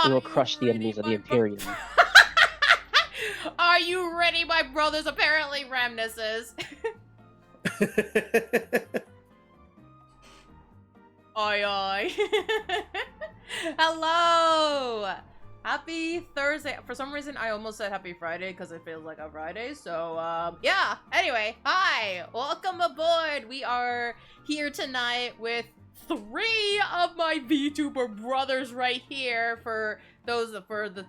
We will crush the enemies of the Imperium. Are you ready, my brothers? Apparently, Ramnus is. Oi, oi. Hello. Happy Thursday. For some reason, I almost said happy Friday because it feels like a Friday. So, yeah. Anyway, hi. Welcome aboard. We are here tonight with 3 of my VTuber brothers right here. For those for the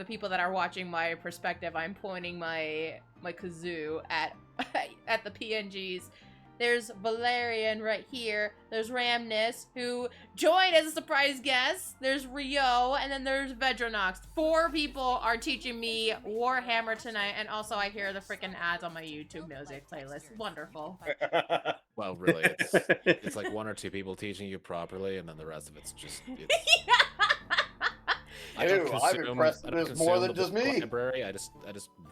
people that are watching my perspective, I'm pointing my kazoo at at the PNGs. There's Valerian right here. There's Ramnus, who joined as a surprise guest. There's Rio, and then there's Vedronox. 4 people are teaching me Warhammer tonight, and also I hear the freaking ads on my YouTube music playlist. Wonderful. Well, really, it's like 1 or 2 people teaching you properly, and then the rest of it's just. I'm impressed that there's more than just me. Library. I just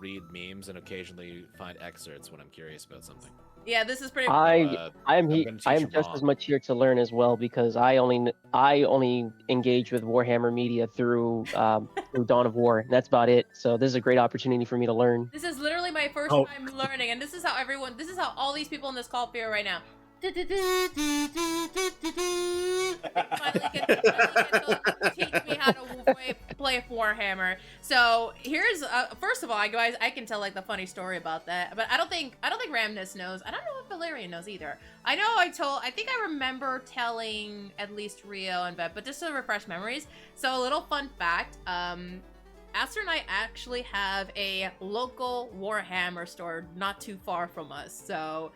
read memes and occasionally find excerpts when I'm curious about something. Yeah, this is pretty. I am just as much here to learn as well because I only engage with Warhammer media through Dawn of War. That's about it. So this is a great opportunity for me to learn. This is literally my first time learning, and this is how all these people in this call feel right now. Finally get to teach me how to play Warhammer. So here's first of all, guys, I can tell like the funny story about that, but I don't think Ramnus knows. I don't know if Valerian knows either. I know I think I remember telling at least Rio and Beth, but just to refresh memories. So a little fun fact, Aster and I actually have a local Warhammer store not too far from us. So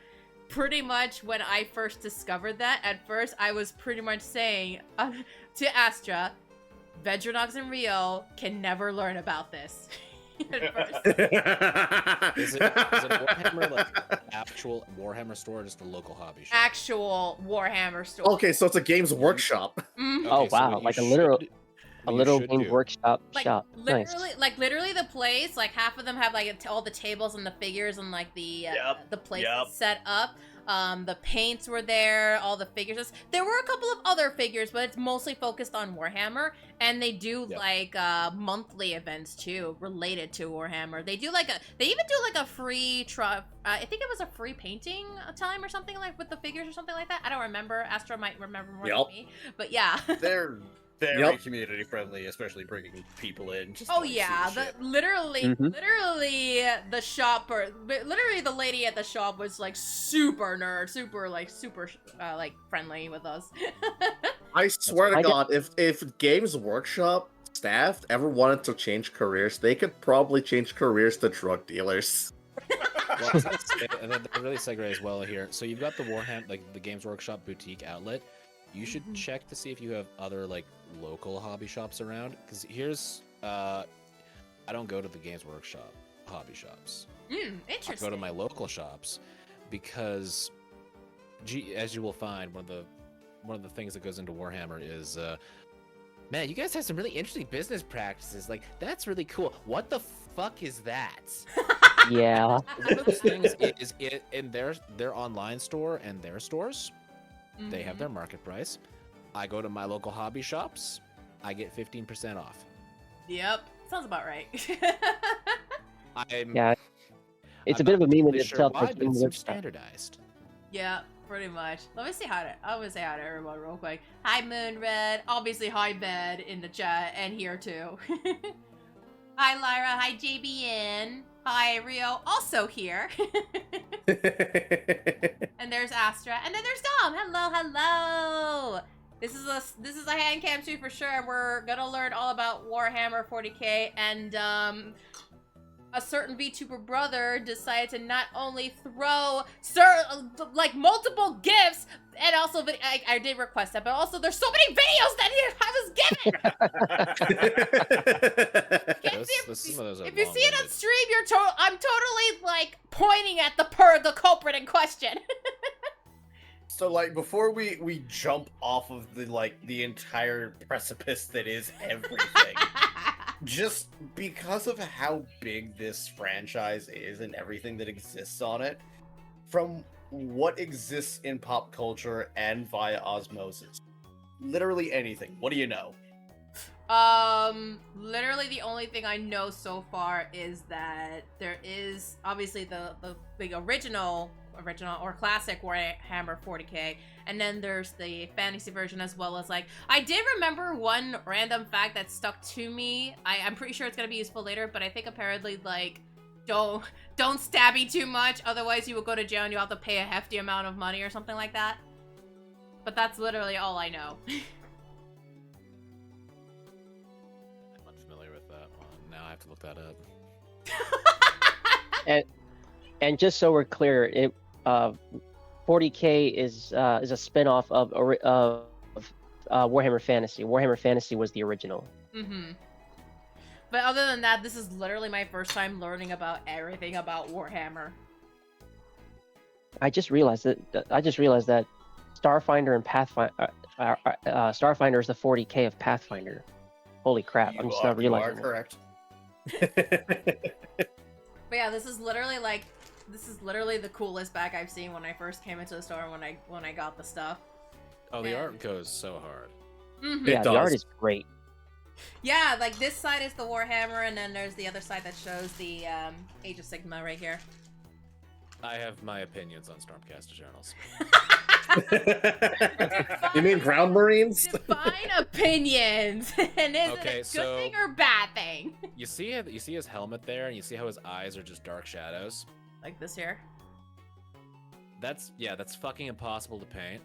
pretty much when I first discovered that, at first I was pretty much saying to Astra, Vedronox and Rio can never learn about this. At first. Is it Warhammer, like actual Warhammer store, or just a local hobby shop? Actual Warhammer store. Okay, so it's a Games Workshop. Mm-hmm. Oh wow, like a literal Games Workshop shop. Literally the place, like half of them have like all the tables and the figures and like the places set up. The paints were there, all the figures. There were a couple of other figures, but it's mostly focused on Warhammer. And they do like monthly events too, related to Warhammer. They even do like a free I think it was a free painting time or something like with the figures or something like that. I don't remember. Astra might remember more than me, but yeah. They're very community friendly, especially bringing people in. Just literally the shop, or literally the lady at the shop was like super nerd, super like friendly with us. I swear to God, if Games Workshop staff ever wanted to change careers, they could probably change careers to drug dealers. Well, and that really segues well here. So you've got the Warhammer, like the Games Workshop boutique outlet. You should check to see if you have other like local hobby shops around. Because here's, I don't go to the Games Workshop hobby shops. Interesting. I go to my local shops because, as you will find, one of the things that goes into Warhammer is, man, you guys have some really interesting business practices. Like that's really cool. What the fuck is that? Yeah. One of those things is in their online store and their stores. They have their market price. I go to my local hobby shops. I get 15% off. Yep, sounds about right. It's a bit of a meme in itself. Why, but it's standardized. Yeah, pretty much. I'm gonna say hi to everyone real quick. Hi Moonred. Obviously hi Bed in the chat and here too. Hi Lyra. Hi JBN. Hi Rio. Also here. And there's Astra. And then there's Dom. Hello. This is a hand cam stream for sure. We're gonna learn all about Warhammer 40k, and a certain VTuber brother decided to not only throw like multiple gifts, and also I did request that, but also there's so many videos that I was given. If you see it on stream, I'm totally like pointing at the culprit in question. So like before we jump off of the entire precipice that is everything. Just because of how big this franchise is and everything that exists on it, from what exists in pop culture and via osmosis, literally anything. What do you know? Literally the only thing I know so far is that there is obviously the original or classic Warhammer 40k, and then there's the fantasy version as well as like I did remember one random fact that stuck to me. I'm pretty sure it's gonna be useful later, but I think apparently like don't stab me too much, otherwise you will go to jail and you have to pay a hefty amount of money or something like that. But that's literally all I know. I'm unfamiliar with that one. Now I have to look that up. And just so we're clear, it 40k is a spin-off of Warhammer Fantasy. Warhammer Fantasy was the original. Mm-hmm. But other than that, this is literally my first time learning about everything about Warhammer. I just realized that Starfinder and Pathfinder, Starfinder is the 40k of Pathfinder. Holy crap! I'm just not realizing. You are correct. But yeah, this is literally the coolest bag I've seen when I first came into the store when I got the stuff. Oh, the Yeah. art goes so hard. Mm-hmm. Yeah, the art is great. Yeah, like this side is the Warhammer, and then there's the other side that shows the Age of Sigma right here. I have my opinions on Stormcast Journals. You mean Ground Marines? Define opinions, and is Okay, it a good so- thing or bad thing? You see his helmet there, and you see how his eyes are just dark shadows. Like this here. That's fucking impossible to paint.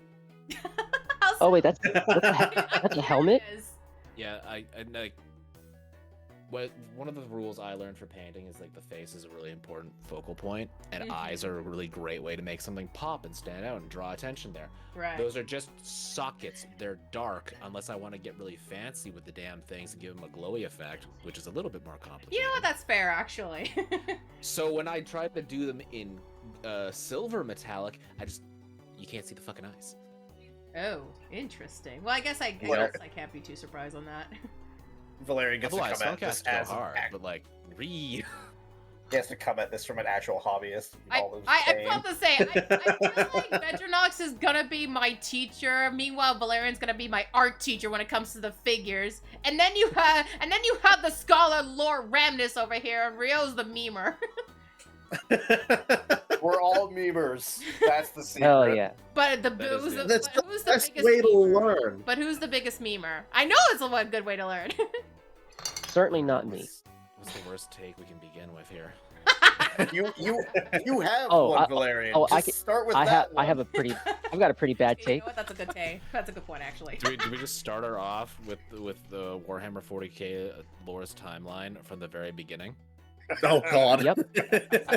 Oh wait, that's a helmet? Yeah, I like. One of the rules I learned for painting is like the face is a really important focal point, and Mhm. eyes are a really great way to make something pop and stand out and draw attention there. Right. Those are just sockets. They're dark unless I want to get really fancy with the damn things and give them a glowy effect, which is a little bit more complicated. You know what? That's fair, actually. So when I tried to do them in silver metallic, you can't see the fucking eyes. Oh, interesting. Well, I guess I can't be too surprised on that. Valerian gets Otherwise, to come at this Stormcast go as hard, but like read. he has to come at this from an actual hobbyist. I'm about to say, I feel like Vetronox is gonna be my teacher. Meanwhile, Valerian's gonna be my art teacher when it comes to the figures. And then you have the scholar Lord Ramnus over here, and Rio's the memer. We're all memers. That's the secret. Hell yeah. But That is who's it. That's the who's best biggest way to memer? learn. But who's the biggest memer? I know it's a one good way to learn. Certainly not me. What's the worst take we can begin with here? You have Oh, one, Valerian. oh, Just start with I've got a pretty bad You take. know what? That's a good take. That's a good point, actually. Do we just start her off with the Warhammer 40k lore's timeline from the very beginning? Oh God. Yep.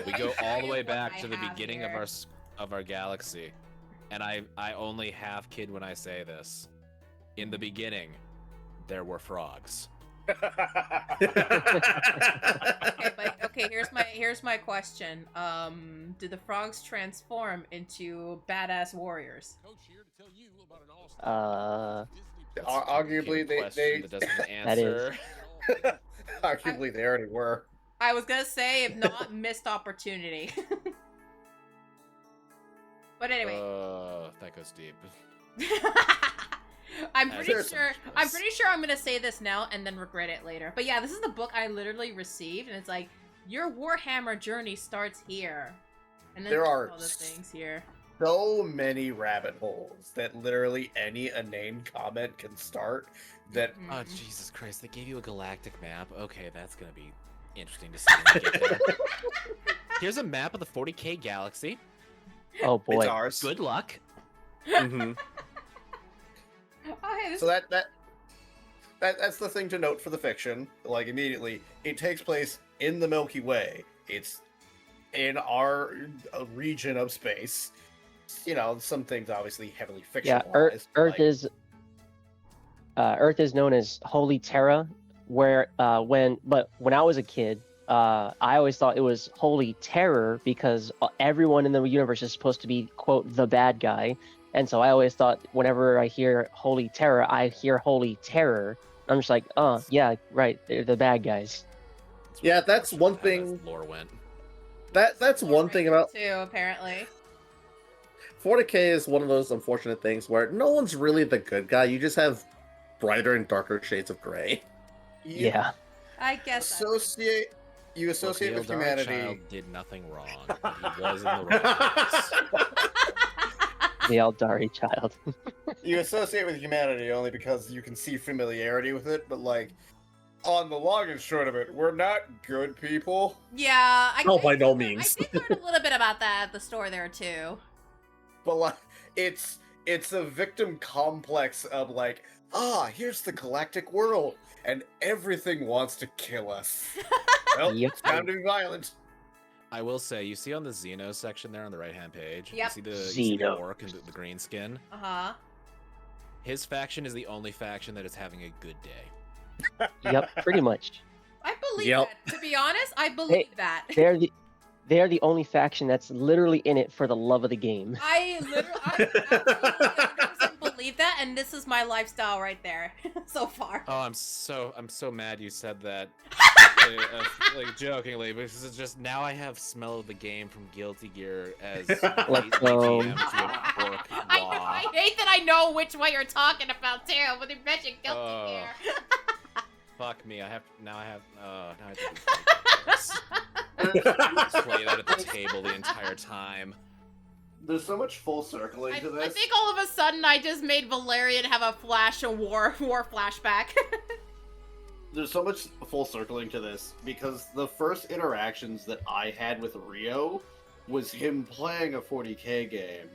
We go all the way What back I to the have beginning here. of our galaxy, and I only half kid when I say this. In the beginning, there were frogs. Okay, here's my question. Do the frogs transform into badass warriors? Arguably, Question they that doesn't That is. answer. arguably they already were. I was gonna say, if not, missed opportunity. But anyway, That goes deep. I'm As pretty it sure sometimes. I'm gonna say this now and then regret it later. But yeah, this is the book I literally received, and it's like, your Warhammer journey starts here. And then There there's are all the things here. So many rabbit holes that literally any inane comment can start. That Oh Mhm. Jesus Christ! They gave you a galactic map. Okay, that's gonna be interesting to see when we get there. Here's a map of the 40k galaxy. Oh it's boy. ours. Good luck. Mhm. Oh, hey, this So that's the thing to note for the fiction. Like immediately, it takes place in the Milky Way. It's in our region of space. You know, some things obviously heavily Yeah, fictionalized. Earth is known as Holy Terra, where when I was a kid, I always thought it was Holy Terror because everyone in the universe is supposed to be quote the bad guy, and so I always thought whenever I hear Holy Terror, I hear Holy Terror. I'm just like, yeah, right, they're the bad guys. Yeah, that's one How thing. that lore went. That's one thing about too, apparently. 40k is one of those unfortunate things where no one's really the good guy. You just have brighter and darker shades of gray. You Yeah. I guess that's you associate Look, with the Eldari humanity. child did nothing wrong. But he was in the right place. The Eldari child. You associate with humanity only because you can see familiarity with it, but like on the long and short of it, we're not good people. Yeah, No, by no I means. did learn a little bit about that at the store there too. But like it's a victim complex of like, here's the galactic world, and everything wants to kill us. Well, Yep. it's time to be violent. I will say, you see on the Xeno section there on the right-hand page, Yep. you see the Xeno. orc and the green skin? Uh-huh. His faction is the only faction that is having a good day. Yep, pretty much. I believe Yep. that. To be honest, I believe that. They're the only faction that's literally in it for the love of the game. I absolutely 100% believe that, and this is my lifestyle right there so far. Oh, I'm so mad you said that, like jokingly, because it's just now I have smell of the game from Guilty Gear as Let's ATM go. to an orc. I hate that I know which one you're talking about too, but you mentioned Guilty Oh. Gear. Fuck me, now I have to do this. Play that at the table the entire time. There's so much full circling to this. I think all of a sudden I just made Valerian have a war flashback. There's so much full circling to this because the first interactions that I had with Rio was him playing a 40k game.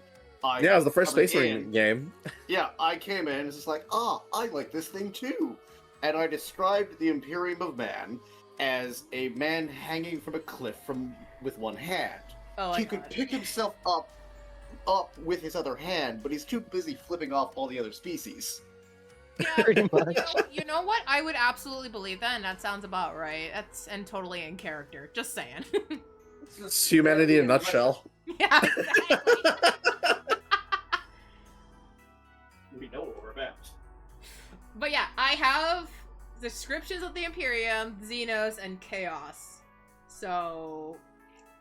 Yeah, it was the first coming Space Marine in- game. Yeah, I came in and it's just like, I like this thing too. And I described the Imperium of Man as a man hanging from a cliff with one hand. Oh, He could pick himself up with his other hand, but he's too busy flipping off all the other species. Yeah, Pretty much. you know what? I would absolutely believe that, and that sounds about right. And totally in character. Just saying. It's humanity in a nutshell. Yeah, exactly. We know what we're about. But yeah, I have descriptions of the Imperium, Xenos, and Chaos. So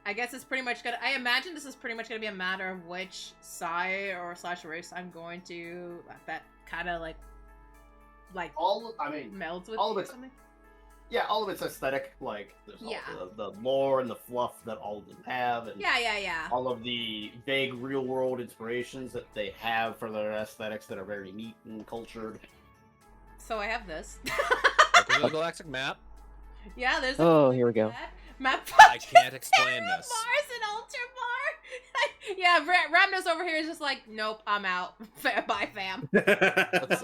I guess it's pretty much I imagine this is pretty much gonna be a matter of which side or slash race I'm going to that kind of like melds with all of me or it's- something. Yeah, all of it's aesthetic. Like, there's Yeah. all the lore and the fluff that all of them have, and Yeah. all of the vague real-world inspirations that they have for their aesthetics that are very neat and cultured. So I have this. Look at the galactic map. Yeah, there's. Oh, here we go. Map. I can't explain Terra this. Mars and Ultramar. Yeah, Ramnos over here is just like, nope, I'm out. Bye, fam. Let's,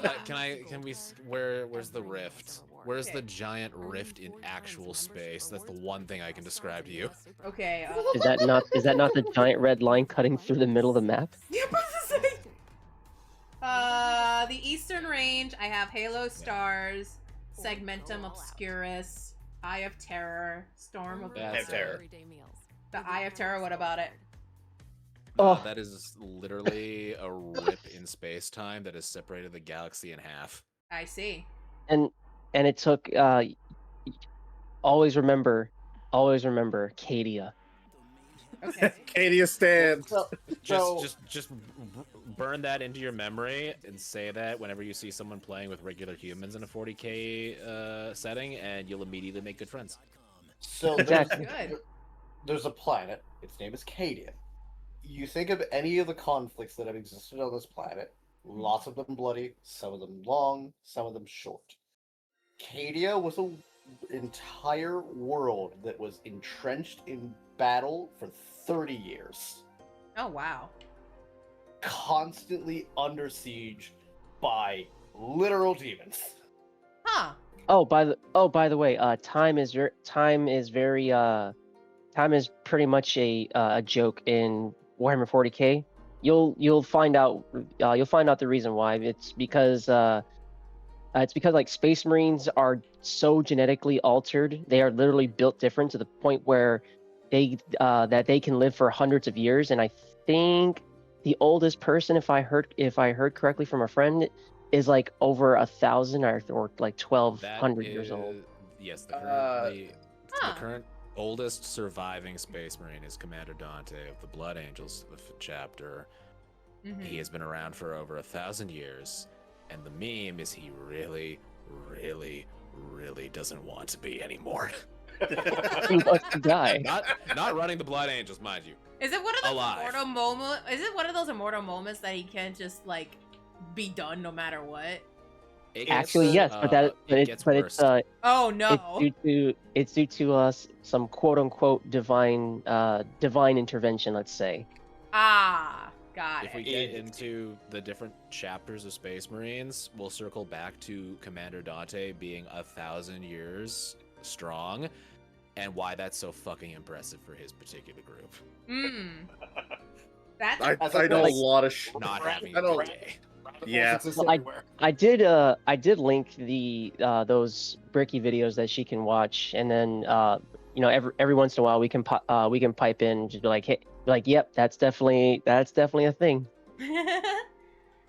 where's the rift? Where's the giant rift in actual space? That's the one thing I can describe to you. Okay. Is that not the giant red line cutting through the middle of the map? The Eastern Range, I have Halo Stars, Segmentum Obscurus, Eye of Terror, Storm of That's Terror. The Eye of Terror, what about it? Oh. That is literally a rip in space-time that has separated the galaxy in half. I see. And it took always remember Cadia. Okay. Cadia stand. Just burn that into your memory and say that whenever you see someone playing with regular humans in a 40k setting, and you'll immediately make good friends. So Exactly. Good. there's a planet. Its name is Cadia. You think of any of the conflicts that have existed on this planet. Lots of them bloody, some of them long, some of them short. Cadia was an entire world that was entrenched in battle for 30 years. Oh, wow. Constantly under siege by literal demons. Huh. Oh, by the way, time is pretty much a joke in Warhammer 40k. You'll find out the reason why. It's because like Space Marines are so genetically altered. They are literally built different to the point where they can live for hundreds of years. And I think the oldest person, if I heard correctly from a friend, is like over 1,000 or like 1,200 years old. Yes, the current oldest surviving Space Marine is Commander Dante of the Blood Angels chapter. Mhm. He has been around for over 1,000 years, and the meme is he really, really, really really doesn't want to be anymore. He wants to die. Not running the Blood Angels, mind you. Is it one of those Alive. immortal moments? Is it one of those immortal moments that he can't just like be done no matter what? It Actually, gets, yes, but Oh no! it's due to some quote unquote divine intervention. Let's say. Ah, got If we it. get into the different chapters of Space Marines, we'll circle back to Commander Dante being 1,000 years strong, and why that's so fucking impressive for his particular group. That's I know a lot of Not having I don't- a day. Yeah. Well, I did link the those Bricky videos that she can watch, and then you know, every once in a while we can pipe in, just be like, hey, like, yep, that's definitely a thing.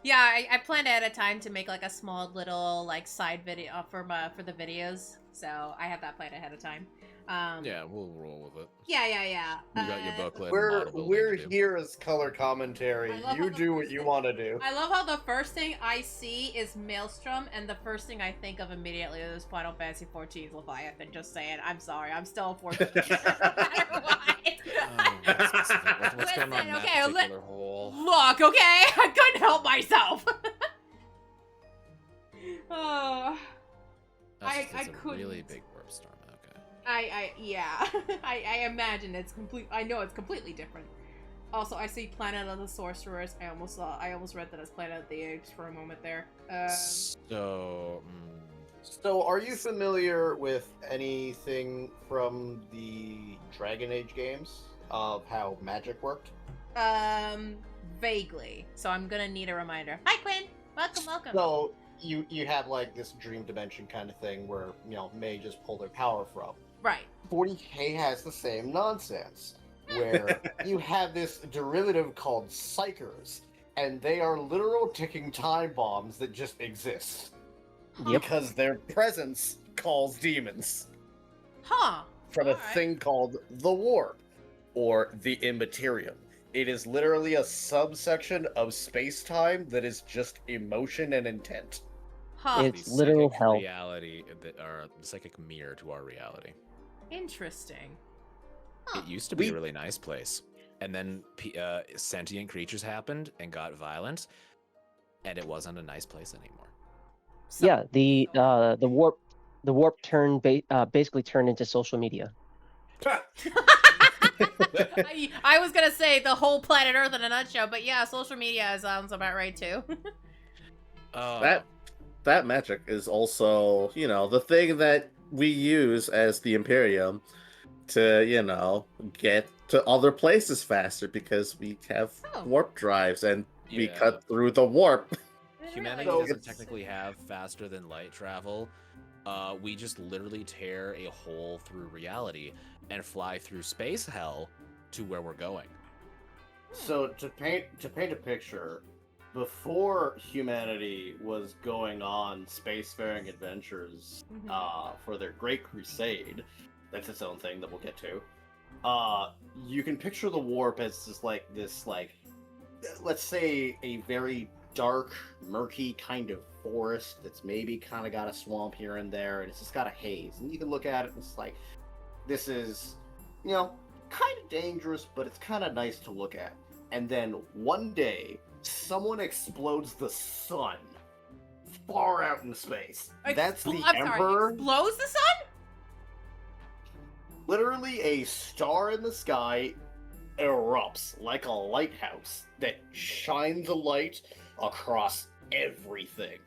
Yeah, I planned ahead of time to make like a small little like side video for the videos, so I have that planned ahead of time. Yeah, we'll roll with it. Yeah. You got your booklet. We're here as color commentary. I love You how the do what first you thing- want to do. I love how the first thing I see is Maelstrom, and the first thing I think of immediately is Final Fantasy XIV's Leviathan. Just saying, I'm sorry, I'm still a 14. No matter what. What's going on in that Okay, particular hole? Look, okay, I couldn't help myself. Oh, That's I a couldn't. really big warp storm. Okay. yeah, I imagine it's complete. I know it's completely different. Also, I see Planet of the Sorcerers. I almost read that as Planet of the Apes for a moment there. So, So, are you familiar with anything from the Dragon Age games of how magic worked? Vaguely. So I'm gonna need a reminder. Hi, Quinn. Welcome. So, you have like this dream dimension kind of thing where, you know, mages pull their power from. Right. 40K has the same nonsense, where you have this derivative called psychers, and they are literal ticking time bombs that just exist. Yep. Because their presence calls demons Huh. from a Alright. thing called the Warp, or the Immaterium. It is literally a subsection of space-time that is just emotion and intent. Huh. It's the literal psychic hell. reality, or the psychic mirror to our reality. Interesting. Huh. It used to be a really nice place, and then sentient creatures happened and got violent, and it wasn't a nice place anymore. So- Yeah, the warp turn basically turned into social media. I was gonna say the whole planet Earth in a nutshell, but yeah, social media sounds about right too. That magic is also, you know, the thing that we use as the Imperium to, you know, get to other places faster because we have Oh. warp drives and we Yeah. cut through the warp. Humanity So doesn't it's- technically have faster than light travel. We just literally tear a hole through reality and fly through space hell to where we're going. So to paint a picture, before humanity was going on spacefaring adventures for their Great Crusade, that's its own thing that we'll get to. You can picture the warp as just like this, like, let's say a very dark, murky kind of forest that's maybe kind of got a swamp here and there, and it's just got a haze. And you can look at it and it's like, this is, you know, kind of dangerous, but it's kind of nice to look at. And then one day, someone explodes the sun far out in space. That's the Emperor. Explodes the sun? Literally, a star in the sky erupts like a lighthouse that shines a light across everything.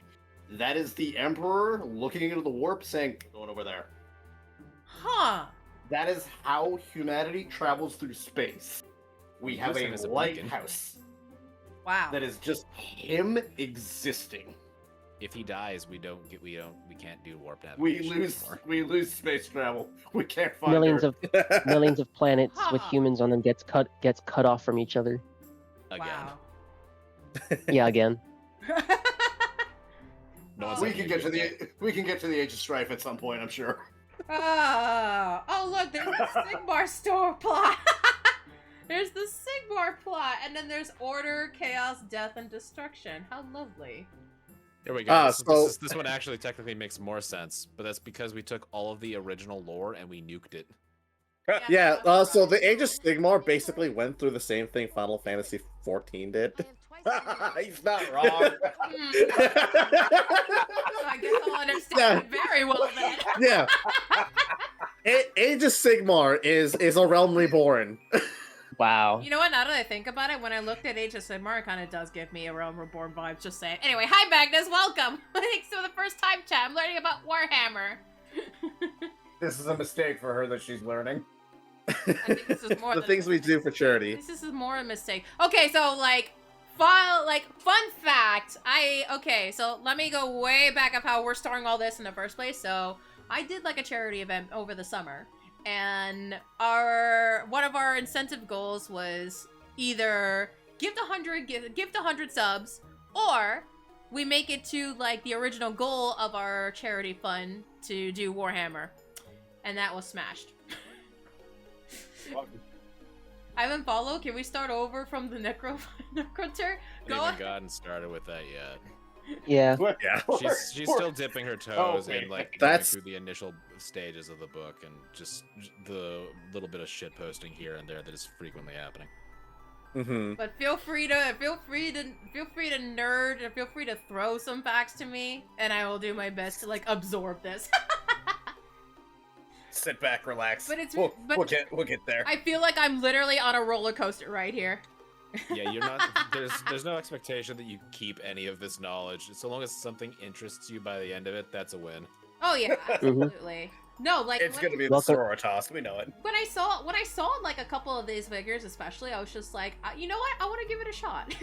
That is the Emperor looking into the warp saying, going over there. Huh. That is how humanity travels through space. We have Using a as a beacon. lighthouse Wow. that is just him existing. If he dies, we can't do warp navigation anymore. We lose space travel. We can't find Millions Earth. of millions of planets with Huh. humans on them gets cut off from each other. Again. Wow. Yeah, again. No one's We like, can get to the Age of Strife at some point, I'm sure. Oh, look, there's the Sigmar store plot. There's the Sigmar plot, and then there's order, chaos, death, and destruction. How lovely. Here we go. So This one actually technically makes more sense, but that's because we took all of the original lore and we nuked it. yeah, so the Age of Sigmar basically went through the same thing Final Fantasy 14 did. He's not wrong. I guess I'll understand it very well then. Yeah. Age of Sigmar is a realm reborn. Wow. You know what? Now that I think about it, when I looked at Age of Sigmar, it kind of does give me a Realm Reborn vibe. Just saying. Anyway, hi Magnus, welcome. Thanks for the first time chat. I'm learning about Warhammer. This is a mistake for her that she's learning. I think this is more The things we do for charity. This is more a mistake. Okay, so fun fact. So let me go way back of how we're starting all this in the first place. So I did like a charity event over the summer, and one of our incentive goals was either give the 100 subs, or we make it to like the original goal of our charity fund to do Warhammer, and that was smashed. Ivan follow, can we start over from the Necroter? I haven't even gotten started with that yet. Yeah. Yeah. She's still dipping her toes in like going through the initial stages of the book and just the little bit of shit posting here and there that is frequently happening. Mm-hmm. But feel free to nerd, or feel free to throw some facts to me, and I will do my best to like absorb this. Sit back, relax. But it's we'll get there. I feel like I'm literally on a roller coaster right here. Yeah, you're not. There's no expectation that you keep any of this knowledge. So long as something interests you by the end of it, that's a win. Oh yeah, absolutely. No, like it's gonna be the Sororitas. We know it. When I saw like a couple of these figures, especially, I was just like, you know what? I want to give it a shot.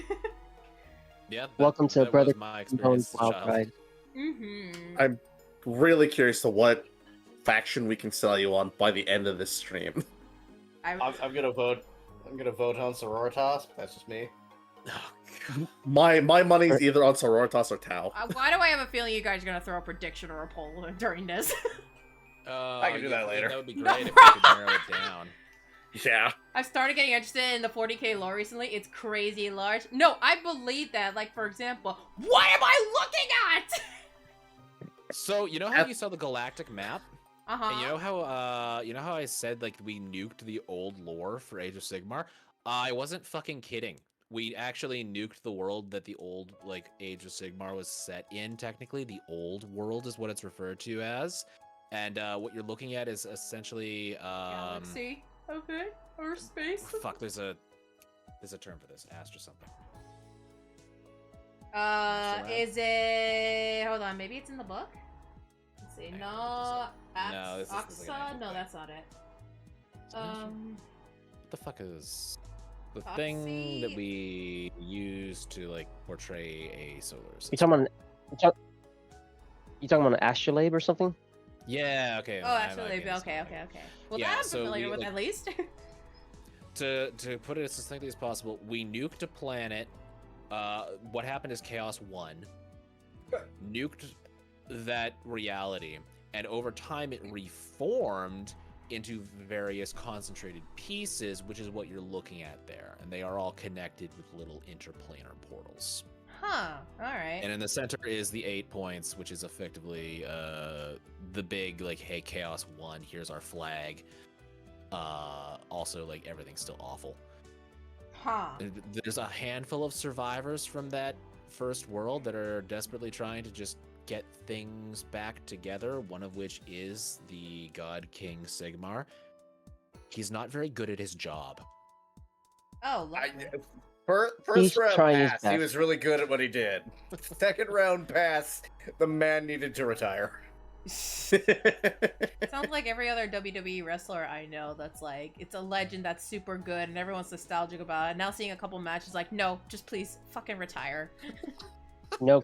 Yeah. Welcome to Brother my Compound's experience. as a Wild child. Pride. Mm-hmm. I'm really curious to what faction we can sell you on by the end of this stream. I'm gonna vote. I'm gonna vote on Sororitas. That's just me. My money's either on Sororitas or Tau. Why do I have a feeling you guys are gonna throw a prediction or a poll during this? I can do that later. That would be No great if we could narrow it down. Yeah. I've started getting interested in the 40k lore recently. It's crazy large. No, I believe that. Like, for example, what am I looking at? So you know how you saw the galactic map? Uh-huh. And you know how I said like we nuked the old lore for Age of Sigmar? I wasn't fucking kidding. We actually nuked the world that the old like Age of Sigmar was set in. Technically, the old world is what it's referred to as. And what you're looking at is essentially Galaxy. Okay. Or space. Fuck, there's a term for this. Astra something. Is it? Hold on, maybe it's in the book. Let's see. No, No, this is like an Axa. actual No, thing. that's not it. What the fuck is the Foxy? thing that we use to like portray a solar system? You talking about an astrolabe or something? Yeah, okay. Oh, actually, okay. Well, Yeah, that I'm so familiar we, with like- at least. To put it as succinctly as possible, we nuked a planet. What happened is Chaos won. Nuked that reality, and over time it reformed into various concentrated pieces, which is what you're looking at there. And they are all connected with little interplanar portals. Huh. All right. And in the center is the 8 points, which is effectively the big, like, hey, Chaos won, here's our flag. Also, like, everything's still awful. Huh. There's a handful of survivors from that first world that are desperately trying to just get things back together, one of which is the God King Sigmar. He's not very good at his job. Oh, First He's round trying his pass, he best. was really good at what he did. Second round pass, the man needed to retire. sounds like every other WWE wrestler I know that's like, it's a legend that's super good and everyone's nostalgic about it. Now seeing a couple matches like, no, just please fucking retire. No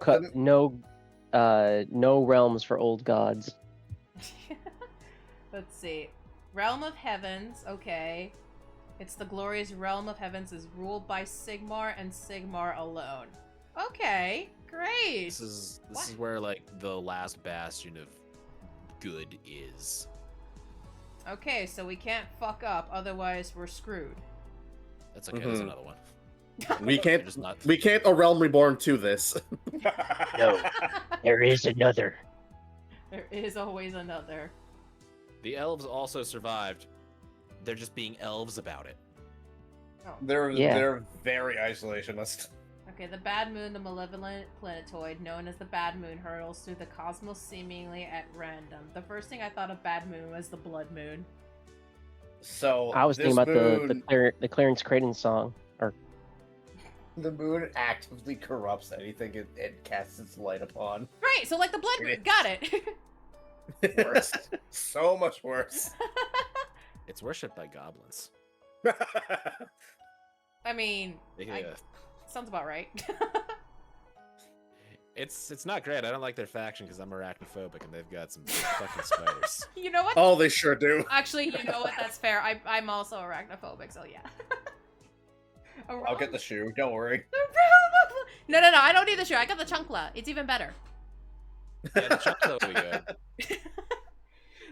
no realms for old gods. Let's see. Realm of Heavens, okay. It's the glorious Realm of Heavens is ruled by Sigmar and Sigmar alone. Okay, great. This is What? where, like, the last bastion of good is. Okay, so we can't fuck up, otherwise we're screwed. That's okay, there's Mhm. another one. We can't. Just not. We can't a realm reborn to this. No. There is another. There is always another. The elves also survived. They're just being elves about it. Oh. They're very isolationist. Okay, the Bad Moon, the malevolent planetoid known as the Bad Moon, hurtles through the cosmos seemingly at random. The first thing I thought of Bad Moon was the Blood Moon. So I was thinking this about moon, the Clarence Creighton song. Or the moon actively corrupts anything it casts its light upon. Right, so like the Blood Moon. Got it. Worse. So much worse. It's worshipped by goblins. I mean, Yeah. sounds about right. It's not great. I don't like their faction because I'm arachnophobic and they've got some big fucking spiders. You know what? Oh, they sure do. Actually, you know what? That's fair. I'm also arachnophobic, so yeah. I'll get the shoe. Don't worry. No, I don't need the shoe. I got the chunkla. It's even better. Yeah, the chocolate will be good.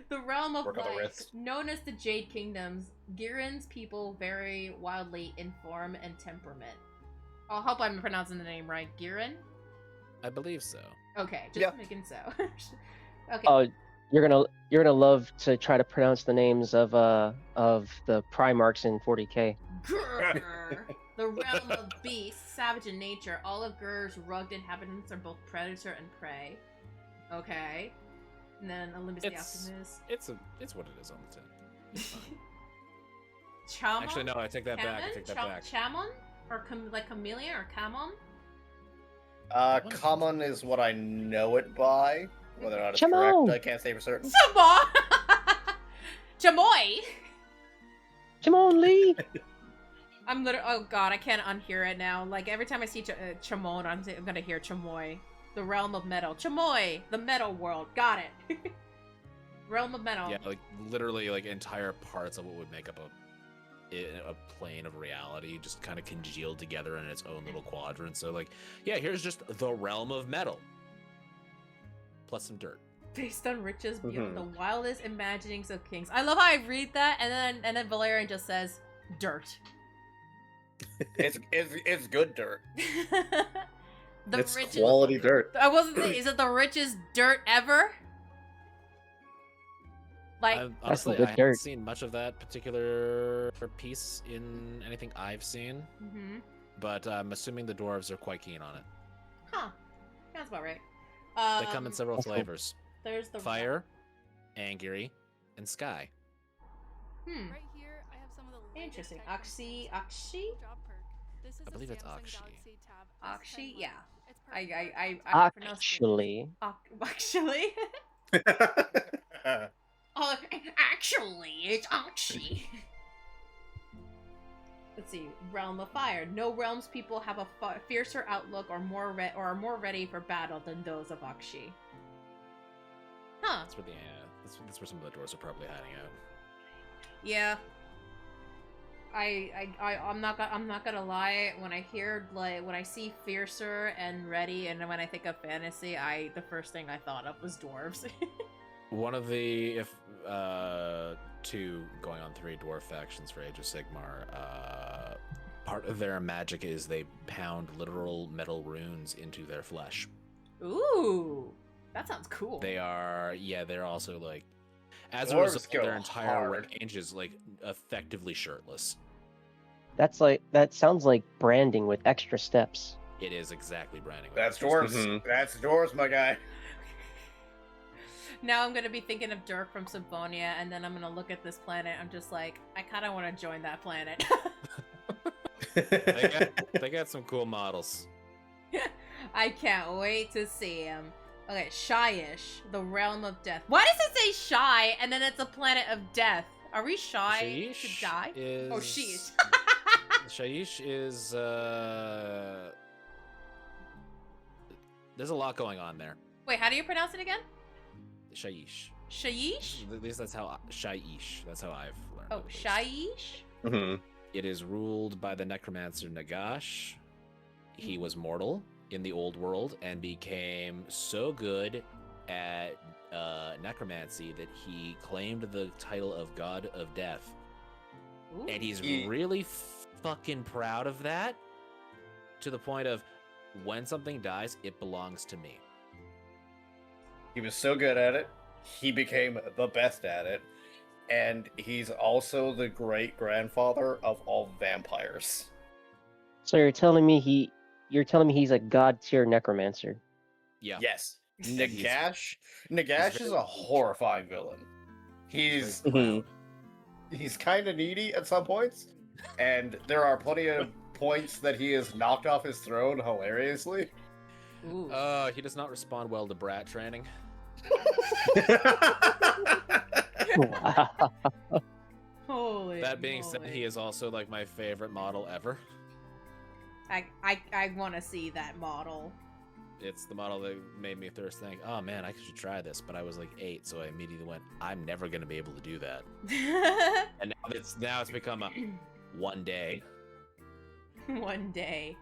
The realm of Work on the light, wrist. known as the Jade Kingdoms, Girin's people vary wildly in form and temperament. I hope I'm pronouncing the name right. Girin? I believe so. Okay, just Yeah. making so. Okay. oh, you're gonna love to try to pronounce the names of the Primarchs in 40K. Grr. The realm of beasts, savage in nature. All of Gur's rugged inhabitants are both predator and prey. Okay. And then Olympus the Optimist. It's what it is on the tin. It's fine. Chamon? Actually, no, I take that back. I take that back. Chamon? Or like chameleon or camon? Common is what I know it by. Whether or not it's Chamon. correct, I can't say for certain. Chamon! Chamoy! Jamon Lee. I'm literally. Oh god, I can't unhear it now. Like every time I see Chamon, I'm gonna hear Chamoy. The realm of metal. Chamoy! The metal world. Got it. Realm of metal. Yeah, like literally, like entire parts of what would make up a plane of reality just kind of congealed together in its own little quadrant. So like, yeah, here's just the realm of metal, plus some dirt. Based on riches beyond the wildest imaginings of kings. I love how I read that, and then Valerian just says, dirt. It's good dirt. It's quality dirt. I wasn't thinking, is it the richest dirt ever? Like, Honestly, good I dirt. haven't seen much of that particular piece in anything I've seen, but I'm assuming the dwarves are quite keen on it. huh. That's about right. They come in several That's cool. flavors: There's the fire, angry, and sky. Hmm. Right here, I have some of the latest Interesting. technology Akshi? job perk. This is I a believe it's Samsung Akshi. Galaxy Tab S10 Akshi? Yeah. It's perfect. I pronounced it. Actually, Actually? Oh, actually, it's Akshi. Let's see. Realm of Fire. No realms people have a fiercer outlook or are more ready for battle than those of Akshi. Huh. That's where that's where some of the dwarves are probably hiding out. Yeah. I'm not gonna lie. When I see fiercer and ready, and when I think of fantasy, the first thing I thought of was dwarves. One of the two going on 3 dwarf factions for Age of Sigmar, part of their magic is they pound literal metal runes into their flesh. Ooh, that sounds cool. They're also like, as a Dwarves result, go their entire hard. range is like effectively shirtless. that sounds like branding with extra steps. It is exactly branding. That's dwarves. Mhm. That's dwarves, my guy. Now I'm gonna be thinking of Dirk from Symphonia, and then I'm gonna look at this planet. I'm just like, I kind of want to join that planet. They got some cool models. I can't wait to see him. Okay, Shyish, the realm of death. Why does it say shy and then it's a planet of death? Are we shy Shaiish to die? is... Oh, sheesh. Shaiish is there's a lot going on there. Wait, how do you pronounce it again? Shaiish. Shyish? At least that's how Shaiish. That's how I've learned. Oh, at least. Shyish? Mhm. It is ruled by the necromancer Nagash. He was mortal in the old world and became so good at necromancy that he claimed the title of God of Death. Ooh. And he's really fucking proud of that. to the point of when something dies, it belongs to me. He was so good at it, he became the best at it, and he's also the great-grandfather of all vampires. So you're telling me he's a god tier necromancer. Yeah. Yes. And Nagash very- is a horrifying villain. He's kind of needy at some points, and there are plenty of points that he is knocked off his throne hilariously. Ooh. He does not respond well to brat training. Wow. Holy That being said, moly. he is also like my favorite model ever. I want to see that model. It's the model that made me first think, oh man, I should try this. But I was like 8, so I immediately went, I'm never gonna be able to do that. And now it's become a one day. One day.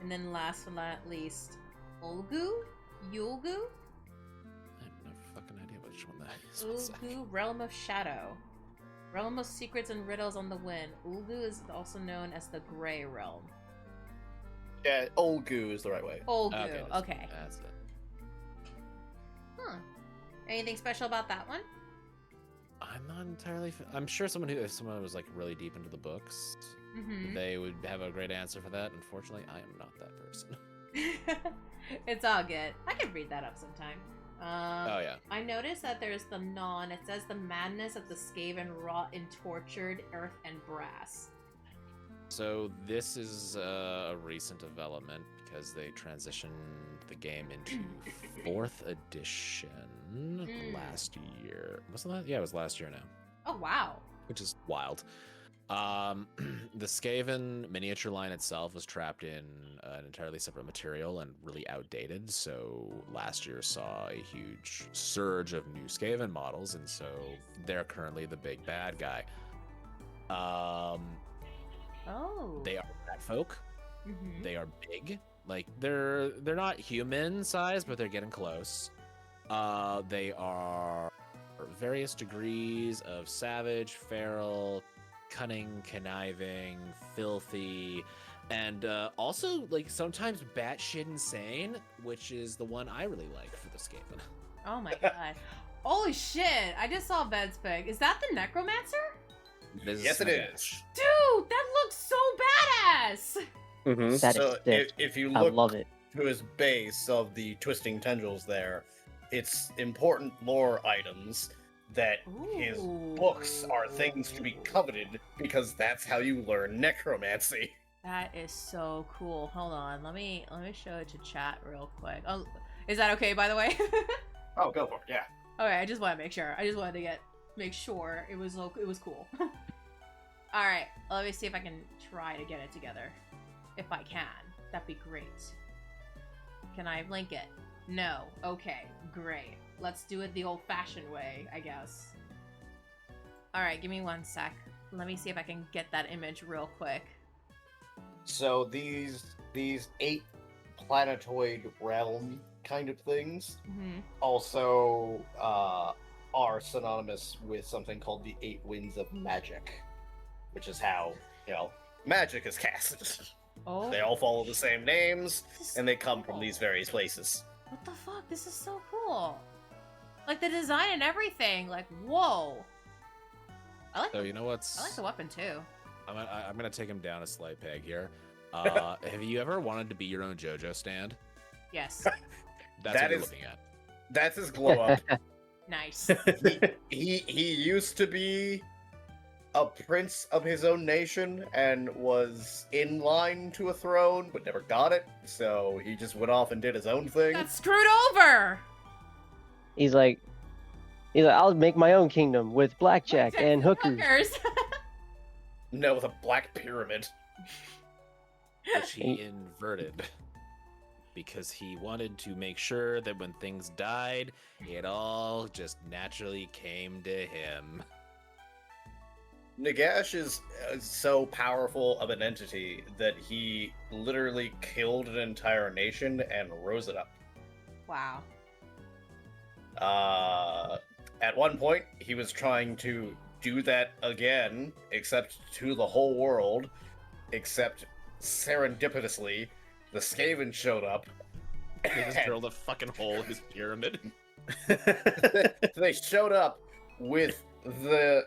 And then last but not least, Ulgu? Yulgu? I have no fucking idea which one that is. One sec. Ulgu, Realm of Shadow. Realm of Secrets and Riddles on the Wind. Ulgu is also known as the Grey Realm. Yeah, Olgu is the right way. Ulgu, okay. That's it. Huh. Anything special about that one? I'm not entirely. I'm sure someone who was like really deep into the books, Mm-hmm. they would have a great answer for that. Unfortunately, I am not that person. It's all good. I can read that up sometime. Oh yeah. I noticed that there's the it says the madness of the Skaven wrought in tortured earth and brass. So this is a recent development because they transitioned the game into 4th edition last year. Wasn't that? Yeah, it was last year now, Oh wow. which is wild. The Skaven miniature line itself was trapped in an entirely separate material and really outdated. So last year saw a huge surge of new Skaven models, and so they're currently the big bad guy. Oh. They are rat folk. Mhm. They are big. Like they're not human size, but they're getting close. They are various degrees of savage, feral, cunning, conniving, filthy, and also like sometimes batshit insane, which is the one I really like for the Skaven. Oh my god. Holy shit! I just saw Bed's pic. Is that the Necromancer? Yes, it is. Dude, that looks so badass! Mhm. That is So sick. if you I look love it. to his base of the twisting tendrils there, it's important lore items that his books are things to be coveted because that's how you learn necromancy. That is so cool. Hold on, let me show it to chat real quick. Oh, is that okay? By the way. Oh, go for it. Yeah. Okay, I just want to make sure. I just wanted to make sure it was cool. All right, let me see if I can try to get it together. If I can, that'd be great. Can I link it? No. Okay, great. Let's do it the old-fashioned way, I guess. All right, give me one sec. Let me see if I can get that image real quick. So these 8 planetoid realm kind of things Mm-hmm. also are synonymous with something called the 8 winds of magic, which is how, magic is cast. Oh, They all follow the same names, this is and they come from cool. these various places. What the fuck? This is so cool. Like the design and everything. Like, whoa. I like So you know what's? I like the weapon too. I'm gonna take him down a slight peg here. Have you ever wanted to be your own JoJo stand? Yes. That's That what you're is- looking at. That's his glow up. Nice. he used to be a prince of his own nation and was in line to a throne but never got it, so he just went off and did his own thing. Got screwed over. He's like, I'll make my own kingdom with blackjack and hookers. No, with a black pyramid. Which he inverted because he wanted to make sure that when things died, it all just naturally came to him. Nagash is so powerful of an entity that he literally killed an entire nation and rose it up. Wow. At one point, he was trying to do that again, except to the whole world, except serendipitously, the Skaven showed up. They just drilled a fucking hole in his pyramid. They showed up with the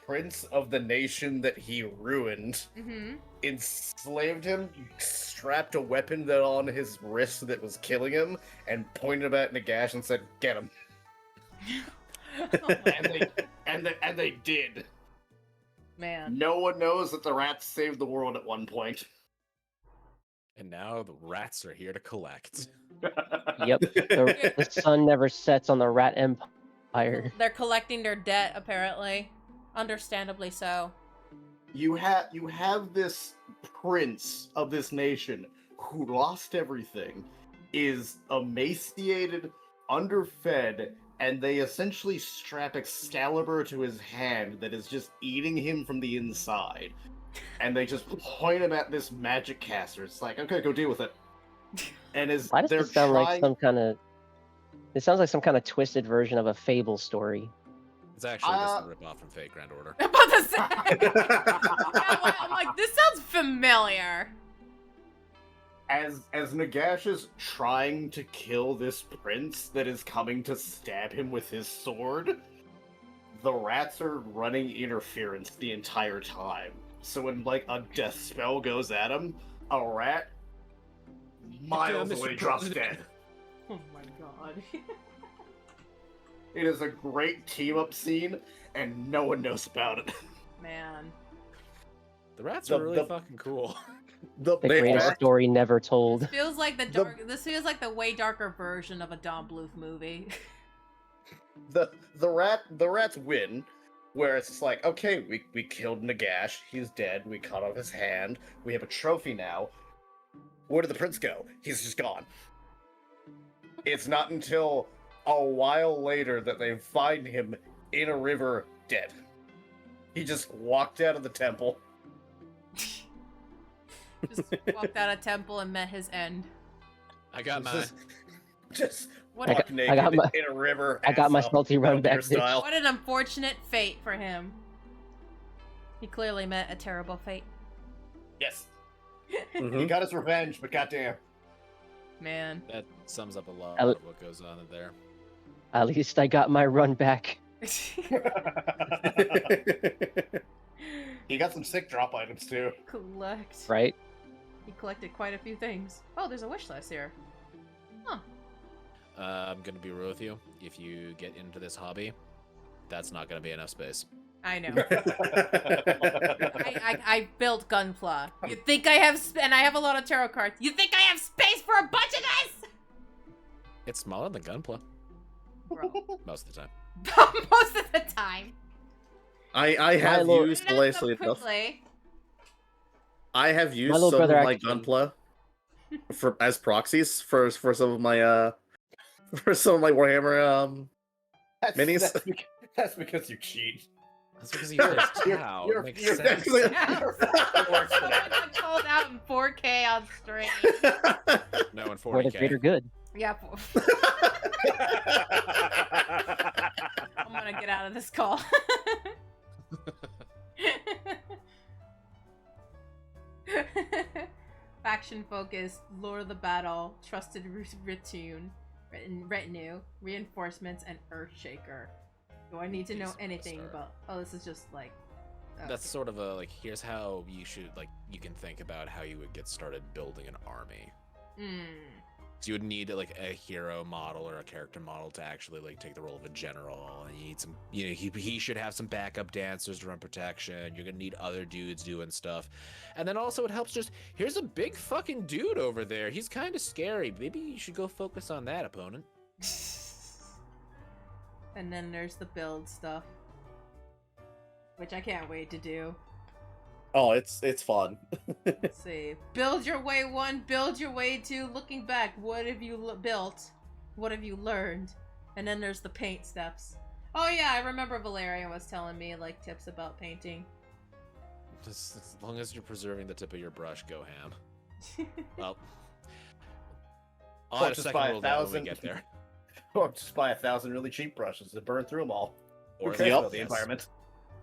prince of the nation that he ruined, Mm-hmm. enslaved him, strapped a weapon that on his wrist that was killing him, and pointed at Nagash and said, "Get him." and they did. Man. No one knows that the rats saved the world at one point. And now the rats are here to collect. Yep. The sun never sets on the rat empire. They're collecting their debt, apparently. Understandably so. You have this prince of this nation who lost everything, is emaciated, underfed, and they essentially strap Excalibur to his hand that is just eating him from the inside. And they just point him at this magic caster. It's like, okay, go deal with it. And Why does it sound like some kind of? It sounds like some kind of twisted version of a fable story. It's actually just a rip-off from Fate Grand Order. I'm about to say. I'm like, this sounds familiar. As Nagash is trying to kill this prince that is coming to stab him with his sword, the rats are running interference the entire time. So when like a death spell goes at him, a rat miles Mr. away drops President. dead. Oh my god. It is a great team-up scene, and no one knows about it. Man. The rats The- are really the- fucking cool. The greatest story never told. This feels like this feels like the way darker version of a Don Bluth movie. The rats win, where it's just like, okay, we killed Nagash, he's dead, we cut off his hand, we have a trophy now. Where did the prince go? He's just gone. It's not until a while later that they find him in a river dead. He just walked out of the temple. Just walked out of temple and met his end. I got mine. Just What, walk a, naked got my- in a river. I got my ass up, salty run vampire back, bitch. style. what an unfortunate fate for him. He clearly met a terrible fate. Yes. Mhm. He got his revenge, but goddamn. Man. That sums up a lot I'll- of what goes on in there. At least I got my run back. He got some sick drop items too. Collect. Right? He collected quite a few things. Oh, there's a wish list here. Huh. I'm gonna be real with you. If you get into this hobby, that's not gonna be enough space. I know. I built Gunpla. You think I have, and I have a lot of tarot cards. You think I have space for a bunch of this? It's smaller than Gunpla Bro. most of the time. Most of the time. I have lord. used Not Delay so Sleep enough. quickly. I have used little some of brother my actually- Gunpla for as proxies for some of my Warhammer minis. That's because you cheat. That's because he plays Tau. It makes sense. Someone got called out in 4K on stream. No, in For the 40K. greater good. Yeah. I'm gonna get out of this call. Faction focused, lore of the battle, trusted retinue, reinforcements, and Earthshaker. Do I need to know Jesus, anything sir. about? Oh, this is just like. Oh, That's sort of a like. Here's how you should like. You can think about how you would get started building an army. So you would need like a hero model or a character model to actually like take the role of a general, and you need some. You know, he should have some backup dancers to run protection. You're gonna need other dudes doing stuff, and then also it helps. Just here's a big fucking dude over there. He's kind of scary. Maybe you should go focus on that opponent. And then there's the build stuff, which I can't wait to do. Oh, it's fun. Let's see. Build your way 1, build your way 2. Looking back, what have you built? What have you learned? And then there's the paint steps. Oh yeah, I remember Valerian was telling me like tips about painting. Just as long as you're preserving the tip of your brush, go ham. Well, I'll Or have a just second buy rule down when 1,000. we get there. Or just buy 1,000 really cheap brushes and burn through them all. Or Who cares Yep. about the environment?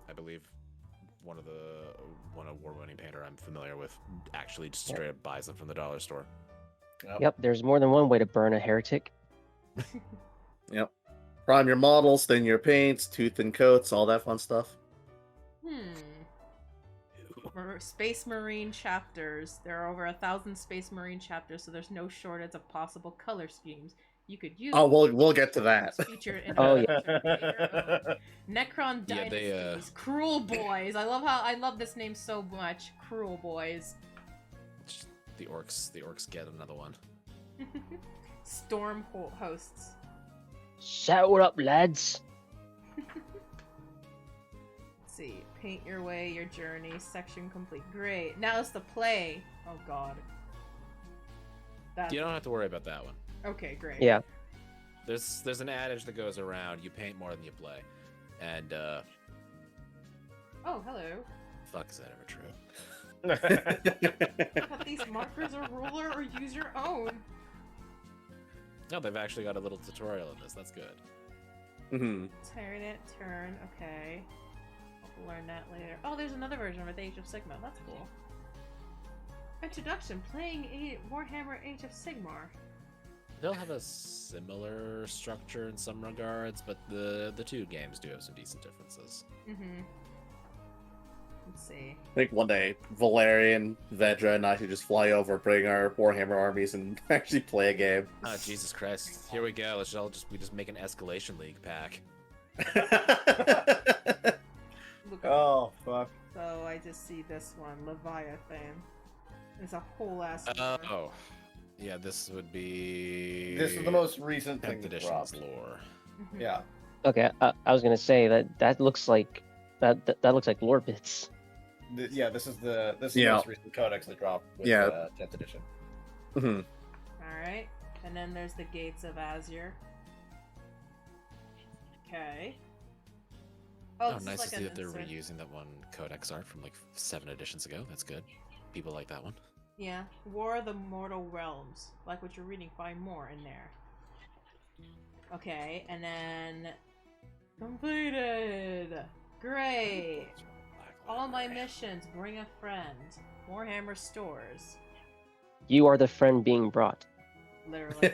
I believe one award-winning painter I'm familiar with actually just straight up buys them from the dollar store. Yep, there's more than one way to burn a heretic. Yep. Prime your models, thin your paints, tooth and coats, all that fun stuff. Space Marine chapters. There are over 1,000 Space Marine chapters, so there's no shortage of possible color schemes you could use. Oh, we'll get to that. Featured in Oh, Necron Yeah, Dynasties. Cruel Boys. I love this name so much. Cruel Boys. The orcs get another one. Storm hosts. Shout up, lads. Let's see. Paint your way, your journey, section complete. Great. Now it's the play. Oh god. You don't have to worry about that one. Okay, great. Yeah. There's an adage that goes around: you paint more than you play, and Oh, hello. fuck, is that ever true? Cut these markers or ruler or use your own. No, they've actually got a little tutorial in this. That's good. Mm-hmm. Turn. Okay. I'll learn that later. Oh, there's another version of Age of Sigmar. That's cool. Introduction: playing Warhammer Age of Sigmar. They'll have a similar structure in some regards, but the two games do have some decent differences. Let's see. I think one day Valerian, Vedra, and I should just fly over, bring our Warhammer armies, and actually play a game. Oh, Jesus Christ! Here we go. We just make an Escalation League pack. Oh fuck. So I just see this one, Leviathan. There's a whole ass. Oh, yeah. This would be. This is the most recent 10th thing that edition's dropped. lore. Yeah. Okay, I was gonna say that looks like that looks like lore bits. Yeah, this is the Yeah. most recent codex that dropped with Yeah. 10th edition. Mm-hmm. Alright. And then there's the Gates of Azure. Okay. Oh, this is nice like to see an that they're insert. reusing that one codex art from like 7 editions ago. That's good. People like that one. Yeah. War of the Mortal Realms. Like what you're reading, find more in there. Okay, and then... Completed! Great! All my missions, bring a friend. Warhammer stores. You are the friend being brought. Literally.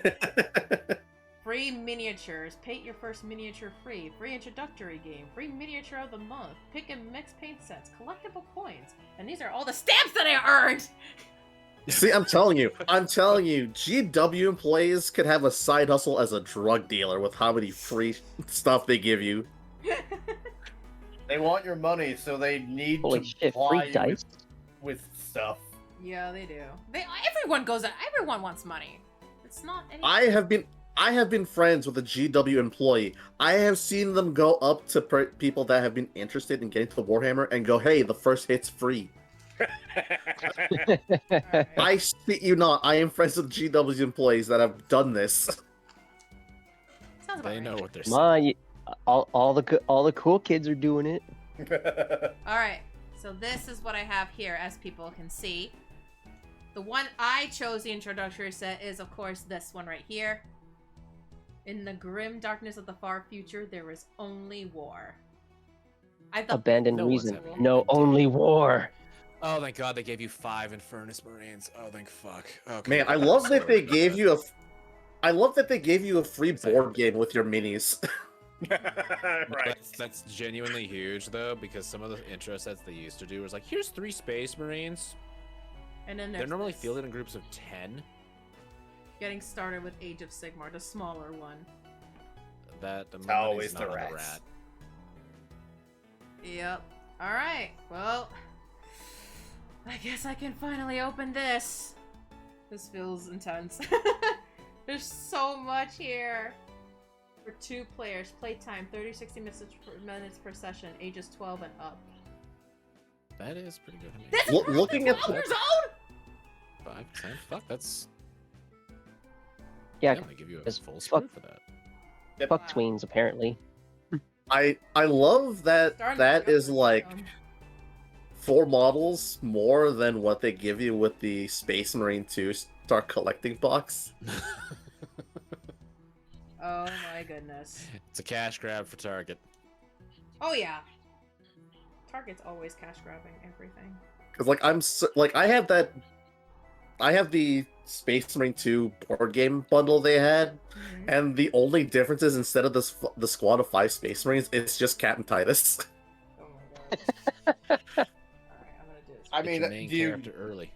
Free miniatures. Paint your first miniature free. Free introductory game. Free miniature of the month. Pick and mix paint sets. Collectible coins. And these are all the stamps that I earned! See, I'm telling you, GW employees could have a side hustle as a drug dealer with how many free stuff they give you. They want your money, so they need Holy to shit, ply free you dice. with stuff. Yeah, they do. Everyone wants money. It's not any... I have been friends with a GW employee. I have seen them go up to people that have been interested in getting to Warhammer and go, "Hey, the first hit's free." Alright. I shit you not. I am friends with GW employees that have done this. Sounds about They right. know what they're Come saying. on, all the cool kids are doing it. Alright, so this is what I have here, as people can see. The one I chose, the introductory set, is of course this one right here. In the grim darkness of the far future, there is only war. I thought Abandoned No one's reason. having No, only war. Oh, thank God they gave you 5 Infernus Marines. Oh, thank fuck. Okay. Man, I love that they gave you a free board game with your minis. Right. That's genuinely huge though, because some of the intro sets they used to do was like, here's 3 Space Marines. and then They're there's normally this. fielded in groups of 10. Getting started with Age of Sigmar, the smaller one. That the Always money's the not on rats. rat. Yep. Alright, well... I guess I can finally open this. This feels intense. There's so much here. For 2 players, playtime 30-60 minutes per session, ages 12 and up. That is pretty good. I mean, This Look- is looking at 12 the- years old? 5, 10. Fuck, that's. Yeah, They give you a because full fuck- screw for that. fuck tweens apparently. I love that Starting that to is go like down. 4 models more than what they give you with the Space Marine 2 Start Collecting box. Oh my goodness. It's a cash grab for Target. Oh yeah. Target's always cash grabbing everything. Because like I have the Space Marine 2 board game bundle they had, and the only difference is instead of the squad of 5 Space Marines, it's just Captain Titus. Oh my god. Alright, I'm gonna do this. I Get mean, your main do you character early.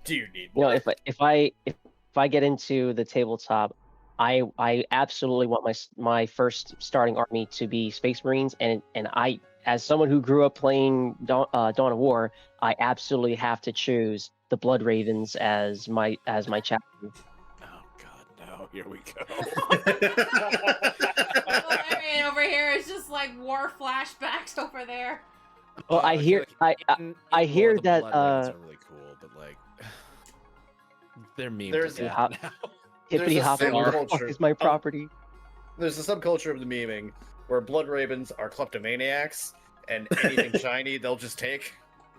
need You know, more? if I get into the tabletop, I absolutely want my first starting army to be Space Marines, and I, as someone who grew up playing Dawn of War, I absolutely have to choose the Blood Ravens as my chapter. Oh god, no! Here we go. Valerian over here is just like war flashbacks over there. Well, I hear I hear the that Blood Ravens are really cool, but like they're memes. There's- to Hop- death now. Hippity a hoppity subculture is my of- property. There's a subculture of the memeing where blood ravens are kleptomaniacs, and anything shiny they'll just take.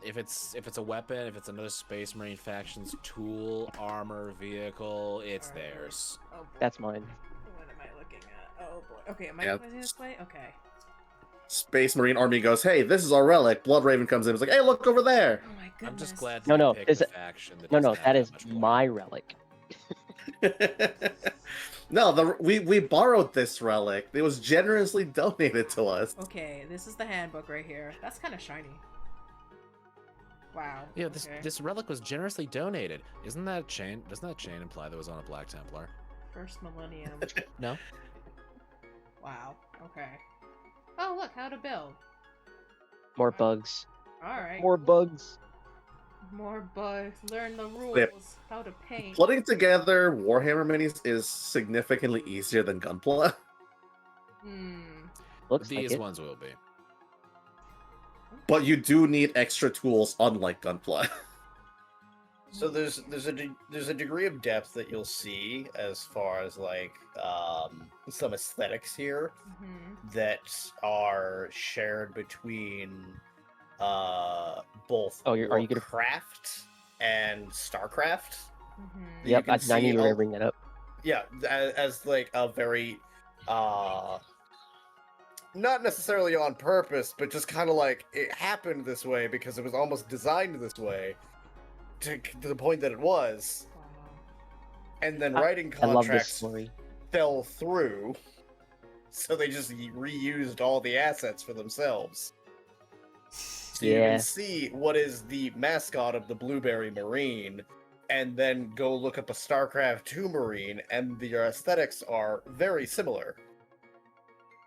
If it's a weapon, if it's another Space Marine faction's tool, armor, vehicle, it's Alright. theirs. Oh boy. That's mine. What am I looking at? Oh boy. Okay, am I Yeah. going this way? Okay. Space Marine army goes, "Hey, this is our relic." Blood Raven comes in, it's like, "Hey, look over there." Oh my goodness. I'm just glad No, you no, picked is a it- faction that No, doesn't no, have that is much blood. my relic. No, we borrowed this relic. It was generously donated to us. Okay, this is the handbook right here. That's kind of shiny. Wow. Yeah, this okay. this relic was generously donated. Isn't that a chain? Doesn't that chain imply that it was on a Black Templar? First millennium. No. Wow. Okay. Oh, look, how to build. More bugs. All right. More bugs. More bugs. Learn the rules. Yep. How to paint. Putting together Warhammer minis is significantly easier than Gunpla. Hmm. Looks like These it. ones will be. But you do need extra tools, unlike Gunpla. So there's a degree of depth that you'll see as far as like some aesthetics here Mhm. that are shared between both Oh, are you gonna- Warcraft and StarCraft. Mhm. You Yep, can I see knew you were all- gonna bring that up. Yeah, as like a very not necessarily on purpose, but just kind of like it happened this way because it was almost designed this way to the point that it was, Wow. and then I- writing I love this contracts story. fell through, so they just reused all the assets for themselves. So you Yeah. can see what is the mascot of the Blueberry Marine, and then go look up a StarCraft 2 Marine, and the aesthetics are very similar.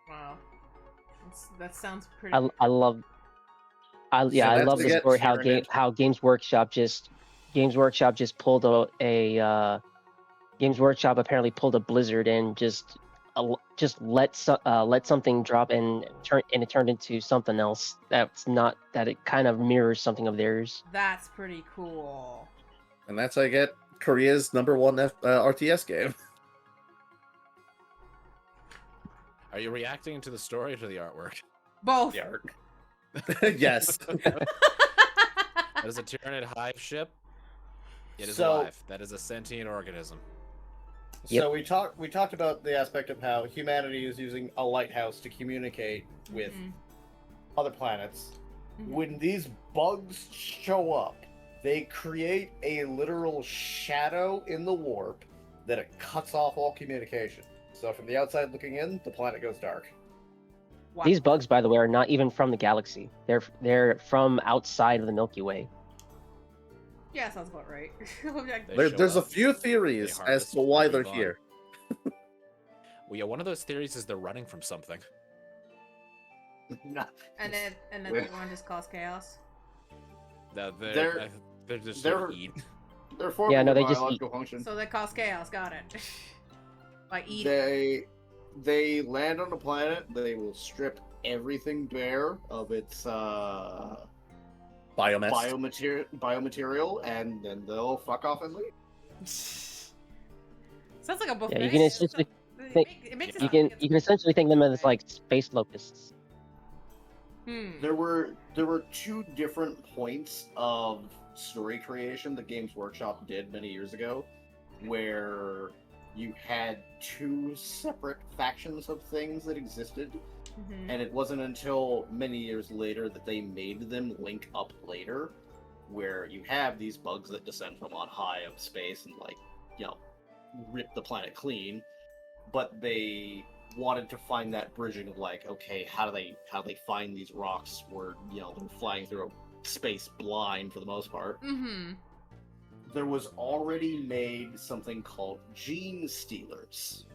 Wow. That sounds pretty. I love. I that's love to the get story Tyranid. how Games Workshop just pulled Games Workshop apparently pulled a Blizzard and just let something drop and it turned into something else that it kind of mirrors something of theirs. That's pretty cool. And that's how you get Korea's #1 RTS game. Are you reacting to the story or to the artwork? Both. The art. Yes. That is a Tyranid hive ship. It is So- alive. That is a sentient organism. Yep. So we talked about the aspect of how humanity is using a lighthouse to communicate with Mhm. other planets. Mhm. When these bugs show up, they create a literal shadow in the warp that it cuts off all communication. So from the outside looking in, the planet goes dark. Wow. These bugs, by the way, are not even from the galaxy. They're from outside of the Milky Way. Yeah, sounds about right. They There's show a up, few they theories as harvest, to why they they're move on. here. Well, yeah, one of those theories is they're running from something. and then the one just cause chaos. That They're- they're just they're- sort of eat. They're forming Yeah, no, their they just biological function. So they cause chaos. Got it. By eating. They land on the planet. They will strip everything bare of its Biomass. biomaterial, and then they'll fuck off and leave. Sounds like a buffet. Yeah, you can essentially It makes it You sound can like it's you can essentially think them as like space locusts. There were two different points of story creation that Games Workshop did many years ago, where you had two separate factions of things that existed, Mhm. And it wasn't until many years later that they made them link up later, where you have these bugs that descend from on high of space and like, rip the planet clean. But they wanted to find that bridging of like, okay, how do they find these rocks where they're flying through space blind for the most part. Mhm. There was already made something called gene stealers.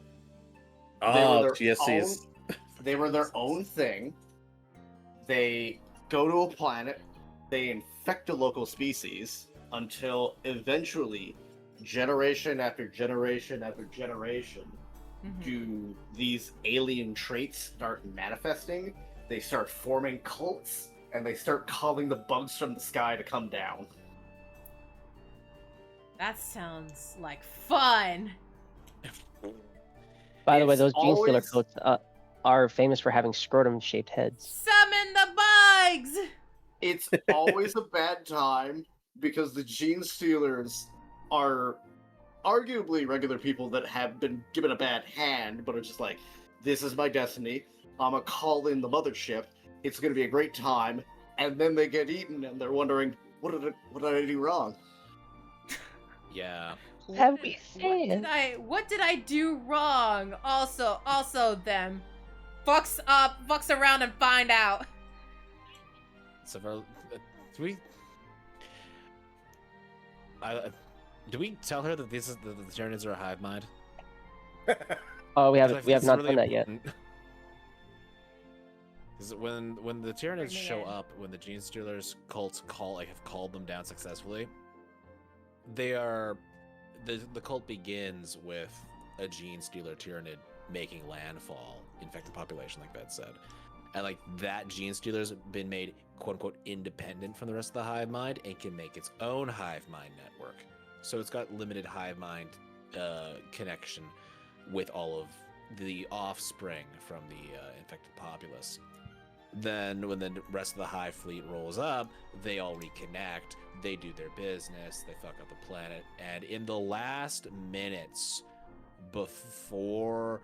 Oh, GSCs. They were their own thing. They go to a planet, they infect a local species until eventually, generation after generation after generation, Mhm. do these alien traits start manifesting. They start forming cults, and they start calling the bugs from the sky to come down. That sounds like fun. By the way, It's those gene stealer always- coats are famous for having scrotum-shaped heads. Summon the bugs. It's always a bad time because the gene stealers are arguably regular people that have been given a bad hand, but are just like, this is my destiny. I'm gonna call in the mothership. It's gonna be a great time. And then they get eaten, and they're wondering, what did I do wrong? Yeah. Have we failed? What did I do wrong? Also them. Fucks around and find out. So do we? Do we tell her that this is the Tyranids are a hive mind? Oh, we 'Cause I have think this is not really done that yet. important. Because when the Tyranids Bring me show in. up, when the Gene Stealers cults have called them down successfully, they are the cult begins with a Gene Stealer Tyranid making landfall, infect the population, like Ben said. And like that Gene Stealer's been made quote unquote independent from the rest of the hive mind and can make its own hive mind network. So it's got limited hive mind connection with all of the offspring from the infected populace. Then when the rest of the hive fleet rolls up, they all reconnect, they do their business, they fuck up the planet, and in the last minutes before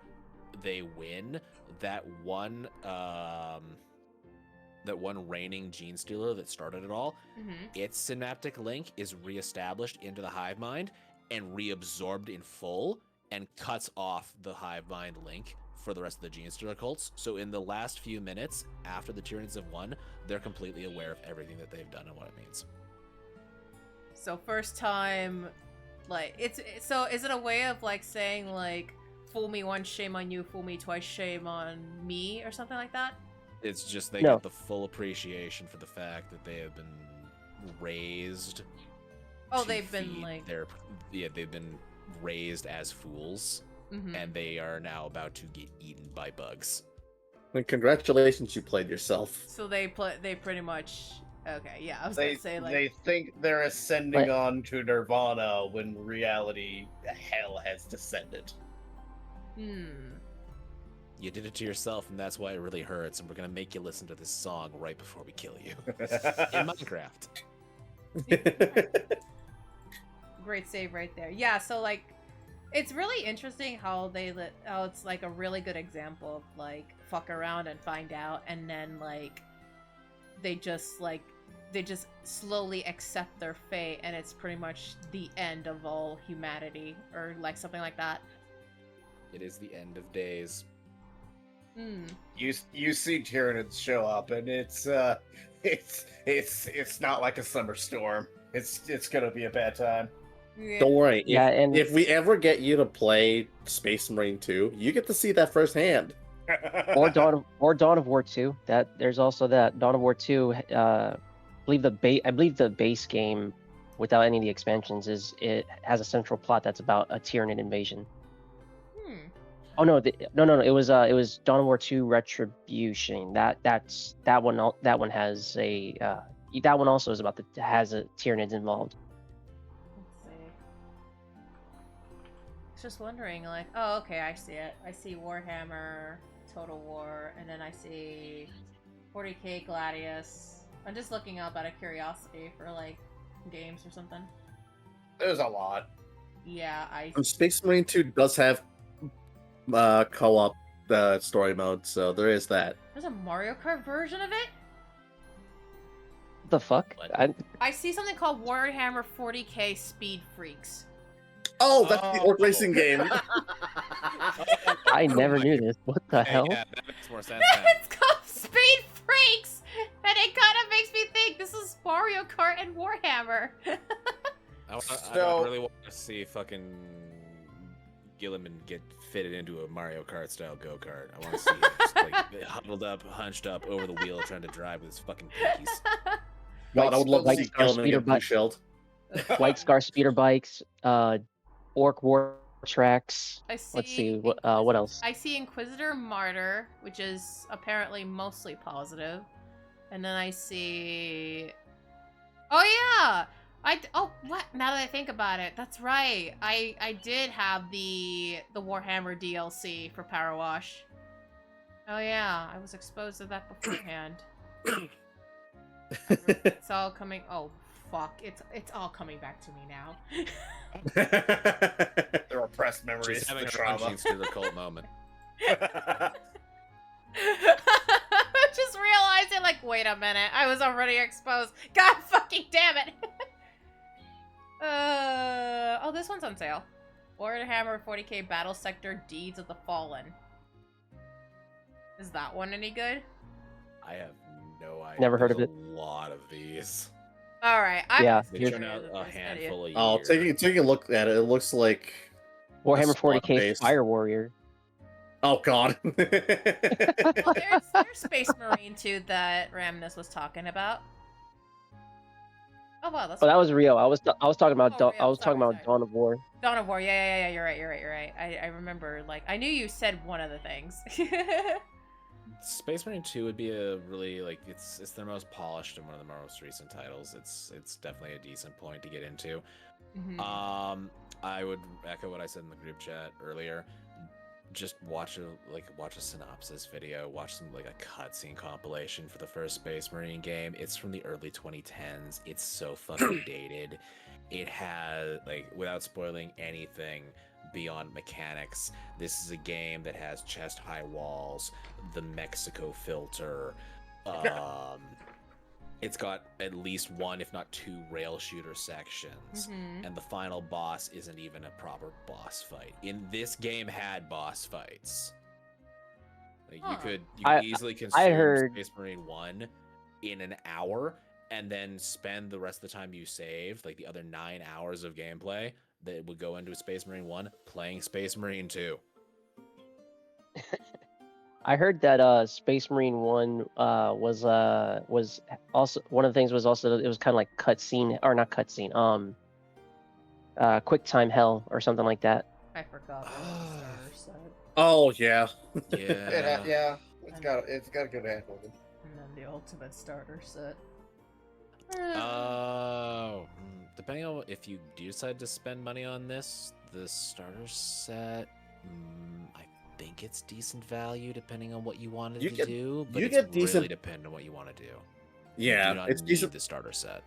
they win, that one reigning gene stealer that started it all, its synaptic link is reestablished into the hive mind and reabsorbed in full and cuts off the hive mind link for the rest of the gene stealer cults. So in the last few minutes after the Tyranids have won, they're completely aware of everything that they've done and what it means. So first time, like so is it a way of like saying like fool me once, shame on you, fool me twice, shame on me, or something like that? It's just they No. get the full appreciation for the fact that they have been raised. Oh, to they've been feed like they've been raised as fools, and they are now about to get eaten by bugs. And congratulations, you played yourself. So they pretty much okay, yeah, I was They gonna say like they think they're ascending But- on to nirvana when reality hell has descended. You did it to yourself, and that's why it really hurts. And we're gonna make you listen to this song right before we kill you in Minecraft. Great save right there. Yeah, so like it's really interesting how how it's like a really good example of like fuck around and find out, and then like they just slowly accept their fate, and it's pretty much the end of all humanity, or like something like that. It is the end of days. You see Tyranids show up, and it's not like a summer storm. It's gonna be a bad time. Yeah. Don't worry. Yeah, and if we ever get you to play Space Marine 2, you get to see that firsthand. or Dawn of War 2. That there's also that Dawn of War 2. I believe the base game, without any of the expansions, it has a central plot that's about a Tyranid invasion. Oh no, no! It was Dawn of War 2 Retribution. That one has a that one also is about has a Tyranids involved. Let's see. I was just wondering, like, oh, okay, I see it. I see Warhammer, Total War, and then I see 40k Gladius. I'm just looking up out of curiosity for like games or something. There's a lot. Yeah, Space Marine 2 does have co-op story mode, so there is that. There's a Mario Kart version of it? The fuck? What? I see something called Warhammer 40k Speed Freaks. Oh, that's the orc racing game. I never knew this. What the hell? Yeah, that makes more sense now. It's called Speed Freaks! And it kind of makes me think this is Mario Kart and Warhammer. I really want to see fucking Gilliman get fitted into a Mario Kart style go-kart. I want to see him just like huddled up, hunched up over the wheel trying to drive with his fucking pinkies. God, I would love to see Star Gilman speeder get blue bike. shelled. White Scar speeder bikes, Orc War tracks. I see. Let's see, what else? I see Inquisitor Martyr, which is apparently mostly positive. And then I see... Oh yeah! Oh, what? Now that I think about it, that's right. I did have the Warhammer DLC for Power Wash. Oh yeah, I was exposed to that beforehand. It's all coming... Oh, fuck. It's all coming back to me now. The repressed memories, She's having the a trauma. punching through the cold moment. Just realizing, like, wait a minute, I was already exposed. God fucking damn it! Oh, this one's on sale. Warhammer 40k Battle Sector Deeds of the Fallen. Is that one any good? I have no idea. Never heard There's of a lot of these. Alright, Yeah, They here's- turn out a handful a year. Oh, taking a look at it, it looks like Warhammer Spawn 40k based. Fire Warrior. oh god. Well, there's Space Marine 2 that Ramnus was talking about. Oh wow, that's Oh, that was Rio. I was talking about Oh, Rio, I was talking sorry, about sorry. Dawn of War. Dawn of War. Yeah. You're right. I remember. Like, I knew you said one of the things. Space Marine 2 would be a really like it's their most polished and one of the most recent titles. It's definitely a decent point to get into. Mhm. I would echo what I said in the group chat earlier. Just watch a synopsis video, watch some like a cutscene compilation for the first Space Marine game. It's from the early 2010s. It's so fucking dated. It has like, without spoiling anything beyond mechanics, this is a game that has chest high walls, the Mexico filter, it's got at least one, if not two, rail shooter sections, Mhm. and the final boss isn't even a proper boss fight. In this game, had boss fights. Like, Huh. you could I easily consume heard- Space Marine 1 in an hour, and then spend the rest of the time you saved, like the other 9 hours of gameplay that would go into Space Marine 1, playing Space Marine 2. I heard that Space Marine 1 was also one of the things was also it was kind of like cutscene or not cutscene quick time hell or something like that. I forgot. What the starter said. Oh yeah. Yeah. Yeah, it's got a good handle. And then the ultimate starter set. Depending on if you do decide to spend money on this, the starter set, I think it's decent value depending on what you wanted You to get- do, but you it's get decent- really dependent on what you want to do. Yeah, you do not it's need decent. the starter set.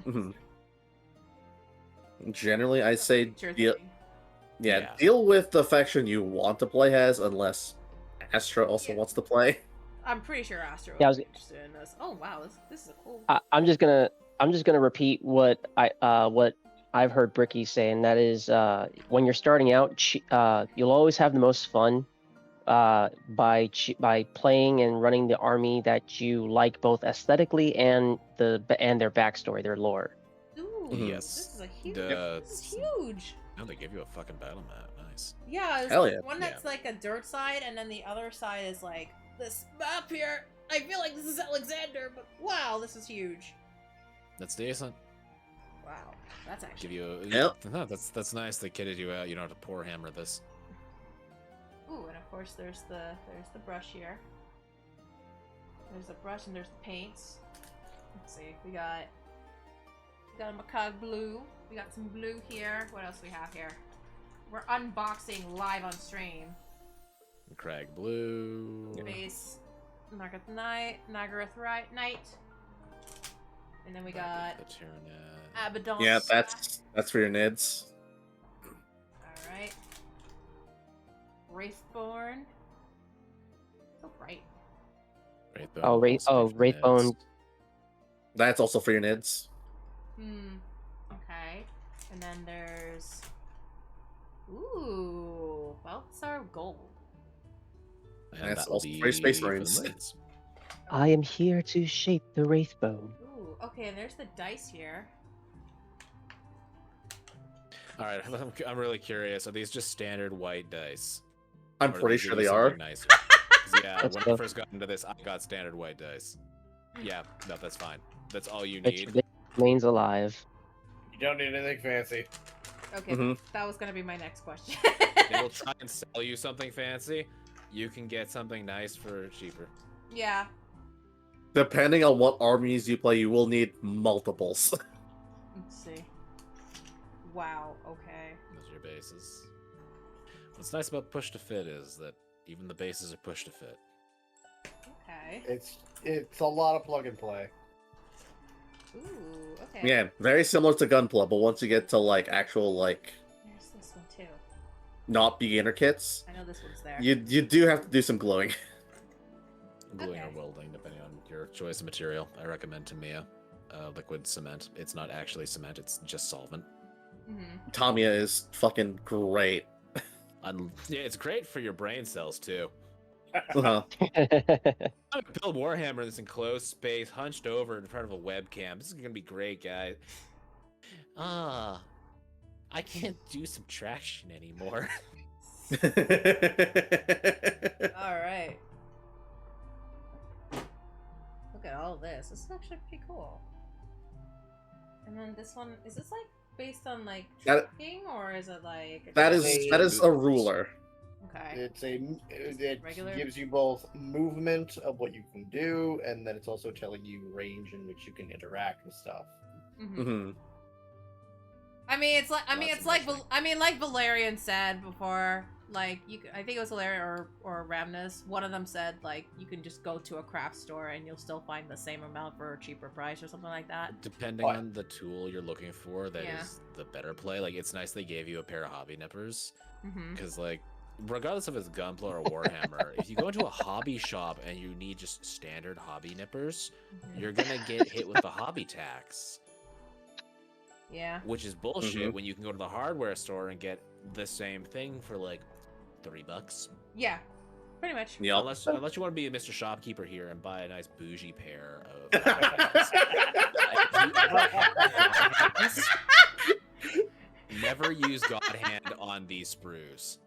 Mm-hmm. Generally, I say deal, Yeah. deal with the faction you want to play as, unless Astra also Yeah. wants to play. I'm pretty sure Astro Yeah, I would was- be interested in this. Oh wow, this is a cool. I'm just gonna repeat what I've heard Bricky say, and that is when you're starting out, you'll always have the most fun by playing and running the army that you like both aesthetically and their backstory, their lore. Ooh, Yes. This is a huge. The- This is huge. No, they give you a fucking battle map. Nice. Yeah, there's Hell like yeah. one that's like a dirt side, and then the other side is like this map here. I feel like this is Alexander, but wow, this is huge. That's decent. Wow, that's Give actually. you. Yep. No, that's nice. They kitted you out. You don't have to poor hammer this. Ooh, and of course there's the brush here. There's the brush and there's the paints. Let's see, we got a macaque blue. We got some blue here. What else we have here? We're unboxing live on stream. Crag blue. Base Nagath Knight. And then we got The Tyranid. Abaddon. Yeah, that's for your nids. Alright. Wraithborn. So bright. Wraithbone. That's also for your nids. Okay. And then there's... Ooh. Balthasar Gold. And That's that will also be for Space for the Marines. Marines. I am here to shape the Wraithbone. Ooh. Okay, and there's the dice here. All right, I'm really curious. Are these just standard white dice? I'm Or do pretty give sure you they something are. Nicer? 'Cause, yeah, Let's when go. I first got into this, I got standard white dice. Yeah, no, that's fine. That's all you The need. tradition remains alive. You don't need anything fancy. Okay, Mhm. that was gonna be my next question. They will try and sell you something fancy. You can get something nice for cheaper. Yeah. Depending on what armies you play, you will need multiples. Let's see. Wow, okay. Those are your bases. What's nice about push to fit is that even the bases are push to fit. Okay. It's a lot of plug and play. Ooh, okay. Yeah, very similar to Gunpla, but once you get to like actual like There's this one too. not beginner kits, I know this one's there. you do have to do some glowing. Gluing or Okay. welding, depending on your choice of material. I recommend Tamiya liquid cement. It's not actually cement, it's just solvent. Mm-hmm. Tamiya is fucking great. Yeah, it's great for your brain cells too. Uh-huh. I'm gonna build Warhammer in this enclosed space, hunched over in front of a webcam. This is gonna be great, guys. I can't do subtraction anymore. Alright. Look at all this. This is actually pretty cool. And then this one, is this like based on like That- tracking or is it like that is a ruler. Okay. It Regular? gives you both movement of what you can do, and then it's also telling you range in which you can interact and stuff. Mm-hmm. Hmm. I mean, it's like That's amazing. like Valerian said before. Like I think it was Valerian or Ramnus. One of them said like you can just go to a craft store and you'll still find the same amount for a cheaper price or something like that. Depending on the tool you're looking for, that is Yeah. the better play. Like, it's nice they gave you a pair of hobby nippers, Mm-hmm. because like, regardless if it's Gunpla or Warhammer, if you go into a hobby shop and you need just standard hobby nippers, you're gonna get hit with the hobby tax, Yeah. which is bullshit. Mhm. When you can go to the hardware store and get the same thing for like $3. Yeah. Pretty much. Yep. Unless you want to be a Mr. Shopkeeper here and buy a nice bougie pair of. Never use God Hand on these sprues.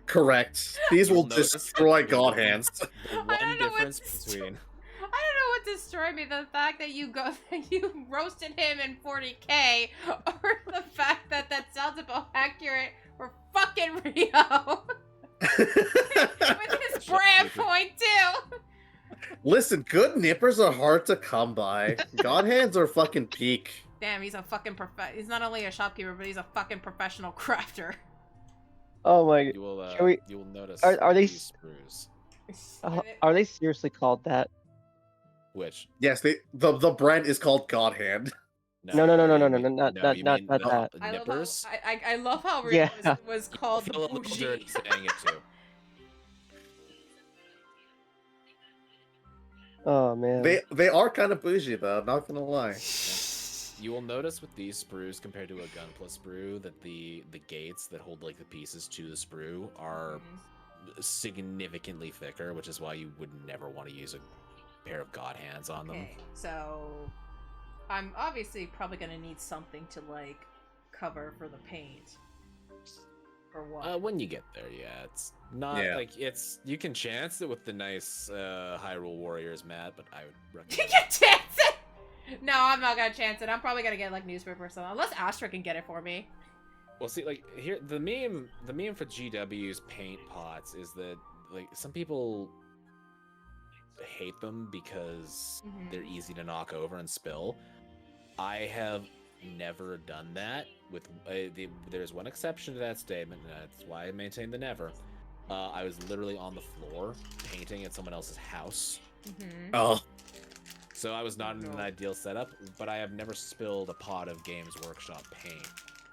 Correct. These will You'll notice destroy that God the- hands. The I one don't know difference what's between I don't know what destroyed me, the fact that you roasted him in 40K, or the fact that sounds about accurate for fucking Rio. With his brand point, too. Listen, good nippers are hard to come by. God hands are fucking peak. Damn, he's a fucking he's not only a shopkeeper, but he's a fucking professional crafter. Oh my! you will Can we- you will notice are they these sprues. Are they seriously called that? Which Yes, the brand is called God Hand. No, not you that. mean the that. I love nippers. how I love how Rio Yeah. was called Feel a little bougie. dirty saying it too. Oh man. They are kind of bougie though. Not gonna lie. You will notice with these sprues compared to a Gunpla sprue that the gates that hold like the pieces to the sprue are significantly thicker, which is why you would never want to use a pair of God hands on them. Okay, so I'm obviously probably gonna need something to like cover for the paint. For what? When you get there, yeah, it's not Yeah. like it's. You can chance it with the nice Hyrule Warriors mat, but I would You recommend. can chance it! No, I'm not gonna chance it. I'm probably gonna get like newspaper or something. Unless Astra can get it for me. Well, see, like here, the meme for GW's paint pots is that like some people hate them because Mhm. they're easy to knock over and spill. I have never done that. With there's one exception to that statement, and that's why I maintain the never. I was literally on the floor painting at someone else's house, Mm-hmm. Oh, so I was not in an No. ideal setup. But I have never spilled a pot of Games Workshop paint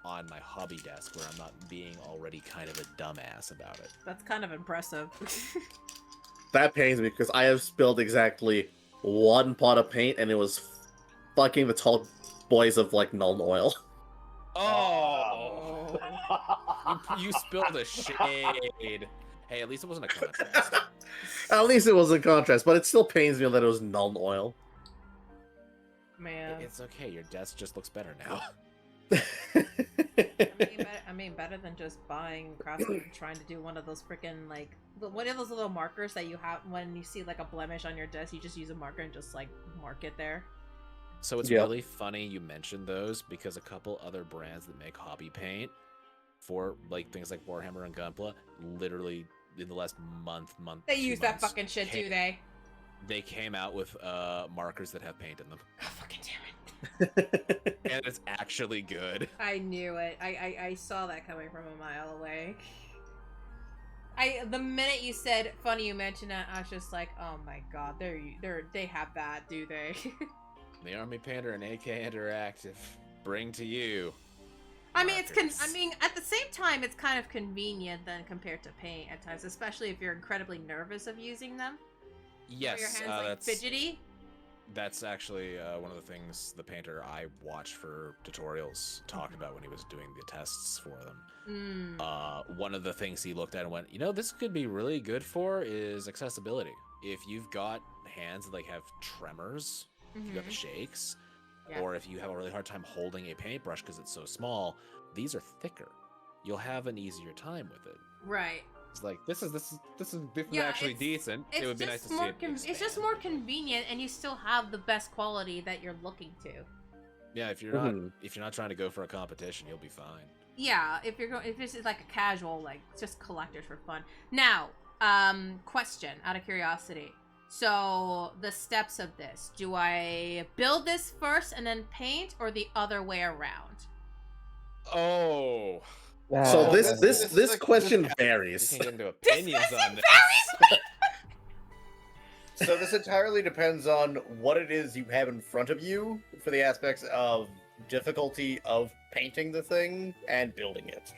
on my hobby desk where I'm not being already kind of a dumbass about it. That's kind of impressive. that pains me because I have spilled exactly one pot of paint, and it was fucking the tall boys of like Nuln Oil. Oh, you spilled a shade. Hey, at least it wasn't a contrast. At least it was a contrast, but it still pains me that it was Nuln Oil. Man. It's okay. Your desk just looks better now. I mean, better than just buying Craftsman and trying to do one of those freaking like one of those little markers that you have when you see like a blemish on your desk. You just use a marker and just like mark it there. So it's really funny you mentioned those because a couple other brands that make hobby paint for like things like Warhammer and Gunpla, literally in the last month, they use that fucking shit, do they? They came out with markers that have paint in them. God fucking damn it! And it's actually good. I knew it. I saw that coming from a mile away. The minute you said funny you mentioned that, I was just like, oh my god, they have that, do they? The Army Painter and AK Interactive bring to you. I mean, markers. at the same time, it's kind of convenient then compared to paint at times, especially if you're incredibly nervous of using them. Yes, or your hands like fidgety. That's actually one of the things the painter I watched for tutorials talked about when he was doing the tests for them. One of the things he looked at and went, this could be really good for is accessibility. If you've got hands that like have tremors, if you got the shakes, or if you have a really hard time holding a paintbrush because it's so small, these are thicker. You'll have an easier time with it. Right. It's like this is actually decent. It would be nice to see it expand. It's just more convenient, and you still have the best quality that you're looking to. Yeah, if you're not trying to go for a competition, you'll be fine. Yeah, if this is like a casual, like just collectors for fun. Now, question out of curiosity. So the steps of this: do I build this first and then paint, or the other way around? Oh. So this question varies. We can get into opinions on this. So this entirely depends on what it is you have in front of you for the aspects of difficulty of painting the thing and building it.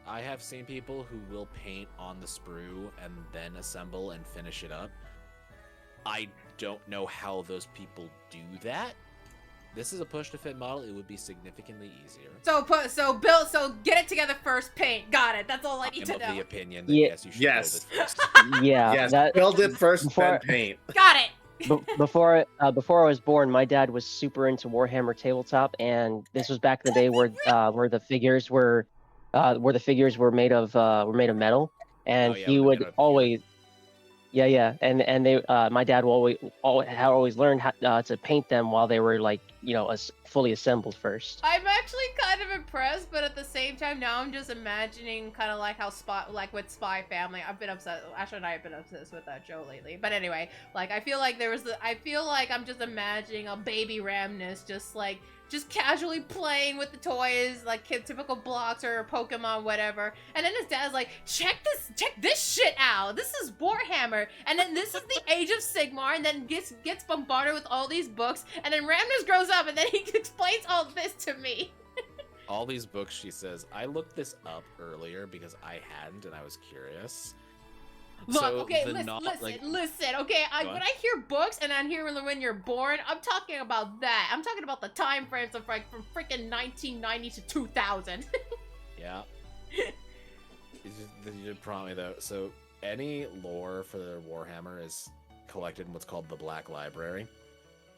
I have seen people who will paint on the sprue and then assemble and finish it up. I don't know how those people do that. This is a push-to-fit model. It would be significantly easier. So get it together first, paint. Got it. That's all I need to know. I'm of the opinion that yes, you should build it first. Yes, build it first, then paint. Got it. Before I was born, my dad was super into Warhammer tabletop, and this was back in the day where the figures were made of metal, and he would always. Yeah, and they, my dad had always learned how to paint them while they were like, fully assembled first. I'm actually kind of impressed, but at the same time, now I'm just imagining kind of like how with Spy Family, I've been obsessed. Ashley and I have been obsessed with that show lately. But anyway, like I feel like I'm just imagining a baby Ramnus just casually playing with the toys, like typical blocks or Pokemon, whatever. And then his dad's like, check this shit out. This is Warhammer. And then this is the Age of Sigmar, and then gets bombarded with all these books. And then Ramnus grows up, and then he explains all this to me. All these books, she says, I looked this up earlier because I hadn't, and I was curious. Look, so okay, listen, okay, when I hear books and I hear when you're born, I'm talking about that. I'm talking about the time frames of like from freaking 1990 to 2000. Yeah. You did prompt me though. So any lore for the Warhammer is collected in what's called the Black Library.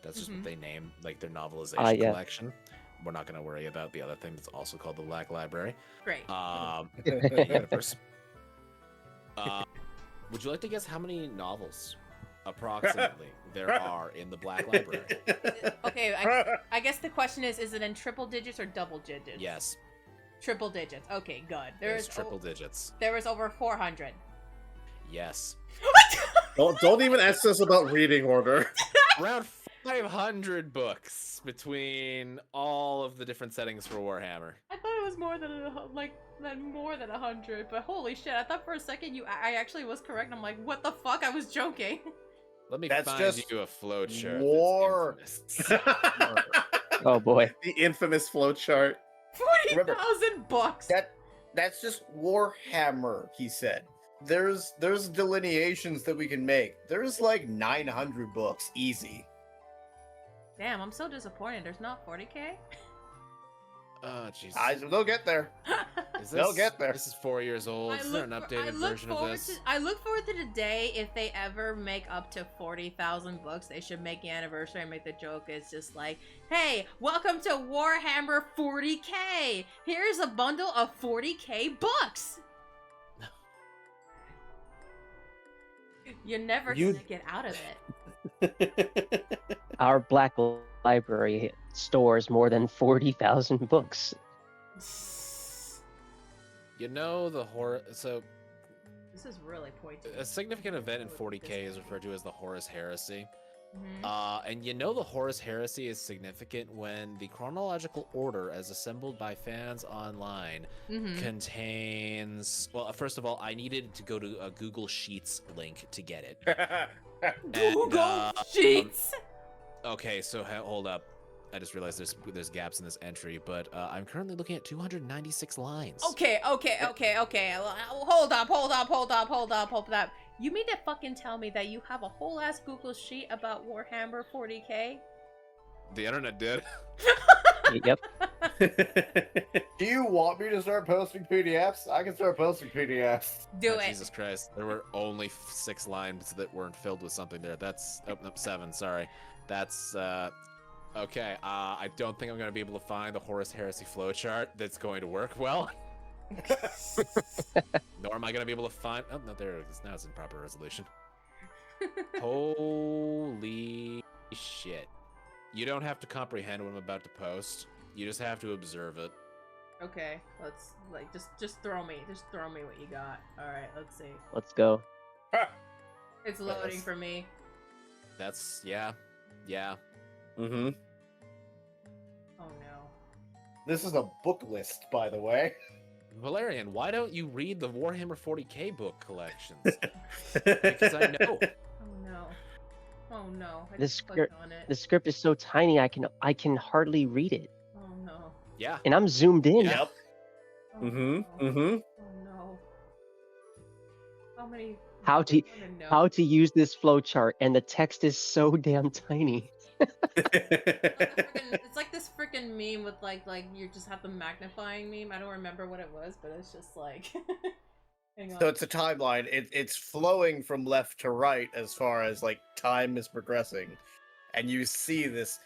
That's just what they name like their novelization collection. We're not going to worry about the other thing that's also called the Black Library. Great. First. Would you like to guess how many novels, approximately, there are in the Black Library? Okay, I guess the question is it in triple digits or double digits? Yes. Triple digits. Okay, good. There's triple digits. There was over 400. Yes. Don't even ask us about reading order. Around 500 books between all of the different settings for Warhammer. I thought it was more than 100, but holy shit! I thought for a second I actually was correct. I'm like, what the fuck? I was joking. Let me That's find just you a flowchart. war. Oh boy, the infamous flowchart. 40,000 bucks. That's just Warhammer, he said. there's delineations that we can make. There's like 900 books, easy. Damn, I'm so disappointed. There's not 40k. Oh, Jesus. They'll get there. They'll get there. This is 4 years old. Is there an updated version of this? I look forward to the day if they ever make up to 40,000 books. They should make the anniversary and make the joke. It's just like, hey, welcome to Warhammer 40k. Here's a bundle of 40k books. You're never gonna get out of it. Our Black Library stores more than 40,000 books. You know the horror. So This is really pointy. a significant event in 40k is referred to as the Horus Heresy. Mhm. And you know the Horus Heresy is significant when the chronological order, as assembled by fans online, Mhm. contains. Well, first of all, I needed to go to a Google Sheets link to get it. Google Sheets. Okay, so hold up. I just realized there's gaps in this entry, but I'm currently looking at 296 lines. Okay. Hold up. You mean to fucking tell me that you have a whole ass Google sheet about Warhammer 40k? The internet did. Yep. Do you want me to start posting PDFs? I can start posting PDFs. Do Oh, it. Jesus Christ. There were only 6 lines that weren't filled with something there. That's... Oh, no, 7, sorry. That's, okay, I don't think I'm going to be able to find the Horus Heresy flowchart that's going to work well. Nor am I going to be able to find... Oh, no, there it is. Now it's in proper resolution. Holy shit. You don't have to comprehend what I'm about to post. You just have to observe it. Okay, let's just throw me what you got. All right, let's see. Let's go. It's loading for me. That's... Yeah. Mm-hmm. Oh no. This is a book list, by the way. Valerian, why don't you read the Warhammer 40k book collections? Because I know. Oh no. I This just clicked script- on it. The script is so tiny I can hardly read it, Oh no. Yeah. and I'm zoomed in. Yeah. Yep. Oh, Mm-hmm. no. Mm-hmm. Oh no. How many? How to I don't even know. how to use this flowchart, and the text is so damn tiny. It's like this freaking meme with like you just have the magnifying meme. I don't remember what it was, but it's just like. Hang on. So it's a timeline. It's flowing from left to right as far as like time is progressing, and you see this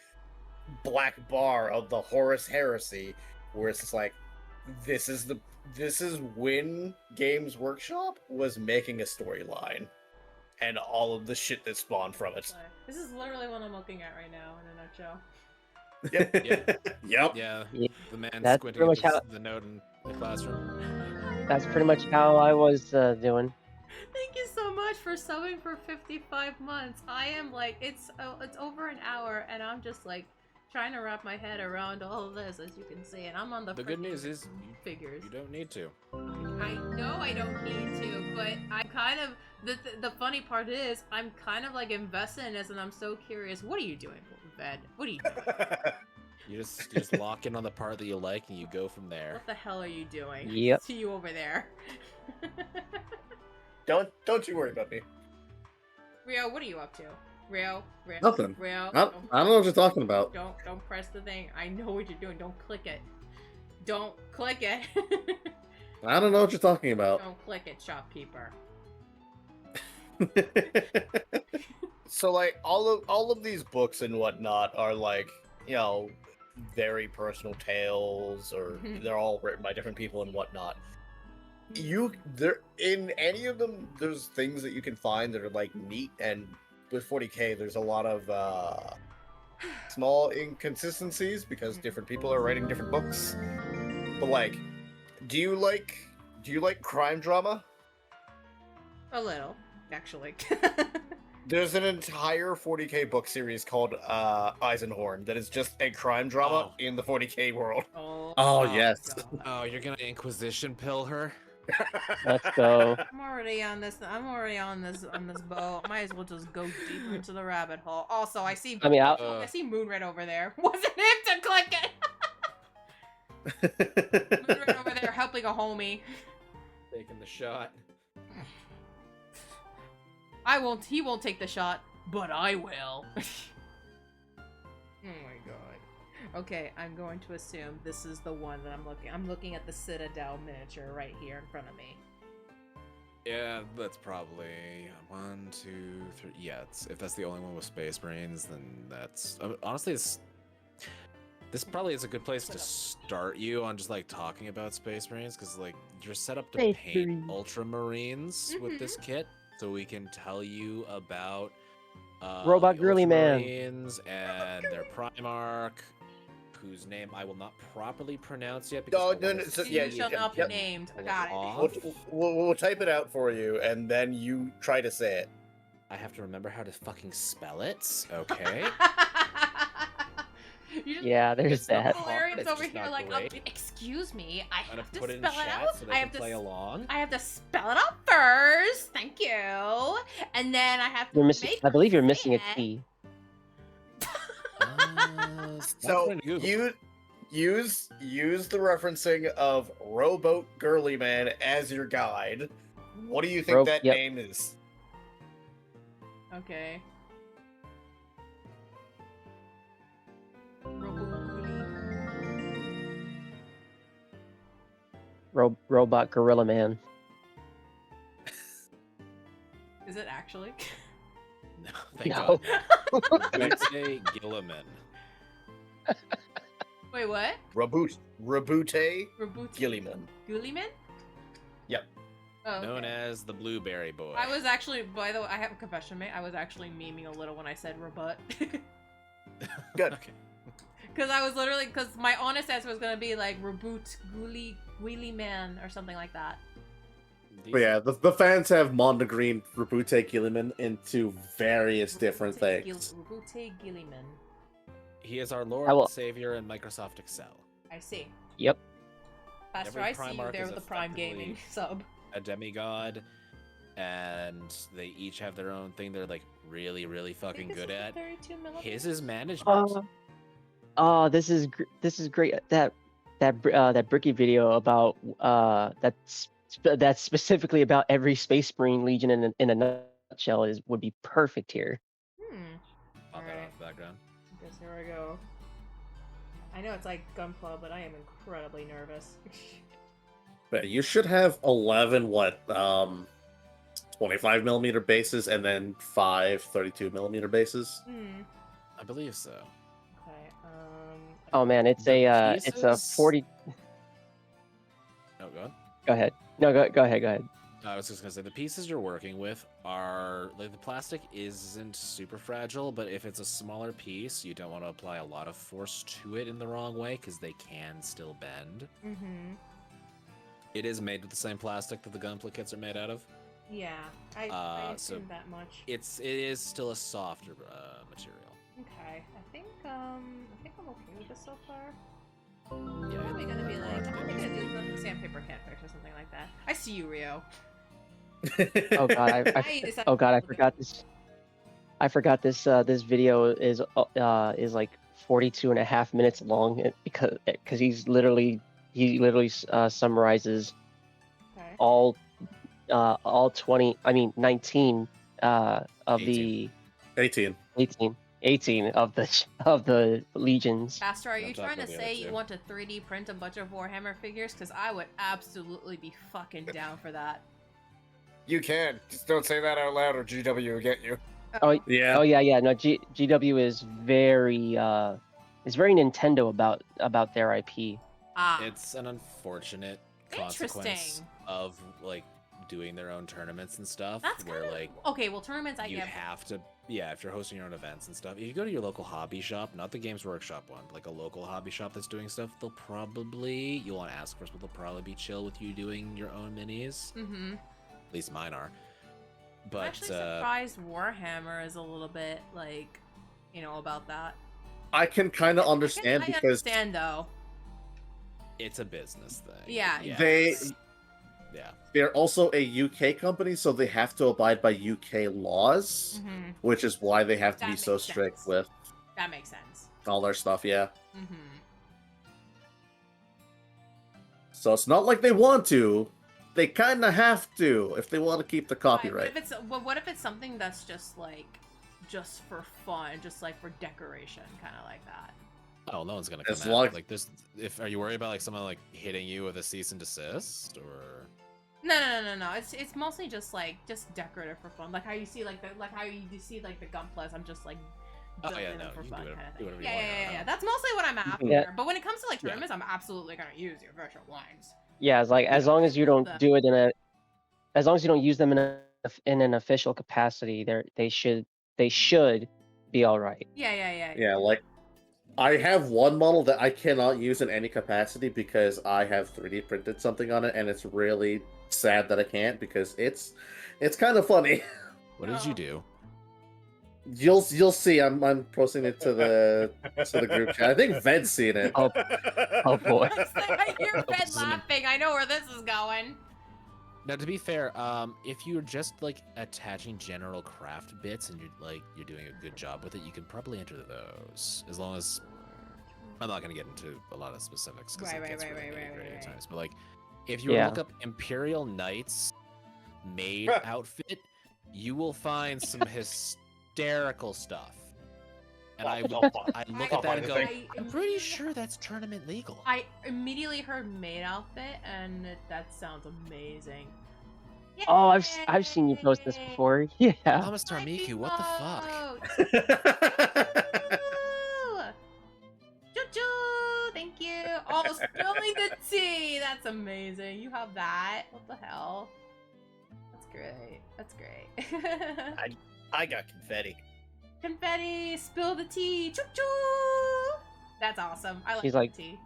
black bar of the Horus Heresy, where it's just like, this is when Games Workshop was making a storyline, and all of the shit that spawned from it. This is literally what I'm looking at right now in a nutshell. Yep. Yeah. Yeah, The man that's squinting pretty at much how- the note in the classroom. That's pretty much how I was doing. Thank you so much for subbing for 55 months. I am like, it's over an hour, and I'm just like trying to wrap my head around all of this, as you can see, and I'm on the. The good freaking news is figures. you don't need to. I know I don't need to, but I kind of the funny part is I'm kind of like invested in this, and I'm so curious. What are you doing, Ved? What are you doing? You just lock in on the part that you like and you go from there. What the hell are you doing? Yep. See you over there. Don't you worry about me. Rio, what are you up to? Rio. Nothing. Rio. I don't know what you're talking about. Don't press the thing. I know what you're doing. Don't click it. Don't click it. I don't know what you're talking about. Don't click it, shopkeeper. So like all of these books and whatnot are like, you know, very personal tales, or they're all written by different people and whatnot. There in any of them, there's things that you can find that are like neat, and with 40k there's a lot of small inconsistencies because different people are writing different books. But like, do you like crime drama? A little, actually. There's an entire 40k book series called Eisenhorn that is just a crime drama in the 40k world. Oh, yes. God. Oh, you're gonna Inquisition pill her? Let's go. I'm already on this boat. Might as well just go deeper into the rabbit hole. Also, I see. I mean, I see Moon right over there. Wasn't him to click it. Moon right over there helping a homie. Taking the shot. I won't. He won't take the shot, but I will. Oh my god. Okay, I'm going to assume this is the one that I'm looking. I'm looking at the Citadel miniature right here in front of me. Yeah, that's probably 1, 2, 3. Yeah, if that's the only one with Space Marines, then that's honestly this probably is a good place to start you on just like talking about Space Marines, because like you're set up to Space paint Marines. Ultramarines with this kit, so we can tell you about Robot the Girly Man. Ultramarines and their Primarch, whose name I will not properly pronounce yet because I wanna so, see yeah, You shall if not I be can named. I pull got it. off. We'll type it out for you, and then you try to say it. I have to remember how to fucking spell it. Okay. You just Yeah, there's It's not that. hard, hilarious it's over just here not like, great. excuse me, I I'm gonna have to put it in spell it chat out. so they I can have to play along. I have to spell it out first. Thank you. And then I have to You're missing. make I believe you're say missing a it. T. So According to Google. you use the referencing of Rowboat Girly Man as your guide. What do you think that Yep. name is? Okay. Robot Gorilla Man. Is it actually? No, thank No. God. Wednesday Gilliman. Wait, what? Rabute Reboot Gilliman. Gulliman? Yep. Oh, okay. Known as the Blueberry Boy. I was actually, by the way, I have a confession, mate. I was actually memeing a little when I said rebut. Good. Okay. Because I was literally, because my honest answer was going to be like reboot Wheelie Man or something like that. But yeah, the fans have Mondegreen Rabute Gilliman into various different things. Reboot Gilliman. He is our Lord I will- and Savior in Microsoft Excel. I see. Yep. Pastor, Every I see you Primarch there is with the Prime effectively- Gaming sub. A demigod, and they each have their own thing they're like really, really fucking good at. His is management. This is great. That Bricky video about that's specifically about every Space Marine Legion in a nutshell would be perfect here. Pop that Alright. off the background. I guess here I go. I know it's like Gunpla, but I am incredibly nervous. But you should have 11 25mm bases and then 5 32mm bases. I believe so. Okay. Oh man, it's The a 40. Oh, go on. Go ahead. No, go ahead. I was just gonna say the pieces you're working with are like the plastic isn't super fragile, but if it's a smaller piece, you don't want to apply a lot of force to it in the wrong way because they can still bend. It is made with the same plastic that the gunpla kits are made out of. Yeah, I so assumed that much. It is still a softer material. Okay, I think I'm okay with this so far. Yeah, I'm probably gonna be like, I'm probably it's- gonna do the sandpaper catfish or something like that. I see you, Rio. Oh god, oh god, I forgot this. I forgot this. This video is like 42.5 minutes long because he literally summarizes Okay. all 19 of 18. the 18. 18 of the legions. Pastor, are you I'm trying talking to about the say other you two. want to 3D print a bunch of Warhammer figures? Because I would absolutely be fucking down for that. You can. Just don't say that out loud or GW will get you. Oh, Yeah. Oh yeah. No, GW is very Nintendo about their IP. Ah, It's an unfortunate consequence Interesting. of like doing their own tournaments and stuff. that's where kind of like okay. Well, tournaments I you get. have to, if you're hosting your own events and stuff. If you go to your local hobby shop, not the Games Workshop one, but like a local hobby shop that's doing stuff, you'll want to ask first, but they'll probably be chill with you doing your own minis. Mm-hmm. At least mine are. I'm But actually surprised Warhammer is a little bit like, about that. I can kind of understand I because understand though. it's a business thing. Yeah. Yeah. they're also a UK company, so they have to abide by UK laws, Mm-hmm. which is why they have to That be so makes strict sense. with That makes sense. all their stuff. Yeah. Mm-hmm. So it's not like they want to, they kind of have to if they want to keep the copyright. What if it's something that's just for fun, just like for decoration, kind of like that? Oh, no one's gonna come As out. long- Like this. Are you worried about like someone like hitting you with a cease and desist or? No. It's mostly just decorative for fun, like how you see the gunplas. I'm just like. Oh yeah, building them no, for you fun can do kind of do thing. whatever you want. Yeah. That's mostly what I'm after. Yeah. But when it comes to like Yeah. tournaments, I'm absolutely gonna use your virtual lines. Yeah, it's like as long as you don't do it as long as you don't use them in an official capacity, they should be all right. Yeah. Yeah, like I have one model that I cannot use in any capacity because I have 3D printed something on it, and it's really sad that I can't because it's kind of funny. What did you do? You'll see. I'm posting it to the group chat. I think Ved's seen it. Oh boy. I hear This Fed is an- laughing. I know where this is going. Now, to be fair, if you're just like attaching general craft bits and you're doing a good job with it, you can probably enter those. As long as I'm not gonna get into a lot of specifics because it gets really nitty-gritty at times. But like, if you Yeah. look up Imperial Knights maid outfit, you will find some hysterical stuff. And I look at that and go, I'm pretty sure that's tournament legal. I immediately heard maid outfit, and that sounds amazing. Oh, I've seen you post this before. Yeah. Amistar Miku, what the fuck? Choo-choo! Thank you. Oh, spilling the tea. That's amazing. You have that. What the hell? That's great. I got confetti. Confetti, spill the tea. Choo-choo! That's awesome. I like He's the like- tea.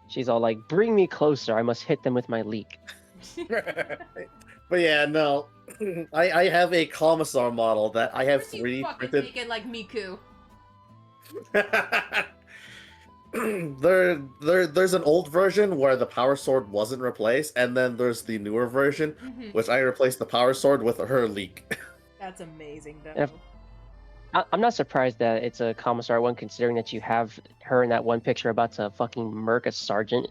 She's all like, "Bring me closer. I must hit them with my leek." But yeah, no. I have a commissar model that I have Of course you 3D fucking printed. make it like Miku. There's an old version where the power sword wasn't replaced, and then there's the newer version, Mhm. which I replaced the power sword with her leak. That's amazing, though. If- I'm not surprised that it's a commissar one, considering that you have her in that one picture about to fucking murk a sergeant,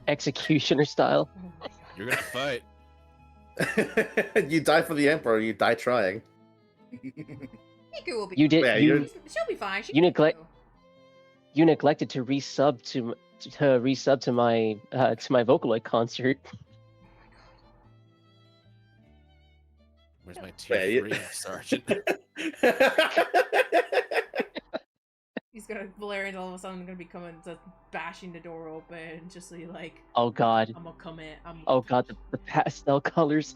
executioner style. Oh my God. You're gonna fight. You die for the emperor, you die trying. Miku will be. You did. Yeah, you She'll be fine. She you can neglect- go. you neglected to resub to my Vocaloid concert. Where's my Yeah, tier you- 3 sergeant? He's gonna Valerian's all of a sudden gonna be coming to bashing the door open, just so you like, Oh god. I'm gonna come in. Oh god, the pastel colors.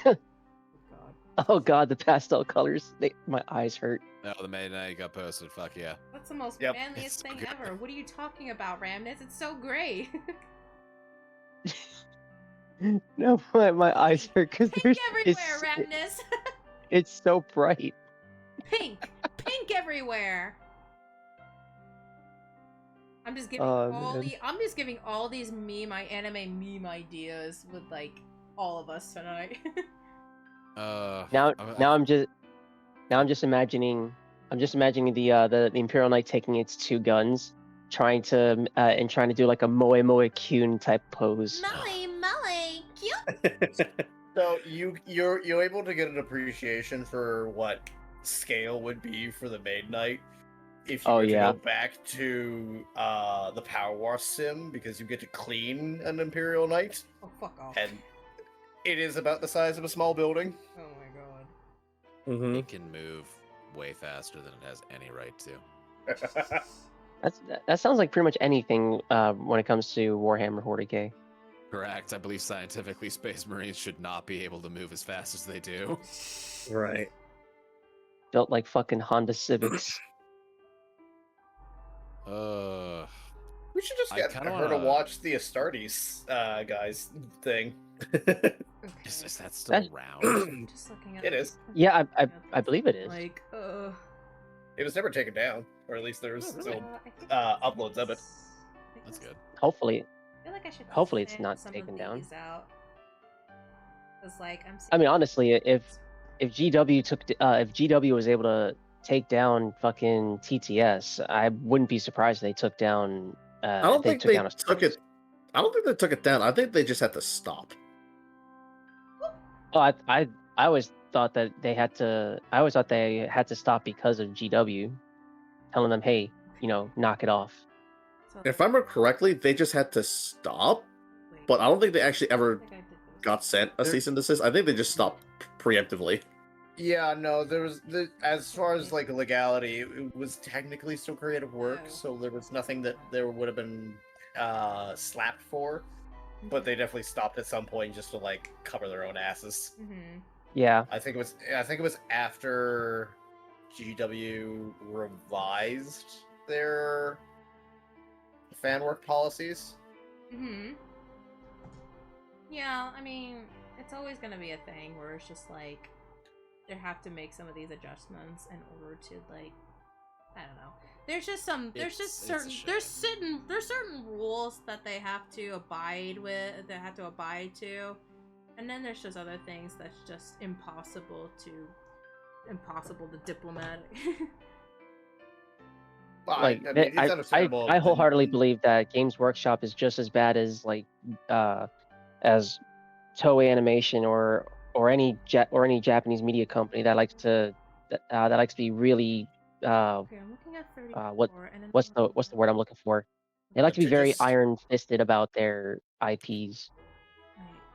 God. Oh god, the pastel colors. My eyes hurt. No, the Meta Knight got posted. Fuck yeah. That's the most Yep. manliest It's thing good. ever. What are you talking about, Ramnus? It's so great. No, my eyes hurt because Pink everywhere, Ramnus. it's so bright. Pink everywhere. I'm just giving Oh, all man. I'm just giving all these anime meme ideas with like all of us tonight. Now I'm- I'm just imagining the Imperial Knight taking its two guns, trying to do like a Moe Kyun type pose. Molly, cute. So you're able to get an appreciation for what scale would be for the Maid Knight if you Oh, were to yeah. go back to the Power Wash sim, because you get to clean an Imperial Knight, Oh fuck off. and it is about the size of a small building. Oh my god. Mhm. It can move way faster than it has any right to. That sounds like pretty much anything when it comes to Warhammer 40k. Correct. I believe scientifically Space Marines should not be able to move as fast as they do. Right. Built like fucking Honda Civics. We should just I get kinda her to wanna- watch the Astartes guys thing. Okay. Is that still That- around? Just looking at It is. Yeah, I believe it is. Like, It was never taken down, or at least there's Oh, really? still I think uploads of it. That's good. Hopefully, I feel like I should. Hopefully it's print not some taken of down. these out. 'Cause, like, I mean, honestly, if GW was able to take down fucking TTS, I wouldn't be surprised if they took down. I don't think they down took it. I don't think they took it down. I think they just had to stop. Oh, I always thought that they had to. I always thought they had to stop because of GW, telling them, "Hey, knock it off." So If I remember correctly, they just had to stop, wait, but I don't think they actually I ever think I did this. got sent a There- cease and desist. I think they just stopped preemptively. Yeah, no, there was as far as like legality, it was technically still creative work, Oh. so there was nothing that there would have been slapped for, but they definitely stopped at some point just to like cover their own asses. Mm-hmm. Yeah, I think it was after GW revised their fan work policies. Mm-hmm. Yeah, I mean, it's always gonna be a thing where it's just like they have to make some of these adjustments in order to like, I don't know. There's just certain rules that they have to abide with, to, and then there's just other things that's just impossible to diplomatic. Well, like I mean, it's understandable. I wholeheartedly believe that Games Workshop is just as bad as as Toei Animation or any Japanese media company that likes to be really Okay, I'm looking at 34, and then what's the word I'm looking for? They like to be To very just- iron-fisted about their IPs.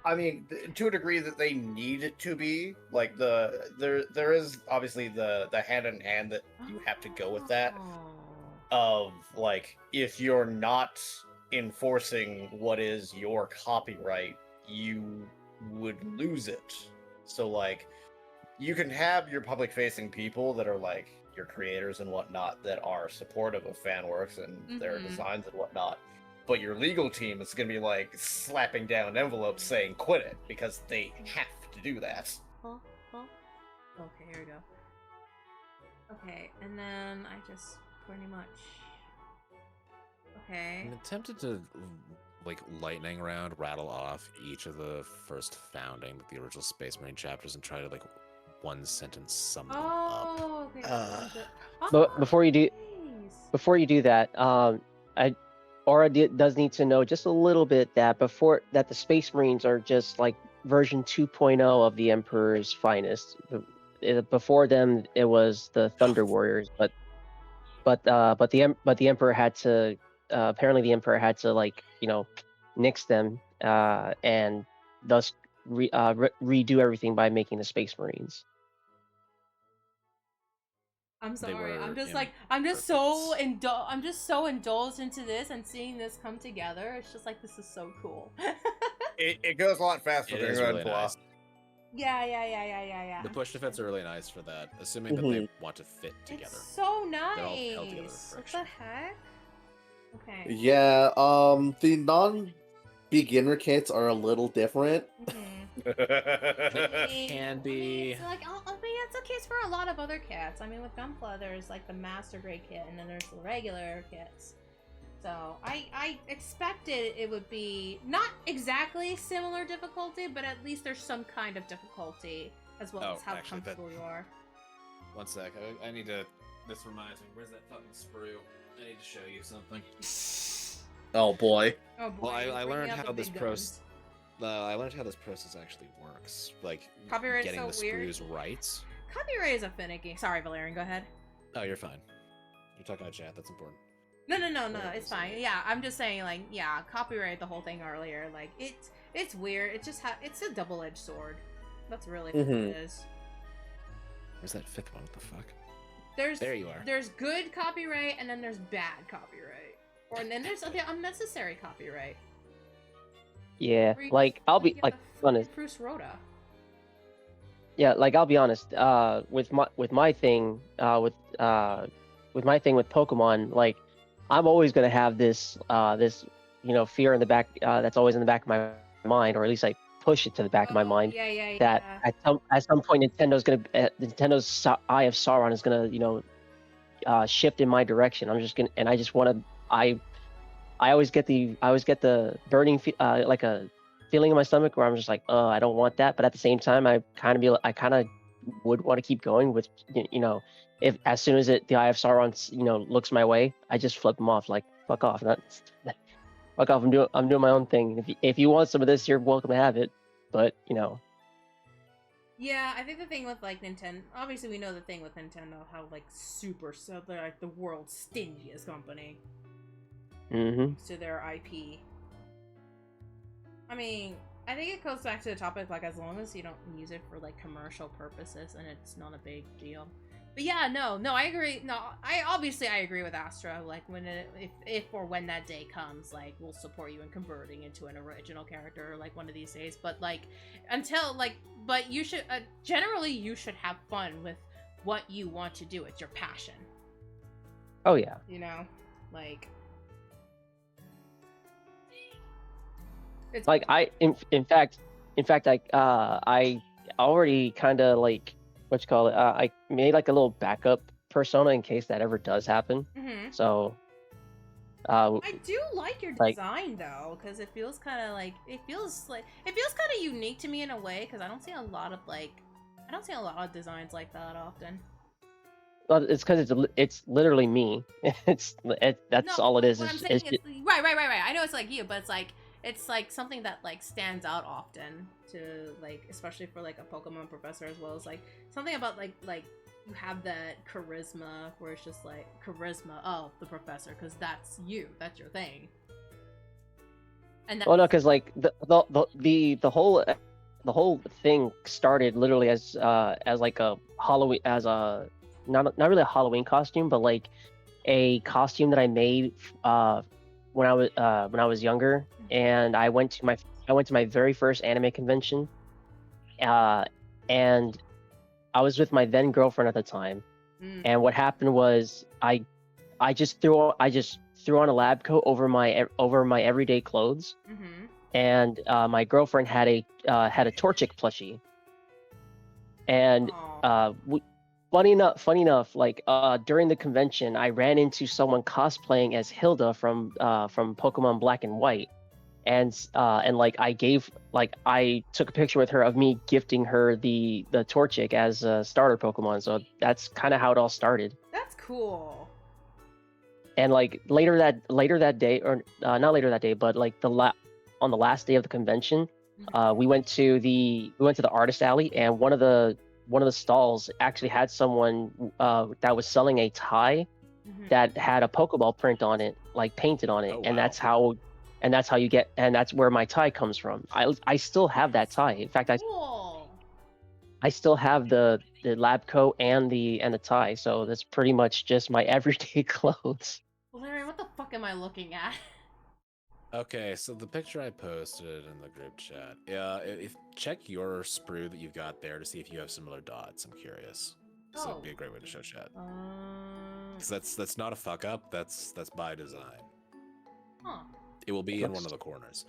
I mean, to a degree that they need it to be. Like there is obviously the hand in hand that you have to go with that. Of like, if you're not enforcing what is your copyright, you would lose it. So like, you can have your public facing people that are like your creators and whatnot that are supportive of fan works and their Mhm. designs and whatnot, but your legal team is going to be like slapping down envelopes saying quit it because they have to do that. Huh? Okay, here we go. Okay, and then I just pretty much. Okay. I'm tempted to like lightning round rattle off each of the first founding, the original Space Marine chapters, and try to like one sentence sum them up. Oh, okay. But before you do- nice. Before you do that, Aura does need to know just a little bit that the Space Marines are just like version 2.0 of the Emperor's finest. Before them, it was the Thunder Warriors, but the Emperor had to apparently the Emperor had to nix them and thus redo everything by making the Space Marines. I'm They sorry. I'm were just like I'm just so indulged into this and seeing this come together. It's just like this is so cool. It goes a lot faster It than is Red really Claw. nice. Yeah. The push defense are really nice for that, assuming that they want to fit together. It's so They're all held together with nice. What friction. the heck? Okay. Yeah, the non-beginner kits are a little different. It can be. It's like, I mean, that's the case for a lot of other kits. I mean, with Gunpla, there's like the Master Grade kit, and then there's the regular kits. So I expected it would be not exactly similar difficulty, but at least there's some kind of difficulty as well as how actually, comfortable you are. One sec, I need to. This reminds me. Where's that fucking sprue? I need to show you something. Oh boy. Oh boy! Well, I bringing learned out how the this big process. guns. I learned how this process actually works. Like Copyright's getting so the weird. sprues right. Copyright is a finicky. Sorry, Valerian. Go ahead. Oh, you're fine. You're talking to chat. That's important. No, Whatever it's you say. fine. Yeah, I'm just saying, like, yeah, copyright the whole thing earlier. Like, it's weird. It just it's a double-edged sword. That's really what Mhm. it is. Where's that fifth one? What the fuck? There you are. There's good copyright, and then there's bad copyright, and then there's the unnecessary copyright. Yeah, Where you like I'll be get like the honest. Bruce Rhoda. Yeah, like I'll be honest. With my thing with my thing with Pokemon, like I'm always gonna have this fear in the back that's always in the back of my mind, or at least I push it to the back of my mind Yeah. that at some point Nintendo's Eye of Sauron is gonna shift in my direction. I always get the burning like a feeling in my stomach where I'm just like, oh, I don't want that, but at the same time I kind of would want to keep going with if as soon as the Eye of Sauron looks my way, I just flip them off like fuck off, fuck off. I'm doing my own thing. If you want some of this, you're welcome to have it, but Yeah, I think the thing with like Nintendo, obviously we know the thing with Nintendo, how like so they're like the world's stingiest company to their IP. I mean, I think it goes back to the topic, like, as long as you don't use it for like commercial purposes and it's not a big deal. But yeah, no, I agree. No, I agree with Astra. Like, if or when that day comes, like, we'll support you in converting into an original character, like, one of these days. But like, but you should generally you should have fun with what you want to do. It's your passion. Oh yeah. You know, like, it's Like in fact, I already kind of like I made like a little backup persona in case that ever does happen. Mhm. So, I do like your like- design though, because it feels kind of like kind of unique to me in a way, because I don't see a lot of designs like that often. well, it's because it's literally me. That's No, all it is. What I'm saying is, right. I know it's like you, but it's like something that like stands out often to like, especially for like a Pokemon professor, as well as like something about like you have that charisma where it's just like charisma of the professor, because that's your thing. And Well, no, because like the whole thing started literally as like a Halloween, as a not really a Halloween costume, but like a costume that I made when I was younger, and I went to my very first anime convention, and I was with my then girlfriend at the time, and what happened was I just threw on a lab coat over my everyday clothes, and my girlfriend had a Torchic plushie, and funny enough, like during the convention, I ran into someone cosplaying as Hilda from Pokemon Black and White, and like I took a picture with her of me gifting her the Torchic as a starter Pokemon. So that's kind of how it all started. That's cool. And like later that day, or not later that day, but like on the last day of the convention, we went to the artist alley, and one of the stalls actually had someone that was selling a tie that had a Pokeball print on it, like painted on it. Oh, and wow. that's where my tie comes from. I still have that tie. In fact, Cool. I still have the lab coat and the tie. So that's pretty much just my everyday clothes. Larry, what the fuck am I looking at? Okay, so the picture I posted in the group chat. Check your sprue that you've got there to see if you have similar dots. I'm curious. So Oh. it'd be a great way to show chat. Because that's not a fuck up. That's by design. Huh. It will be in one of the corners.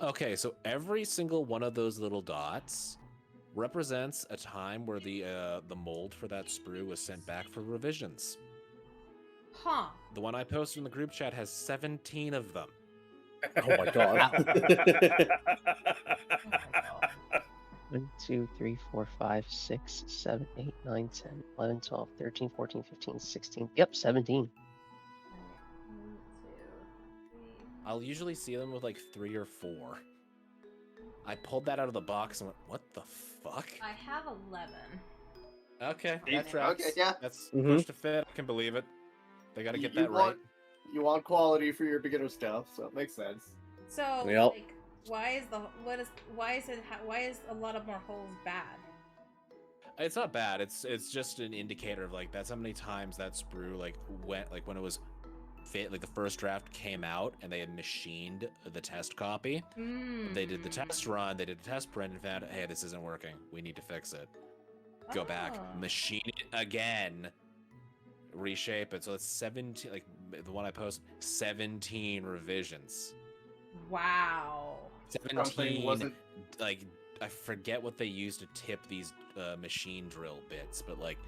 Okay, so every single one of those little dots represents a time where the mold for that sprue was sent back for revisions. Huh. The one I posted in the group chat has 17 of them. Oh my god. 1, 2, 3, 4, 5, 6, 7, 8, 9, 10, 11, 12, 13, 14, 15, 16. Yep, 17. 1, 2, 3. I'll usually see them with like 3 or 4. I pulled that out of the box and went, what the fuck? I have 11. Okay, Yeah, that tracks. okay, yeah. That's Mhm. push to fit. I can believe it. They gotta get You that right. You want quality for your beginner stuff, so it makes sense. So, Yep. like, why is a lot of more holes bad? It's not bad. It's just an indicator of like that's how many times that sprue like went, like when it was fit, like the first draft came out and they had machined the test copy. They did the test run, they did a test print and found, hey, this isn't working. We need to fix it. Go back, Oh. machine it again, reshape it. So it's 17, like the one I posted, 17 revisions. Wow. 17, wasn't- like, I forget what they use to tip these machine drill bits, but like,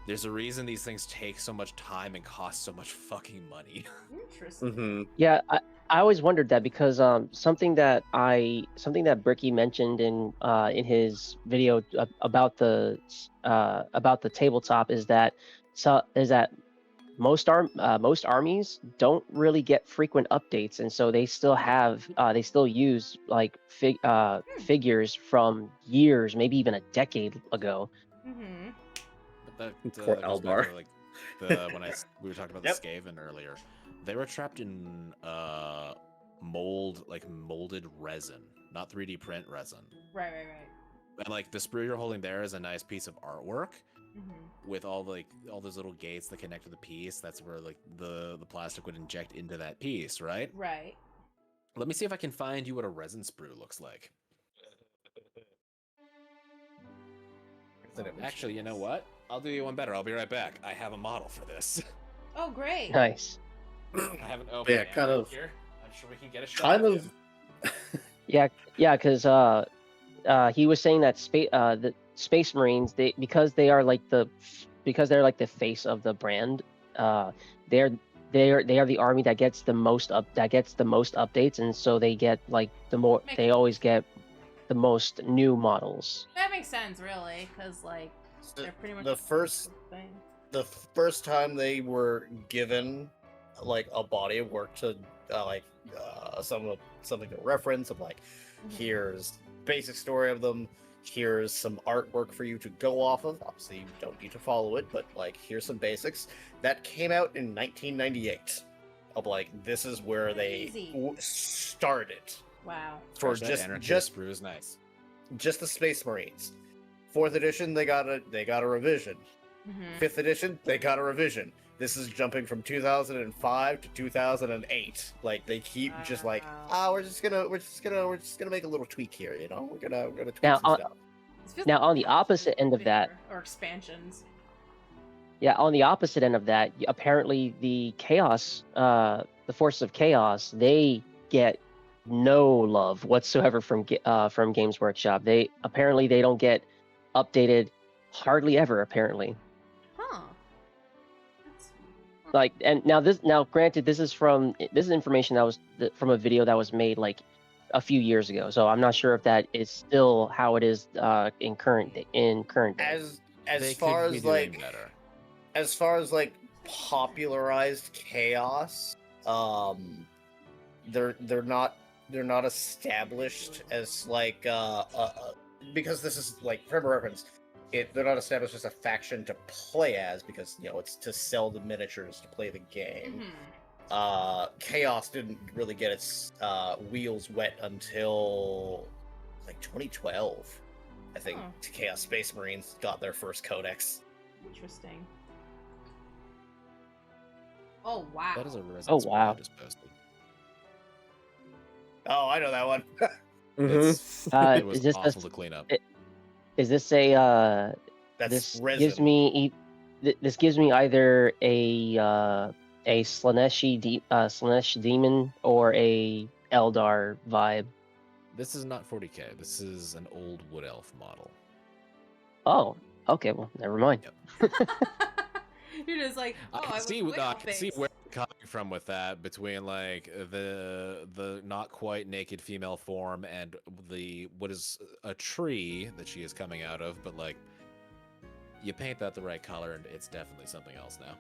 there's a reason these things take so much time and cost so much fucking money. Interesting. Hmm. Yeah, I always wondered that because something that Bricky mentioned in his video about the tabletop is that most armies don't really get frequent updates, and so they still use like figures from years, maybe even a decade ago. Mm-hmm. But Poor that goes back Eldar. to, like we were talking about Yep. the Skaven earlier. They were trapped in molded resin, not 3D print resin. Right. And like the sprue you're holding there is a nice piece of artwork Mm-hmm. with all those little gates that connect to the piece. That's where like the plastic would inject into that piece, right? Right. Let me see if I can find you what a resin sprue looks like. Actually, you know what? I'll do you one better. I'll be right back. I have a model for this. Oh, great. Nice. I haven't opened Yeah, it kind of. here. I'm sure we can get a shot Kind of of. him. Yeah, because he was saying that the Space Marines, because they're like the face of the brand, they're they are the army that gets the most updates, and so they get like they always get the most new models. That makes sense, really, because like they're pretty much The first thing. the first time they were given like a body of work to something to reference of like, here's basic story of them, here's some artwork for you to go off of. Obviously you don't need to follow it, but like here's some basics. That came out in 1998 of like, this is where they Crazy. started Wow. for That just anarchist just sprue is nice. just the Space Marines. 4th edition they got a revision. Mm-hmm. 5th edition they got a revision. This is jumping from 2005 to 2008. Like they keep just like, we're just gonna make a little tweak here, you know? We're gonna tweak Now, some stuff. Now, on the opposite end of that, or expansions. yeah, on the opposite end of that, apparently the Chaos, the Forces of Chaos, they get no love whatsoever from Games Workshop. They don't get updated hardly ever. Apparently, Huh. like, and now granted, this is information that was from a video that was made like a few years ago. So I'm not sure if that is still how it is in current day. As They far could be as doing like better. as far as like popularized chaos, they're not established as like because this is like, for reference, they're not established as a faction to play as, because you know it's to sell the miniatures to play the game. Mm-hmm. Chaos didn't really get its wheels wet until like 2012. I think Huh. Chaos Space Marines got their first codex. Interesting. Oh wow. That is a resin Oh, sprue wow. I just posted. Oh, I know that one. It's, Uh, it was is this awful to clean up. Is this a That's this resin. gives me this gives me either a Slanesh demon or a Eldar vibe. This is not 40k. This is an old wood elf model. Oh, okay. Well, never mind. You're just like, oh, I I can was way I off can see base. where you're coming from with that, between like the not quite naked female form and what is a tree that she is coming out of, but like you paint that the right color and it's definitely something else now.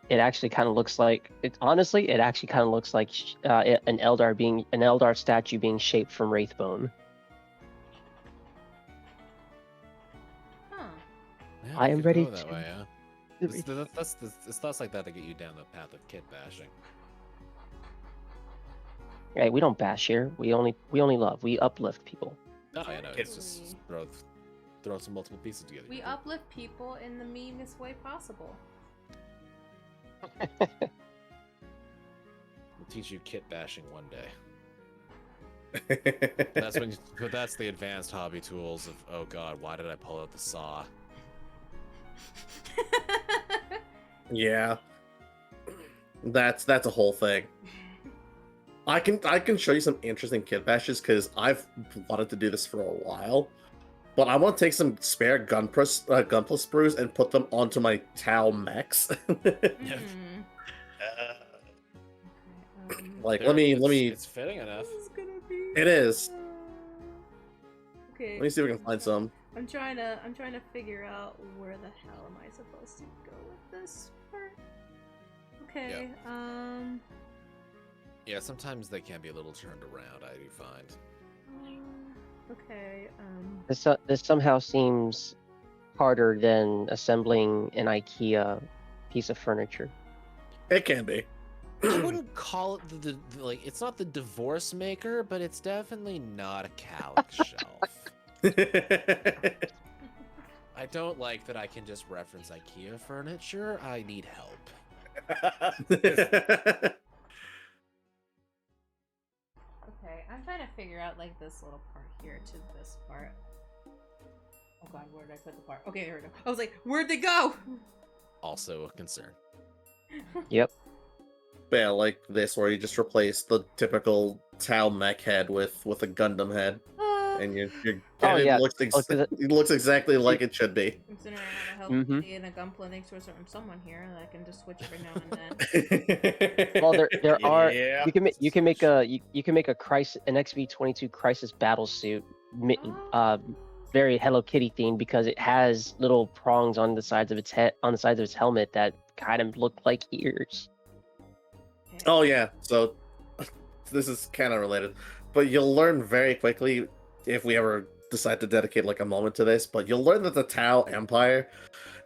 It actually kind of looks like honestly, it actually kind of looks like an Eldar statue being shaped from Wraithbone. Huh. Yeah, I we am could ready go that to- way, yeah. It's thoughts like that that get you down the path of kit bashing. Hey, we don't bash here. We only love. We uplift people. No, I know. It's just throw some multiple pieces together. We uplift people in the meanest way possible. We'll teach you kit bashing one day. That's the advanced hobby tools of, oh god, why did I pull out the saw? Yeah, that's a whole thing. I can show you some interesting kit bashes because I've wanted to do this for a while, but I want to take some spare gunpla sprues and put them onto my Tau mechs. Hmm. Like, let me. It's fitting enough. This is gonna be. It is. Okay. Let me see if we can find some. I'm trying to figure out where the hell am I supposed to go with this part. Okay. Yeah, sometimes they can be a little turned around, I do find. Okay. This somehow seems harder than assembling an IKEA piece of furniture. It can be. I wouldn't call it like, it's not the divorce maker, but it's definitely not a Calyx shelf. I don't like that I can just reference IKEA furniture. I need help. Okay, I'm trying to figure out like this little part here to this part. Oh god, where did I put the part? Okay, there we go. I was like, where'd they go? Also a concern. Yep. Yeah, like this, where you just replace the typical Tau mech head with a Gundam head, and Oh, it yeah. looks it looks exactly like it should be. Considering I have a help Mhm. and a gunpla thanks to a certain someone here that I can just switch every now and then. Well, there are Yeah. you can make an XB-22 Crisis battle suit, very Hello Kitty themed because it has little prongs on the sides of its helmet that kind of look like ears. Okay. Oh yeah, so this is kind of related, but you'll learn very quickly if we ever decide to dedicate like a moment to this. But you'll learn that the Tau Empire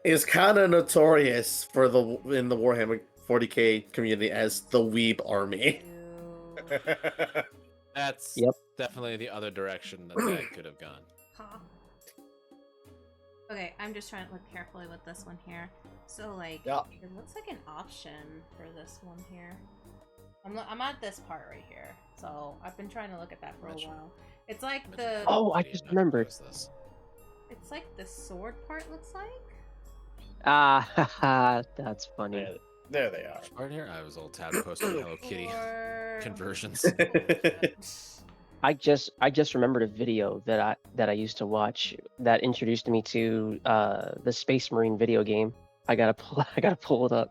is kind of notorious in the Warhammer 40k community as the Weeb Army. Ew. That's Yep. definitely the other direction that could have gone. Huh. Okay, I'm just trying to look carefully with this one here. So, like, Yeah. it looks like an option for this one here. I'm at this part right here. So, I've been trying to look at that for a Imagine- while. It's like Imagine the... Oh, I how just you remembered. notice this. It's like the sword part looks like? Ah, that's funny. There they are. Which part here? I was all tabbed posting Hello Kitty Or... conversions. I just remembered a video that I used to watch that introduced me to the Space Marine video game. I gotta pull it up.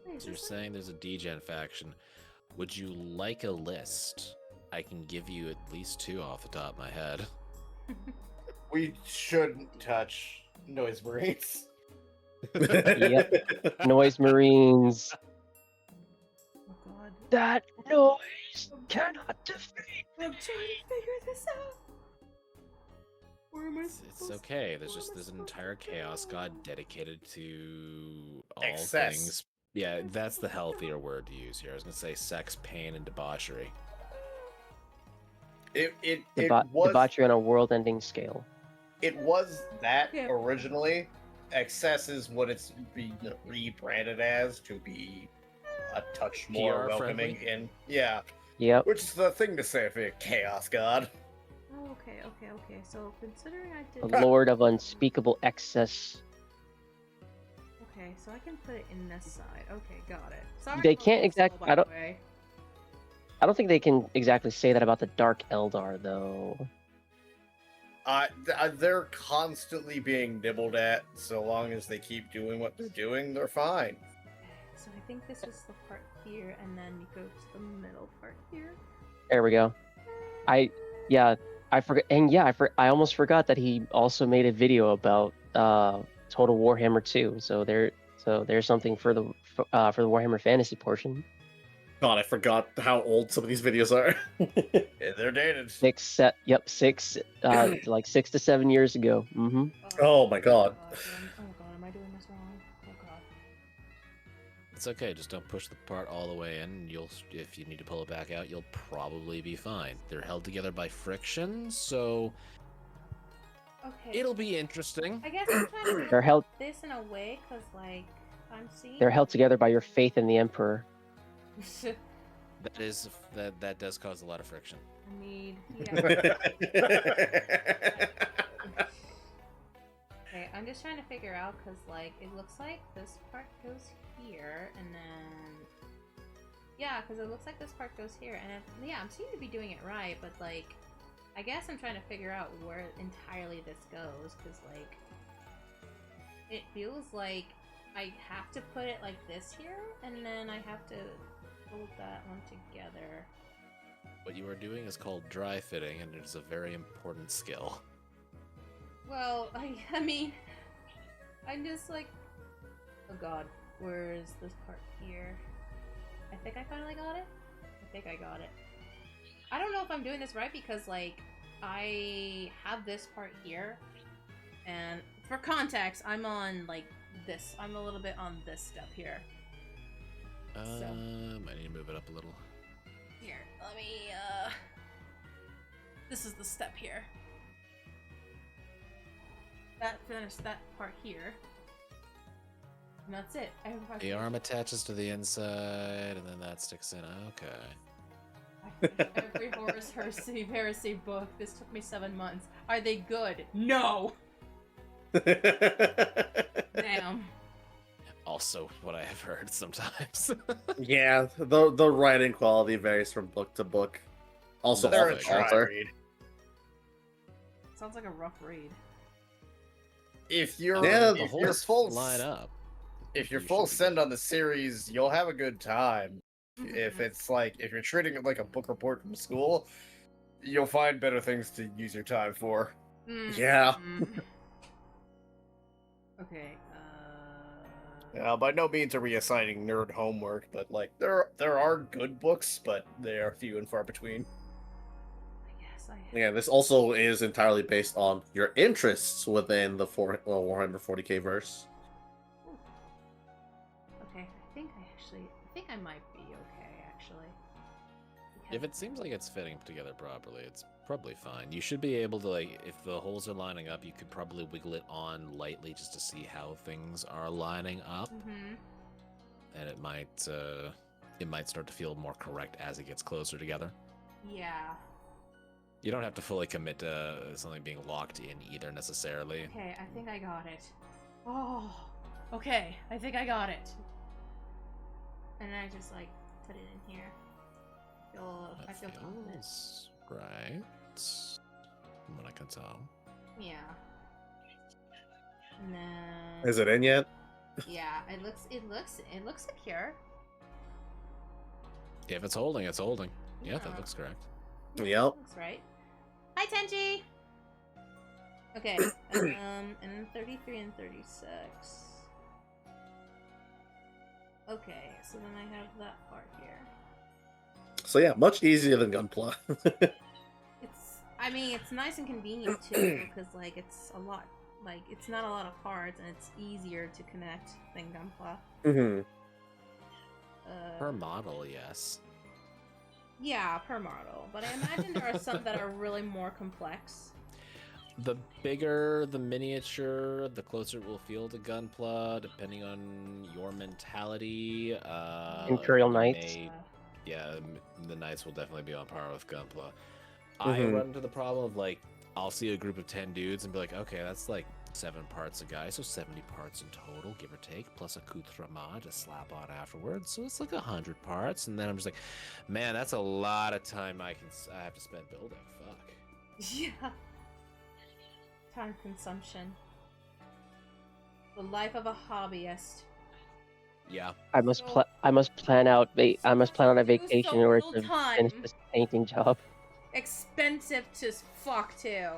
Wait, So you're is this saying there's a degen faction. Would you like a list? I can give you at least 2 off the top of my head. We shouldn't touch noise marines. Yep. Noise Marines. Oh god. That noise cannot defeat. I'm trying to figure this out. Where am I It's supposed okay. What am I There's an supposed entire to do? chaos god dedicated to all Excess. things. Yeah, that's the healthier word to use here. I was gonna say sex, pain, and debauchery. It was Debauchery on a world-ending scale. it was that Yeah. originally. Excess is what it's being rebranded as to be a touch more PR welcoming friendly? in. Yeah, Yep. which is the thing to say for a chaos god. Oh, okay. So considering I A did... lord of unspeakable excess. Okay, so I can put it in this side. Okay, got it. Sorry They for can't the exact- slow, by I don't- the way. I don't think they can exactly say that about the Dark Eldar, though. They're constantly being nibbled at. So long as they keep doing what they're doing, they're fine. So I think this is the part here, and then you go to the middle part here. There we go. I forgot, and I almost forgot that he also made a video about Total Warhammer 2. So there's something for the Warhammer Fantasy portion. God, I forgot how old some of these videos are. Yeah, they're dated. 6 like 6 to 7 years ago. Mm-hmm. Oh my god. Oh god, am I doing this wrong? Oh god. It's okay. Just don't push the part all the way in. If you need to pull it back out, you'll probably be fine. They're held together by friction, so Okay. it'll be interesting. I guess I'm trying to They're held put this in a way, cause like I'm seeing. they're held together by your faith in the Emperor. That does cause a lot of friction. I need. Yeah. Okay, I'm just trying to figure out because like it looks like this part goes here, and then yeah, because it looks like this part goes here, and yeah, I'm seeming to be doing it right, but like I guess I'm trying to figure out where entirely this goes because like it feels like I have to put it like this here, and then I have to hold that one together. What you are doing is called dry fitting, and it is a very important skill. Well, I mean, I'm just like, oh god. Where's this part here? I think I finally got it. I think I got it. I don't know if I'm doing this right because, like, I have this part here. And for context, I'm on, like, this. I'm a little bit on this step here. I need to move it up a little. Here, let me, this is the step here. That finished that part here. And that's it. The arm attaches to the inside, and then that sticks in. Okay. Every Horus Heresy book. This took me 7 months. Are they good? No! Damn. Also, what I have heard sometimes. Yeah, the writing quality varies from book to book. Also, They're a author to try author. read. Sounds like a rough read. If you're Yeah, the if whole you're full line up. if you're You full should be send good. on the series, you'll have a good time. If it's like if you're treating it like a book report from school, you'll find better things to use your time for. Yeah. Okay, By no means are we assigning nerd homework, but like there are good books, but they are few and far between. I guess I Yeah, this also is entirely based on your interests within the Warhammer 40k verse. Okay, I think I might be okay, actually. If it seems like it's fitting together properly, it's probably fine. You should be able to, like, if the holes are lining up, you could probably wiggle it on lightly just to see how things are lining up, Mm-hmm. and it might start to feel more correct as it gets closer together. Yeah. You don't have to fully commit to something being locked in either necessarily. Okay, I think I got it. Oh, okay, I think I got it. And I just, like, put it in here. I feel confident. Feels right. From what I can tell. Yeah. And then... Is it in yet? Yeah, it looks secure. If it's holding, it's holding. Yeah, Yeah. that looks correct. Yep. Looks right. Hi, Tenji! Okay, and then 33 and 36. Okay, so then I have that part here. So yeah, much easier than Gunpla. I mean, it's nice and convenient too, because, like, it's a lot, like, it's not a lot of parts, and it's easier to connect than Gunpla. Mm-hmm. Per model, yes. Yeah, per model, but I imagine there are some that are really more complex. The bigger the miniature, the closer it will feel to Gunpla, depending on your mentality. Imperial you Knights. may- yeah, the Knights will definitely be on par with Gunpla. I Mhm. run into the problem of, like, I'll see a group of 10 dudes and be like, okay, that's like 7 parts a guy, so 70 parts in total, give or take, plus a accoutrement to slap on afterwards, so it's like 100 parts, and then I'm just like, man, that's a lot of time I have to spend building. Fuck. Yeah. Time consumption. The life of a hobbyist. Yeah. I must plan out on a Use vacation so in order little to time. finish this painting job. Expensive to fuck too.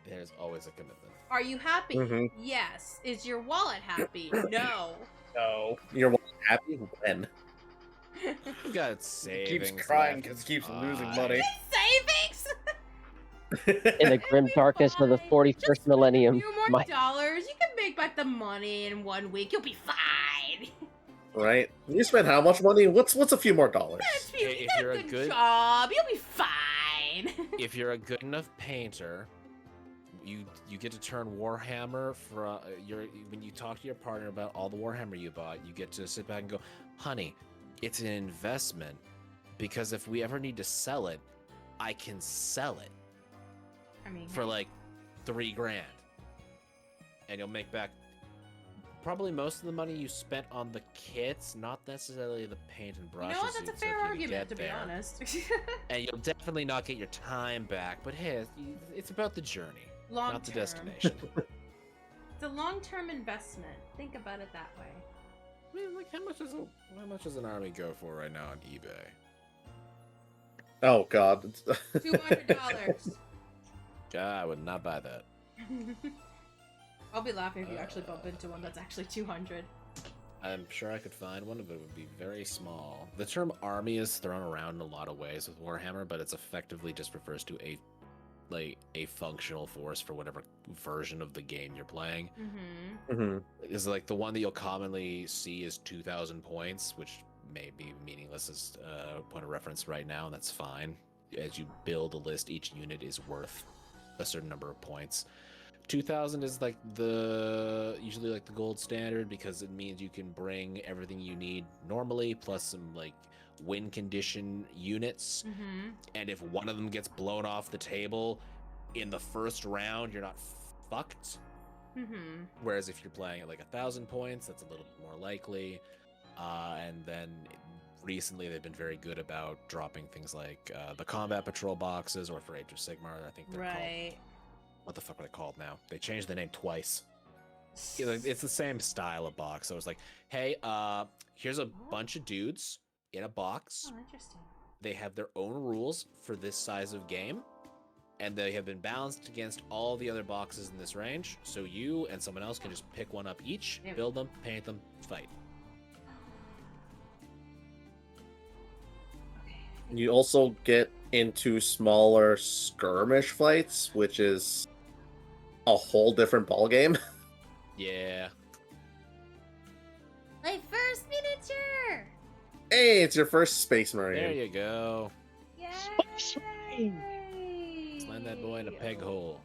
There's always a commitment. Are you happy? Mhm. Yes. Is your wallet happy? No. No. You're happy when? You got It savings. keeps crying left, because it's it keeps losing fine. money. Savings? In the grim darkness of the 41st Just millennium, a few more my dollars. You can make back the money in 1 week. You'll be fine. Right? You spend how much money? What's a few more dollars? If you If get you're a a good good- job, you'll be fine. If you're a good enough painter, you get to turn Warhammer for when you talk to your partner about all the Warhammer you bought, you get to sit back and go, honey, it's an investment, because if we ever need to sell it, I can sell it I mean, for like $3,000, and you'll make back probably most of the money you spent on the kits, not necessarily the paint and you brushes. know what? That's a so fair if you argument, get to be there. honest. And you'll definitely not get your time back, but hey, it's about the journey, Long not the term. destination. It's a long-term investment. Think about it that way. I mean, like, how much does an army go for right now on eBay? Oh god. $200. God, I would not buy that. I'll be laughing if you actually bump into one that's actually 200. I'm sure I could find one, but it would be very small. The term army is thrown around in a lot of ways with Warhammer, but it's effectively just refers to a functional force for whatever version of the game you're playing. Is like the one that you'll commonly see is 2,000 points, which may be meaningless as a point of reference right now, and that's fine. As you build a list, each unit is worth a certain number of points. 2,000 is like usually like the gold standard because it means you can bring everything you need normally plus some like win condition units. And if one of them gets blown off the table in the first round, you're not fucked. Whereas if you're playing at like 1,000 points, that's a little bit more likely. And then recently they've been very good about dropping things like the combat patrol boxes, or for Age of Sigmar, I think they're called. What the fuck are they called now? They changed the name twice. It's the same style of box. So it's like, hey, here's a bunch of dudes in a box. Oh, interesting. They have their own rules for this size of game, and they have been balanced against all the other boxes in this range. So you and someone else can just pick one up each, build them, paint them, fight. You also get into smaller skirmish fights, which is a whole different ballgame. Yeah. My first miniature! Hey, it's your first Space Marine. There you go. Yay! Slam that boy in a peg hole.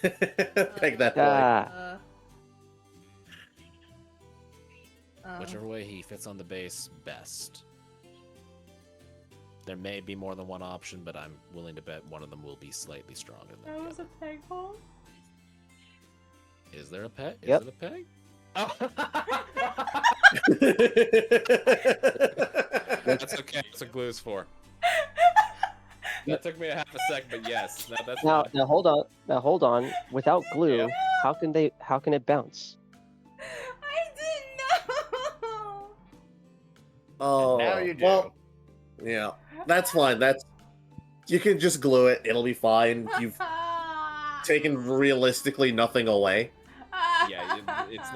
Peg that boy. Whichever way he fits on the base, best. There may be more than one option, but I'm willing to bet one of them will be slightly stronger than the other. A peg hole? Is there a peg? Yep. Is it a peg? Oh. That's okay. That's what glue's for. That took me a half a second, but yes. No, that's Now fine. hold on. Without glue, Yeah. how can it bounce? I didn't know! Oh, Now you do. well, yeah, that's fine. You can just glue it. It'll be fine. You've taken realistically nothing away. Yeah, it's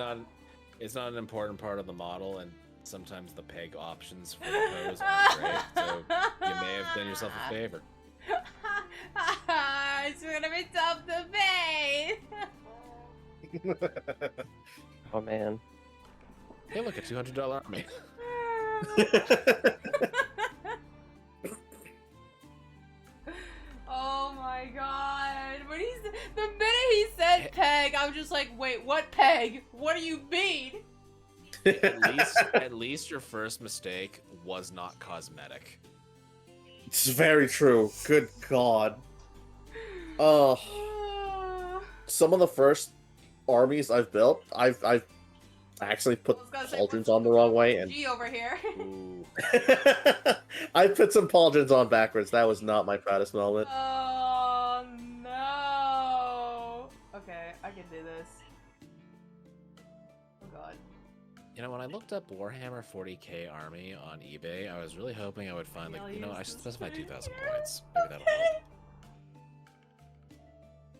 not an important part of the model, and sometimes the peg options for the pose aren't great, so you may have done yourself a favor. It's gonna be tough to pay! Oh man. Hey, look, a $200 army. Oh my god. The minute he said peg, I was just like, wait, what peg? What do you mean? At least your first mistake was not cosmetic. It's very true. Good God. Oh, some of the first armies I've built, I've actually put pauldrons on the wrong way, and G over here. Ooh. I put some pauldrons on backwards. That was not my proudest moment. Oh no. Okay, I can do this. Oh god. You know, when I looked up Warhammer 40k army on eBay, I was really hoping I would find, like, I should specify 2,000 points. Maybe that'll help.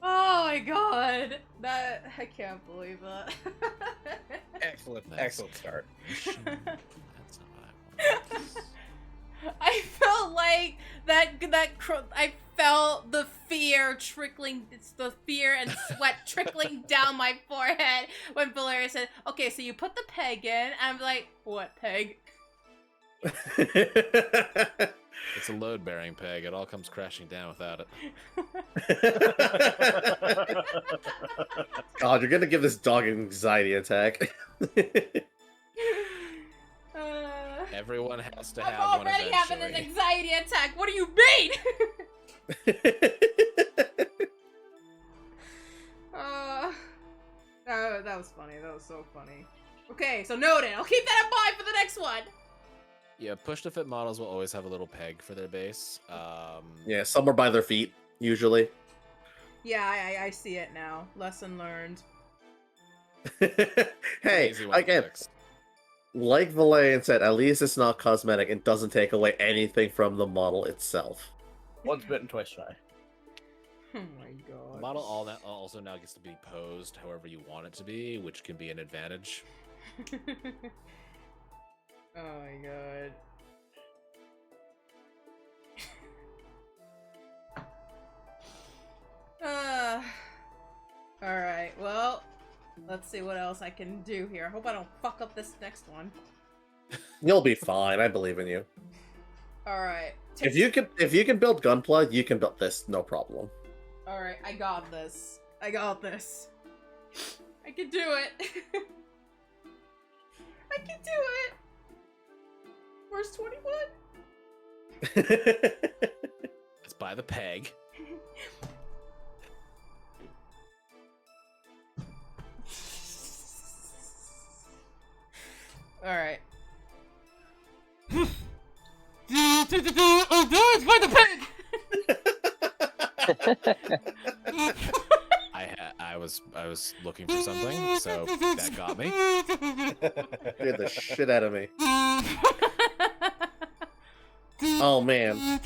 Oh my god. I can't believe that. Excellent, Nice. excellent start. That's not what I wanted. I felt like I felt the fear trickling. It's the fear and sweat trickling down my forehead when Valeria said, "Okay, so you put the peg in." And I'm like, "What peg?" It's a load-bearing peg. It all comes crashing down without it. God, you're gonna give this dog an anxiety attack. Everyone has to I'm have one already having an eventually. anxiety attack. What do you mean? That was funny. That was so funny. Okay, so noted. I'll keep that in mind for the next one. Yeah, push-to-fit models will always have a little peg for their base. Yeah, somewhere by their feet, usually. Yeah, I see it now. Lesson learned. Hey, easy one to again, fix. like Valerian said, at least it's not cosmetic and doesn't take away anything from the model itself. Once bitten, twice shy. Oh my god. The model also now gets to be posed however you want it to be, which can be an advantage. Oh my god. Alright, well, let's see what else I can do here. I hope I don't fuck up this next one. You'll be fine. I believe in you. Alright. If you can build Gunpla, you can build this, no problem. Alright, I got this. I got this. I can do it. I can do it. Where's 21? It's by the peg. Alright. Oh no, it's by the pig! I was looking for something, so that got me. Scared the shit out of me. Oh man.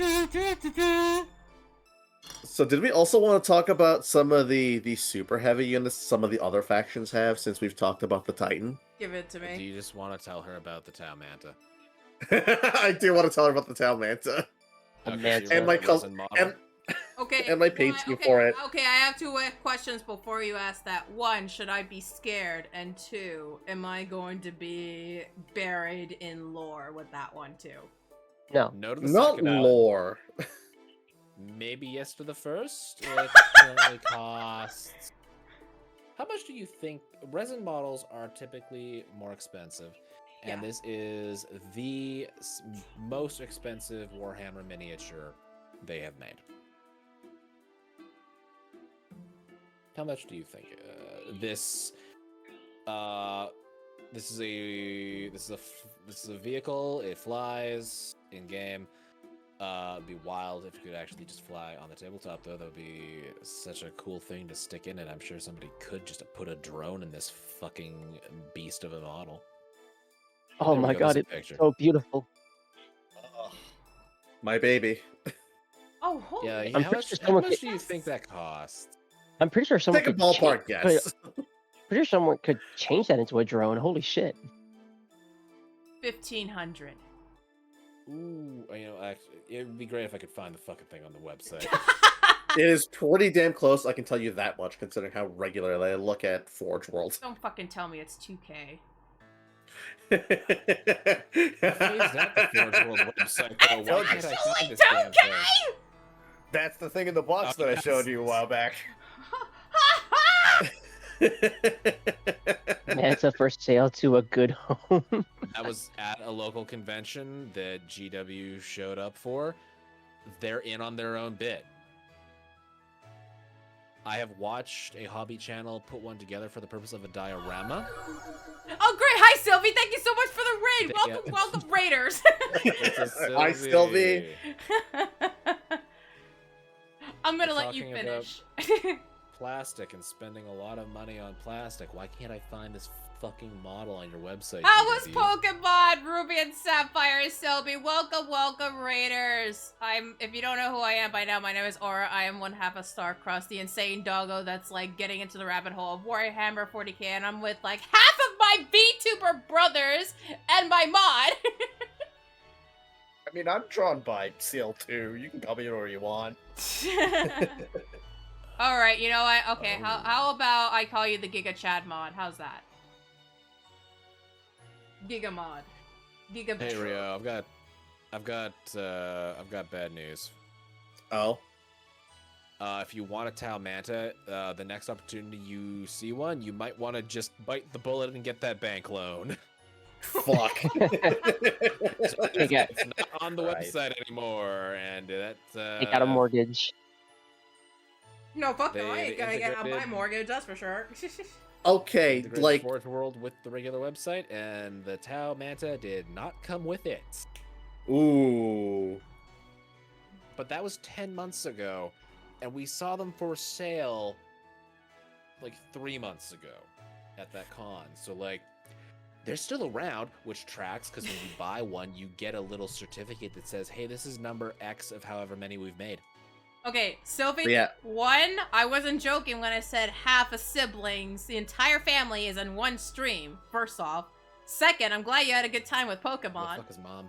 So did we also want to talk about some of the super heavy units some of the other factions have, since we've talked about the Titan? Give it to Do me. you just want to tell her about the Tau Manta? I do want to tell her about the Tau Manta. Okay, Manta. so you And my want a col- resin model? and Okay. And my paint scheme for it. Okay, I have two questions before you ask that. One, should I be scared? And two, am I going to be buried in lore with that one too? No. No to the Not second one. lore. Maybe yes to the first. It currently costs. How much do you think resin models are typically more expensive? And Yeah. this is the most expensive Warhammer miniature they have made. How much do you think? This is a vehicle. It flies in game. It'd be wild if it could actually just fly on the tabletop, though. That would be such a cool thing to stick in it. I'm sure somebody could just put a drone in this fucking beast of a model. Oh There we my go, god, there's a it's picture. so beautiful. My baby. Oh, holy Yeah, I'm how pretty much, sure how someone much could- do you think that costs? I'm pretty sure someone Take a could ballpark cha- guess. Pretty sure someone could change that into a drone. Holy shit. 1,500. Ooh, actually, it would be great if I could find the fucking thing on the website. It is pretty damn close, I can tell you that much, considering how regularly I look at Forge World. Don't fucking tell me it's 2K. Phased out the Forge World website, though. Why can't I find this damn thing? That's the thing in the box that I showed you a while back. Manta for sale to a good home. I was at a local convention that GW showed up for. They're in on their own bit. I have watched a hobby channel put one together for the purpose of a diorama. Oh, great. Hi, Sylvie. Thank you so much for the raid. Yeah. Welcome, welcome, raiders. Hi, Sylvie. I'm gonna We're let you talking about- finish. Plastic and spending a lot of money on plastic. Why can't I find this fucking model on your website? How was GW? Pokemon Ruby and Sapphire, Sylvie? Welcome, welcome, raiders. If you don't know who I am by now, my name is Aura. I am one half of StarCrossed, the insane doggo that's like getting into the rabbit hole of Warhammer 40k, and I'm with like half of my VTuber brothers and my mod. I mean, I'm drawn by CL2. You can call me whatever you want. All right, you know what? Okay, how about I call you the Giga Chad mod? How's that? Giga mod. Giga. Hey Rio, I've got bad news. Oh. If you want a Tau Manta, the next opportunity you see one, you might want to just bite the bullet and get that bank loan. Fuck. It's not on the Right. website anymore, and that's Take out a mortgage. No, fuck no, I They ain't gonna get out my integrated- mortgage, that's for sure. Okay, integrated like, Forge World with the regular website, and the Tau Manta did not come with it. ooh. But that was 10 months ago, and we saw them for sale like 3 months ago at that con. So like, they're still around, which tracks because when you buy one, you get a little certificate that says, "Hey, this is number X of however many we've made." Okay, Sylvie, Yeah. one, I wasn't joking when I said half a siblings, the entire family is in one stream, first off. Second, I'm glad you had a good time with Where the Pokemon. fuck is mom?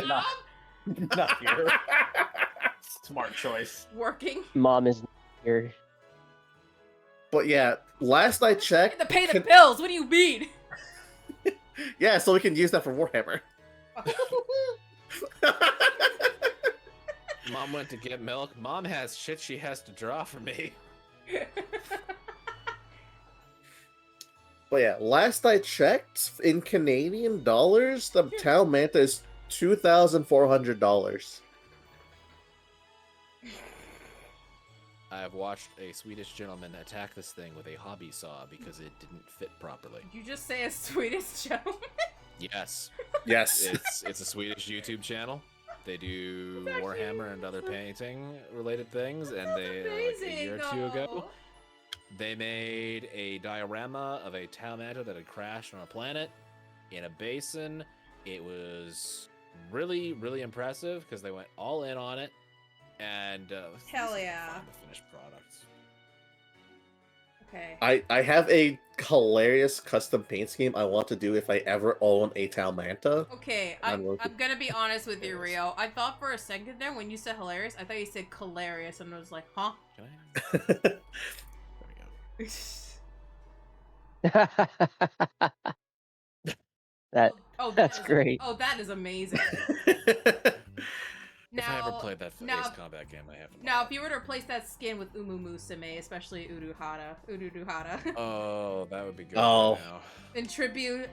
Mom? Not here. Smart choice. Working. Mom is here. But yeah, last I I checked, have to pay the bills, what do you mean? yeah, so we can use that for Warhammer. Mom went to get milk. Mom has shit she has to draw for me. But yeah, last I checked, in Canadian dollars, the Tau Manta is $2,400. I have watched a Swedish gentleman attack this thing with a hobby saw because it didn't fit properly. Did you just say a Swedish gentleman? Yes, Yes. it's a Swedish YouTube channel. They do That's actually Warhammer and other painting related things, and That's they like a year or two ago they made a diorama of a Tau Manta that had crashed on a planet in a basin. It was really, really impressive because they went all in on it. And Hell this is yeah. the finished product. Okay. I have a hilarious custom paint scheme I want to do if I ever own a Tau Manta. Okay, I'm I'm working. gonna be honest with you, Rio. I thought for a second there when you said hilarious, I thought you said hilarious, and I was like, huh? Can I? There we go. That Oh, that's is- great. Oh, that is amazing. If I ever Now, played that now- Ace Combat game, I haven't. now, if you were to replace that skin with Umumusume, especially Uruhara, Oh, that would be good. Oh. Right now.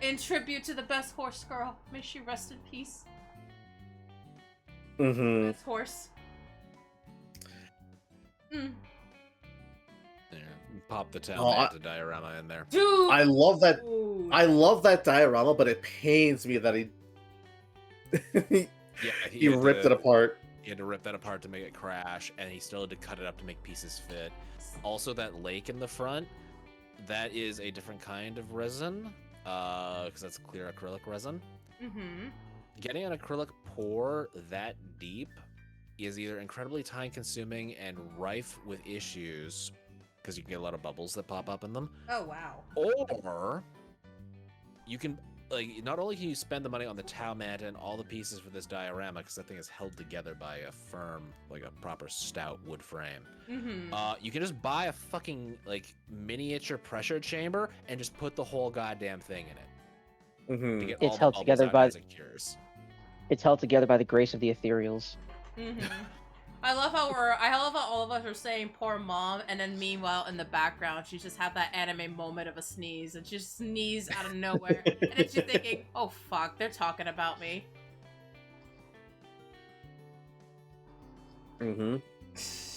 in tribute to the best horse girl, may she rest in peace. Mm-hmm. Best horse. Mm. Yeah, pop the Tau Oh, Manta diorama in there. Dude. I love that. Dude. I love that diorama, but it pains me that he Yeah, he had ripped to- it apart. He had to rip that apart to make it crash, and he still had to cut it up to make pieces fit. Also, that lake in the front, that is a different kind of resin, because that's clear acrylic resin. Mm-hmm. Getting an acrylic pour that deep is either incredibly time-consuming and rife with issues, because you can get a lot of bubbles that pop up in them, Oh wow. or you can, like, not only can you spend the money on the Tau Manta and all the pieces for this diorama, because that thing is held together by a firm, like a proper stout wood frame. Mm-hmm. You can just buy a fucking, like, miniature pressure chamber and just put the whole goddamn thing in it. Mm-hmm. To get It's all the held bubbles together out by- as it cures. It's held together by the grace of the ethereals. Mm-hmm. I love how all of us are saying poor mom, and then meanwhile in the background she just had that anime moment of a sneeze, and she just sneezed out of nowhere, and then she's thinking, oh fuck, they're talking about me. Mm-hmm.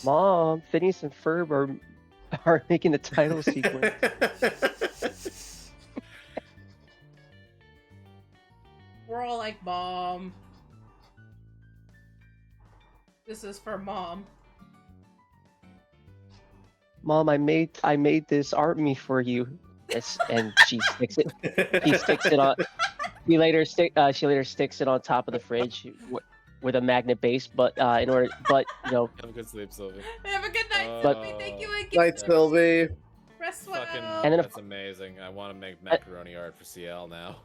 Mom, Phineas and Ferb are making the title sequence. We're all like, mom. This is for mom. Mom, I made this army for you. Yes, and she sticks it. She sticks it on. She later sticks it on top of the fridge with a magnet base. But you know, Have a good sleep, Sylvie. Have a good night, But- Sylvie. Thank you again. Night, Sylvie. Rest well. Fucking, And then that's amazing. I want to make macaroni art for CL now.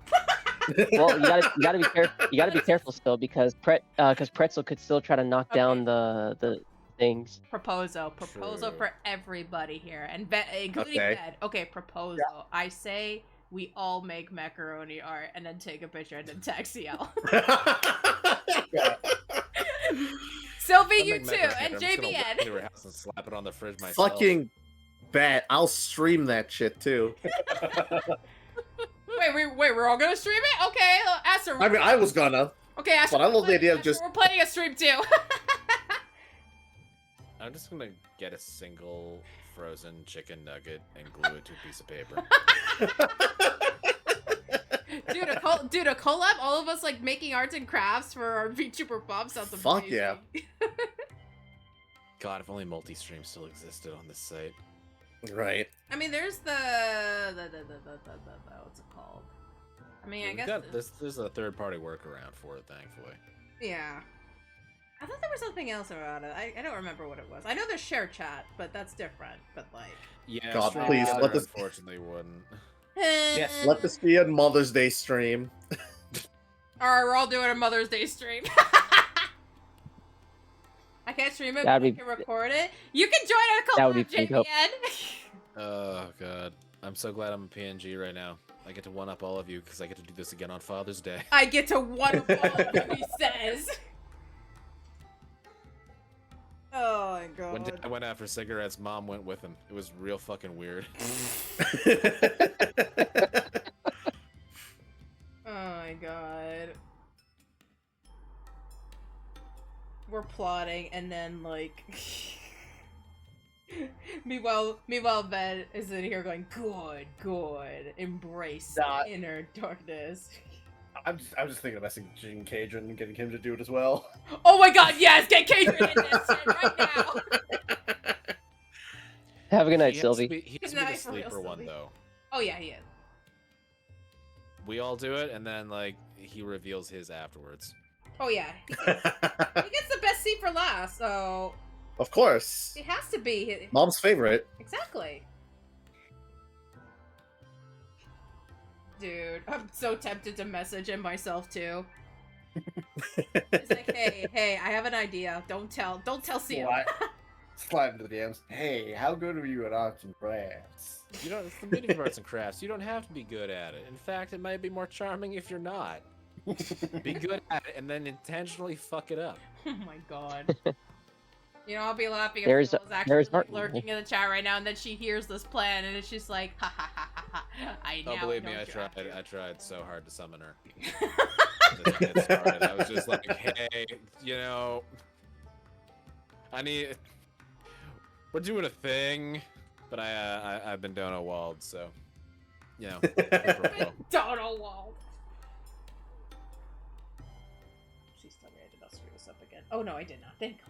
well, you gotta be careful. You gotta be careful still because Pretzel could still try to knock down the things. Proposal True. for everybody here, and including Okay. Bed. Okay, proposal. I say we all make macaroni art and then take a picture and then tag CL. Sylvie, I'll you make too, macaroni art. and I'm just gonna walk JBN. into her house and slap it on the fridge myself. Fucking bet. I'll stream that shit too. Wait, we're all gonna stream it? Okay, Aster. I mean, I was gonna. Okay, Aster. but I love the idea of just- We're planning a stream too. I'm just gonna get a single frozen chicken nugget and glue it to a piece of paper. Dude, a collab, all of us like making arts and crafts for our VTuber Pop sounds amazing. Fuck yeah. God, if only multi-stream still existed on this site. Right. I mean, there's the what's it called? I mean, I We've guess got this. There's a third-party workaround for it, thankfully. yeah. I thought there was something else about it. I don't remember what it was. I know there's share chat, but that's different. But like, Yeah, God, stream please, together, let this- unfortunately wouldn't. Yes, Let this be a Mother's Day stream. Alright, we're all doing a Mother's Day stream. I can't stream it, but That'd I be- can record it. You can join our That would be collab, pretty dope. JVN. Oh god, I'm so glad I'm a PNG right now. I get to one up all of you because I get to do this again on Father's Day. I get to one of all he says. Oh my god. When Dad went out for cigarettes, Mom went with him. It was real fucking weird. Oh my god. We're plotting and then like Meanwhile Ben is in here going, good, embrace Nah. inner darkness. I'm just thinking of messaging Cadron and getting him to do it as well. Oh my god, yes, get Cadron in this shit right now. Have a good night, He has to Sylvie. be- He has to Good be the night, for real, sleeper one Sylvie. though. Oh yeah, he is. We all do it, and then like he reveals his afterwards. Oh yeah, he gets the best seat for last, so Of course. it has to be. Mom's favorite. Exactly. Dude, I'm so tempted to message him myself too. It's like, hey, I have an idea. Don't tell Sia. Slide into the DMs. Hey, how good are you at arts and crafts? You don't. It's the meaning of arts and crafts. You don't have to be good at it. In fact, it might be more charming if you're not. Be good at it and then intentionally fuck it up. Oh my god. You know, I'll be laughing if There's- Phil's actually there's like, art- lurking in the chat right now, and then she hears this plan, and it's just like, ha ha ha ha ha. I know. Oh, believe me, know I what you're tried. after. I tried so hard to summon her. Just get started. I was just like, hey, you know, we're doing a thing, but I've been down a walled, so, you know. Donald Wald. Please tell me I did not screw this up again. Oh no, I did not. Thank God.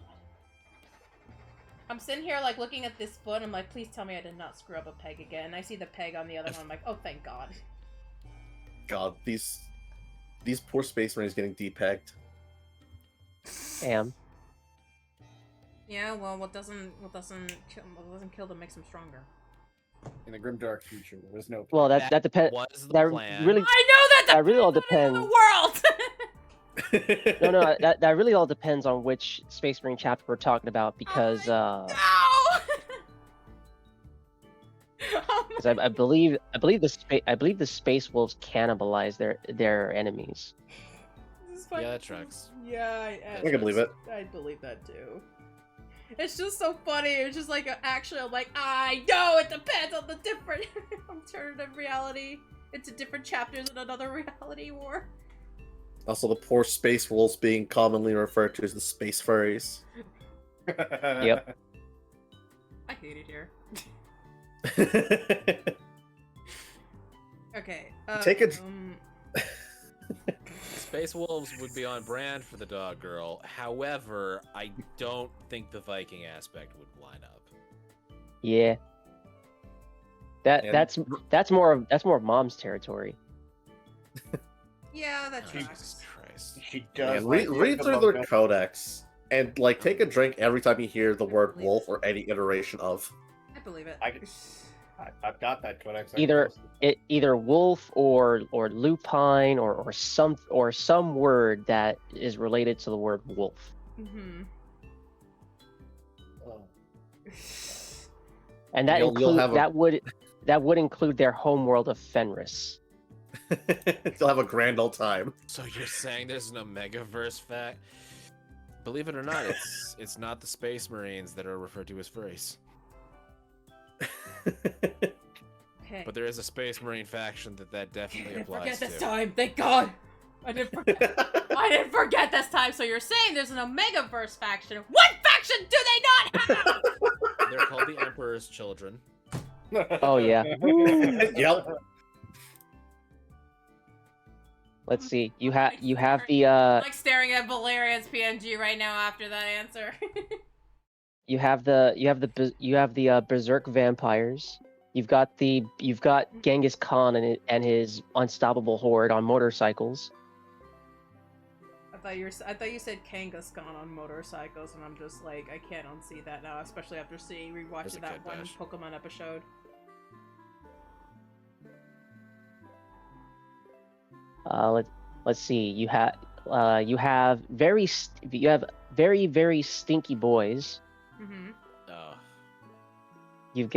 I'm sitting here like looking at this foot. I'm like, please tell me I did not screw up a peg again. I see the peg on the other one. I'm like, oh, thank God. God, these poor space marines getting depegged. Damn. Yeah, well, what doesn't kill them makes them stronger. In the grimdark future, there was no. Well, that depends. was the That plan. really, I know that. that really all depends depends. on the world. No, that really all depends on which Space Marine chapter we're talking about because No. 'cause I believe the Space Wolves cannibalize their enemies. This is fucking- Yeah, that tracks. Yeah, I can believe it. I believe that too. It's just so funny. It's just like actually, I'm like, I know it depends on the different alternative reality. It's different chapters in another reality war. Also, the poor space wolves being commonly referred to as the space furries. Yep. I hate it here. Okay. Take a- Space Wolves would be on brand for the dog girl. However, I don't think the Viking aspect would line up. Yeah. And- That's more of Mom's territory. Yeah, that Oh, tracks. Jesus Christ. She does. And read through their codex and like take a drink every time you hear the word Please. wolf or any iteration of. I believe it. I've got that codex. Either wolf or lupine or some word that is related to the word wolf. Mm-hmm. And that You'll have that would include their homeworld of Fenris. You'll have a grand old time. So you're saying there's an Omegaverse fact? Believe it or not, it's not the Space Marines that are referred to as furries. Okay. But there is a Space Marine faction that definitely I didn't applies forget to. this time. Thank God. I didn't forget. I didn't forget this time. So you're saying there's an Omegaverse faction? What faction do they not have? They're called the Emperor's Children. Oh yeah. Yep. Let's see. You have the I'm like staring at Valerian's PNG right now after that answer. you have the Berserk vampires. You've got Genghis Khan and his unstoppable horde on motorcycles. I thought you said Kangaskhan on motorcycles, and I'm just like, I can't unsee that now, especially after There's rewatching a that Kid one Bash. Pokemon episode. Let's see. You have very very stinky boys. Mm-hmm. Oh, You've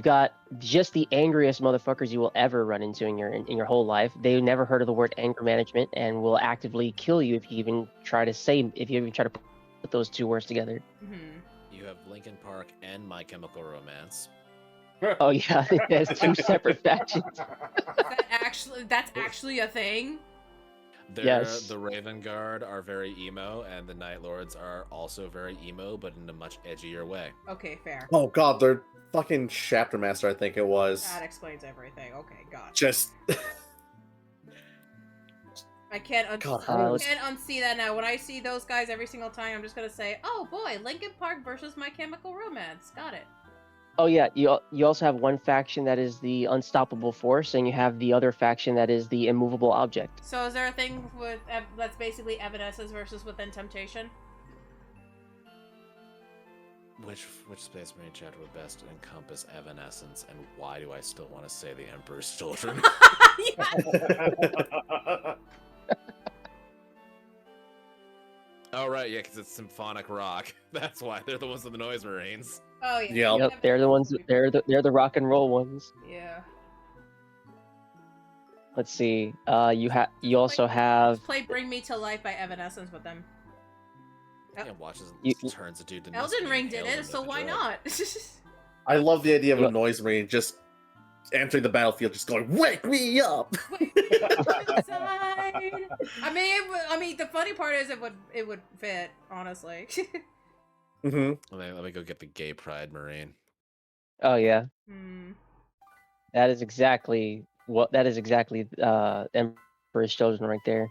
got just the angriest motherfuckers you will ever run into in your whole life. They never heard of the word anger management and will actively kill you if you even try to put those two words together. Mm-hmm. you have Linkin Park and My Chemical Romance. Oh yeah, there's two separate factions. That's actually a thing? Yes. The Raven Guard are very emo, and the Night Lords are also very emo, but in a much edgier way. Okay, fair. Oh god, they're fucking chapter master, I think it was. That explains everything. Okay, gotcha. Just I can't God, can't unsee that now. When I see those guys every single time, I'm just gonna say, "Oh boy, Linkin Park versus My Chemical Romance." Got it. Oh yeah, you also have one faction that is the unstoppable force, and you have the other faction that is the immovable object. So is there a thing with that's basically Evanescence versus Within Temptation? Which Space Marine chapter would best encompass Evanescence, and why do I still want to say the Emperor's Children? Oh right, yeah, because it's symphonic rock. That's why they're the ones with the Noise Marines. Oh yeah. Yep. Yep, they're the ones. They're the rock and roll ones. Yeah. Let's see. You also have. Play Bring Me to Life by Evanescence with them. Yeah, watches You- turns a dude to Elden mist Ring and did hails it, him so with a why drug. not? I love the idea of a Yep. noise marine just entering the battlefield, just going, "Wake me up!" Inside. I mean, the funny part is it would fit, honestly. hmm Let me go get the Gay Pride Marine. Oh yeah, Hmm. that is exactly Emperor's Children right there.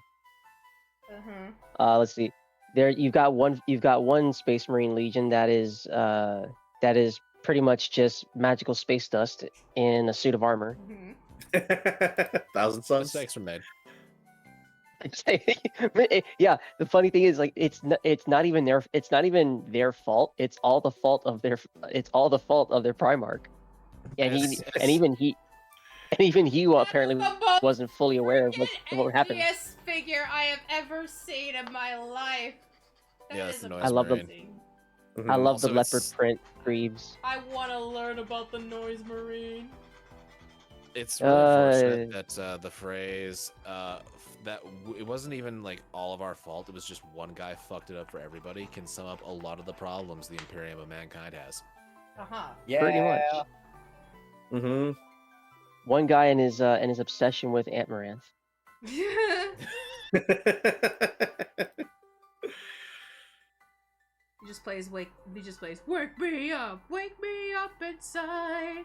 Uh-huh. Let's see. There you've got one Space Marine Legion that is pretty much just magical space dust in a suit of armor. Mhm. Thousand Suns. Mistakes were made. Yeah, the funny thing is, like, it's not even their fault. It's all the fault of their Primarch. And even he apparently That's the most wasn't fully aware of what happened. edgiest figure I have ever seen in my life. That Yeah, that's is the Noise I love the- Marine. Mhm. I love Also, the leopard it's- print greaves. I want to learn about the Noise Marine. It's really fortunate that the phrase it wasn't even like all of our fault. It was just one guy fucked it up for everybody. Can sum up a lot of the problems the Imperium of Mankind has. Uh-huh. Yeah. Pretty much. hmm One guy and his obsession with Amaranth. He just plays wake me up inside.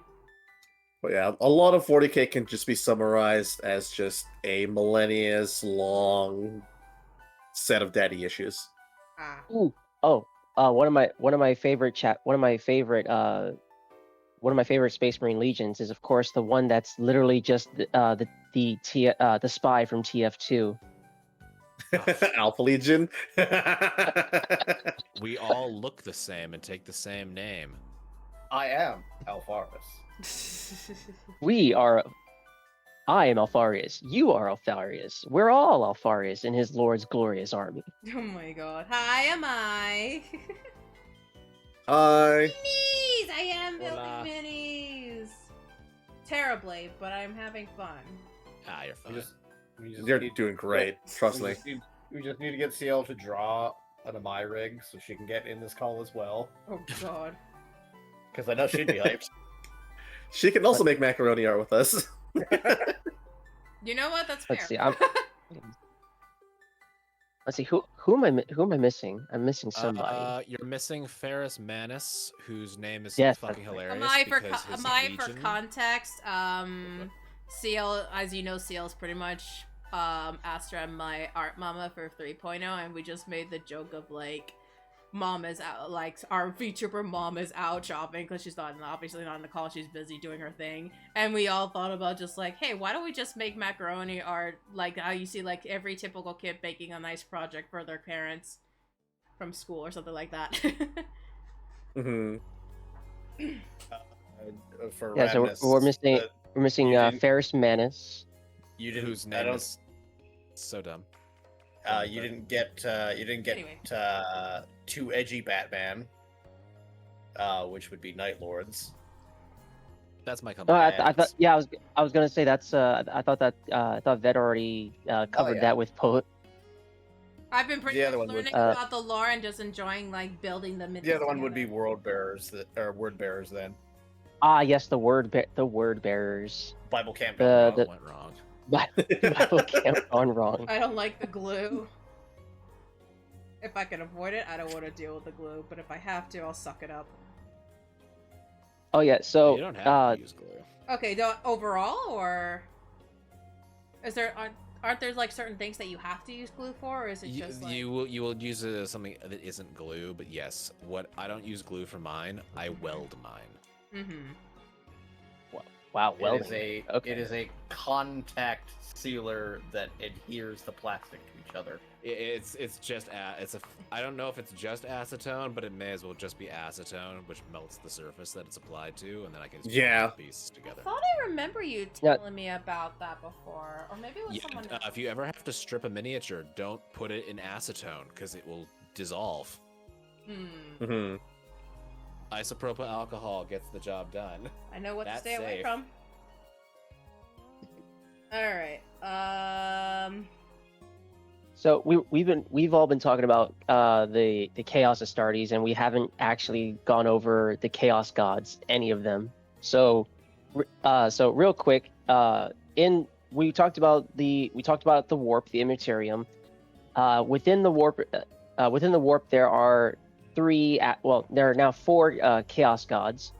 But yeah, a lot of 40k can just be summarized as just a millennia's long set of daddy issues. Ah. Ooh, oh, one of my favorite Space Marine Legions is, of course, the one that's literally just the spy from TF2. Alpha Legion. We all look the same and take the same name. I am Alpharis. I am Alfarius. You are Alfarius. We're all Alfarius in his Lord's glorious army. Oh my god. Hi, am I? Hi. Minis! I am building Hola. minis! Terribly, but I'm having fun. Ah, you're fine. We just You're need- doing great. Trust me. We just need to get CL to draw an Amai rig so she can get in this call as well. Oh god. Because I know she'd be hyped. She can also make macaroni art with us. You know what? That's Let's fair. see, Let's see. Who am I missing? I'm missing somebody. You're missing Ferris Manus, whose name is Yes, fucking that's right. hilarious. because his for legion- context, CL, as you know, CL is pretty much Astra and my art mama for 3.0, and we just made the joke of like, mom is out, like our VTuber mom is out shopping because she's obviously not in the call. She's busy doing her thing, and we all thought about just like, hey, why don't we just make macaroni art like how you see like every typical kid making a nice project for their parents from school or something like that. Mm-hmm. For Yeah, so Radness, we're missing you didn't- Ferris Manus. you didn't. Whose I name don't. is so dumb. You didn't get. You didn't get Anyway. Too Edgy Batman. Which would be Night Lords. That's my Oh, comeback. I thought, yeah, I was gonna say that's. I thought Vet already covered yeah. that with Poet. I've been pretty The much other one would- learning about the lore and just enjoying like building them. The other one would be World Bearers, Word Bearers. Then Ah, yes, the word bearers. Bible Camp. The- That went wrong. Bible camp gone wrong. I don't like the glue. If I can avoid it, I don't want to deal with the glue. But if I have to, I'll suck it up. Oh yeah, so You don't have to use glue. Okay, overall, or is there aren't there like certain things that you have to use glue for, or is it just like... You will use it as something that isn't glue, but yes, I don't use glue for mine. I weld mine. Mm-hmm. wow, well, It is a contact sealer that adheres the plastic to each other. It's just I don't know if it's just acetone, but it may as well just be acetone, which melts the surface that it's applied to, and then I can just Yeah. put the pieces together. I thought I remember you telling me about that before, or maybe it was someone else. If you ever have to strip a miniature, don't put it in acetone because it will dissolve. Mm-hmm. Isopropyl alcohol gets the job done. I know what to That's stay away safe. from. All right. So we've all been talking about the Chaos Astartes, and we haven't actually gone over the Chaos Gods, any of them. So real quick, we talked about the warp, the Immaterium. Within the warp, there are there are now 4 Chaos Gods.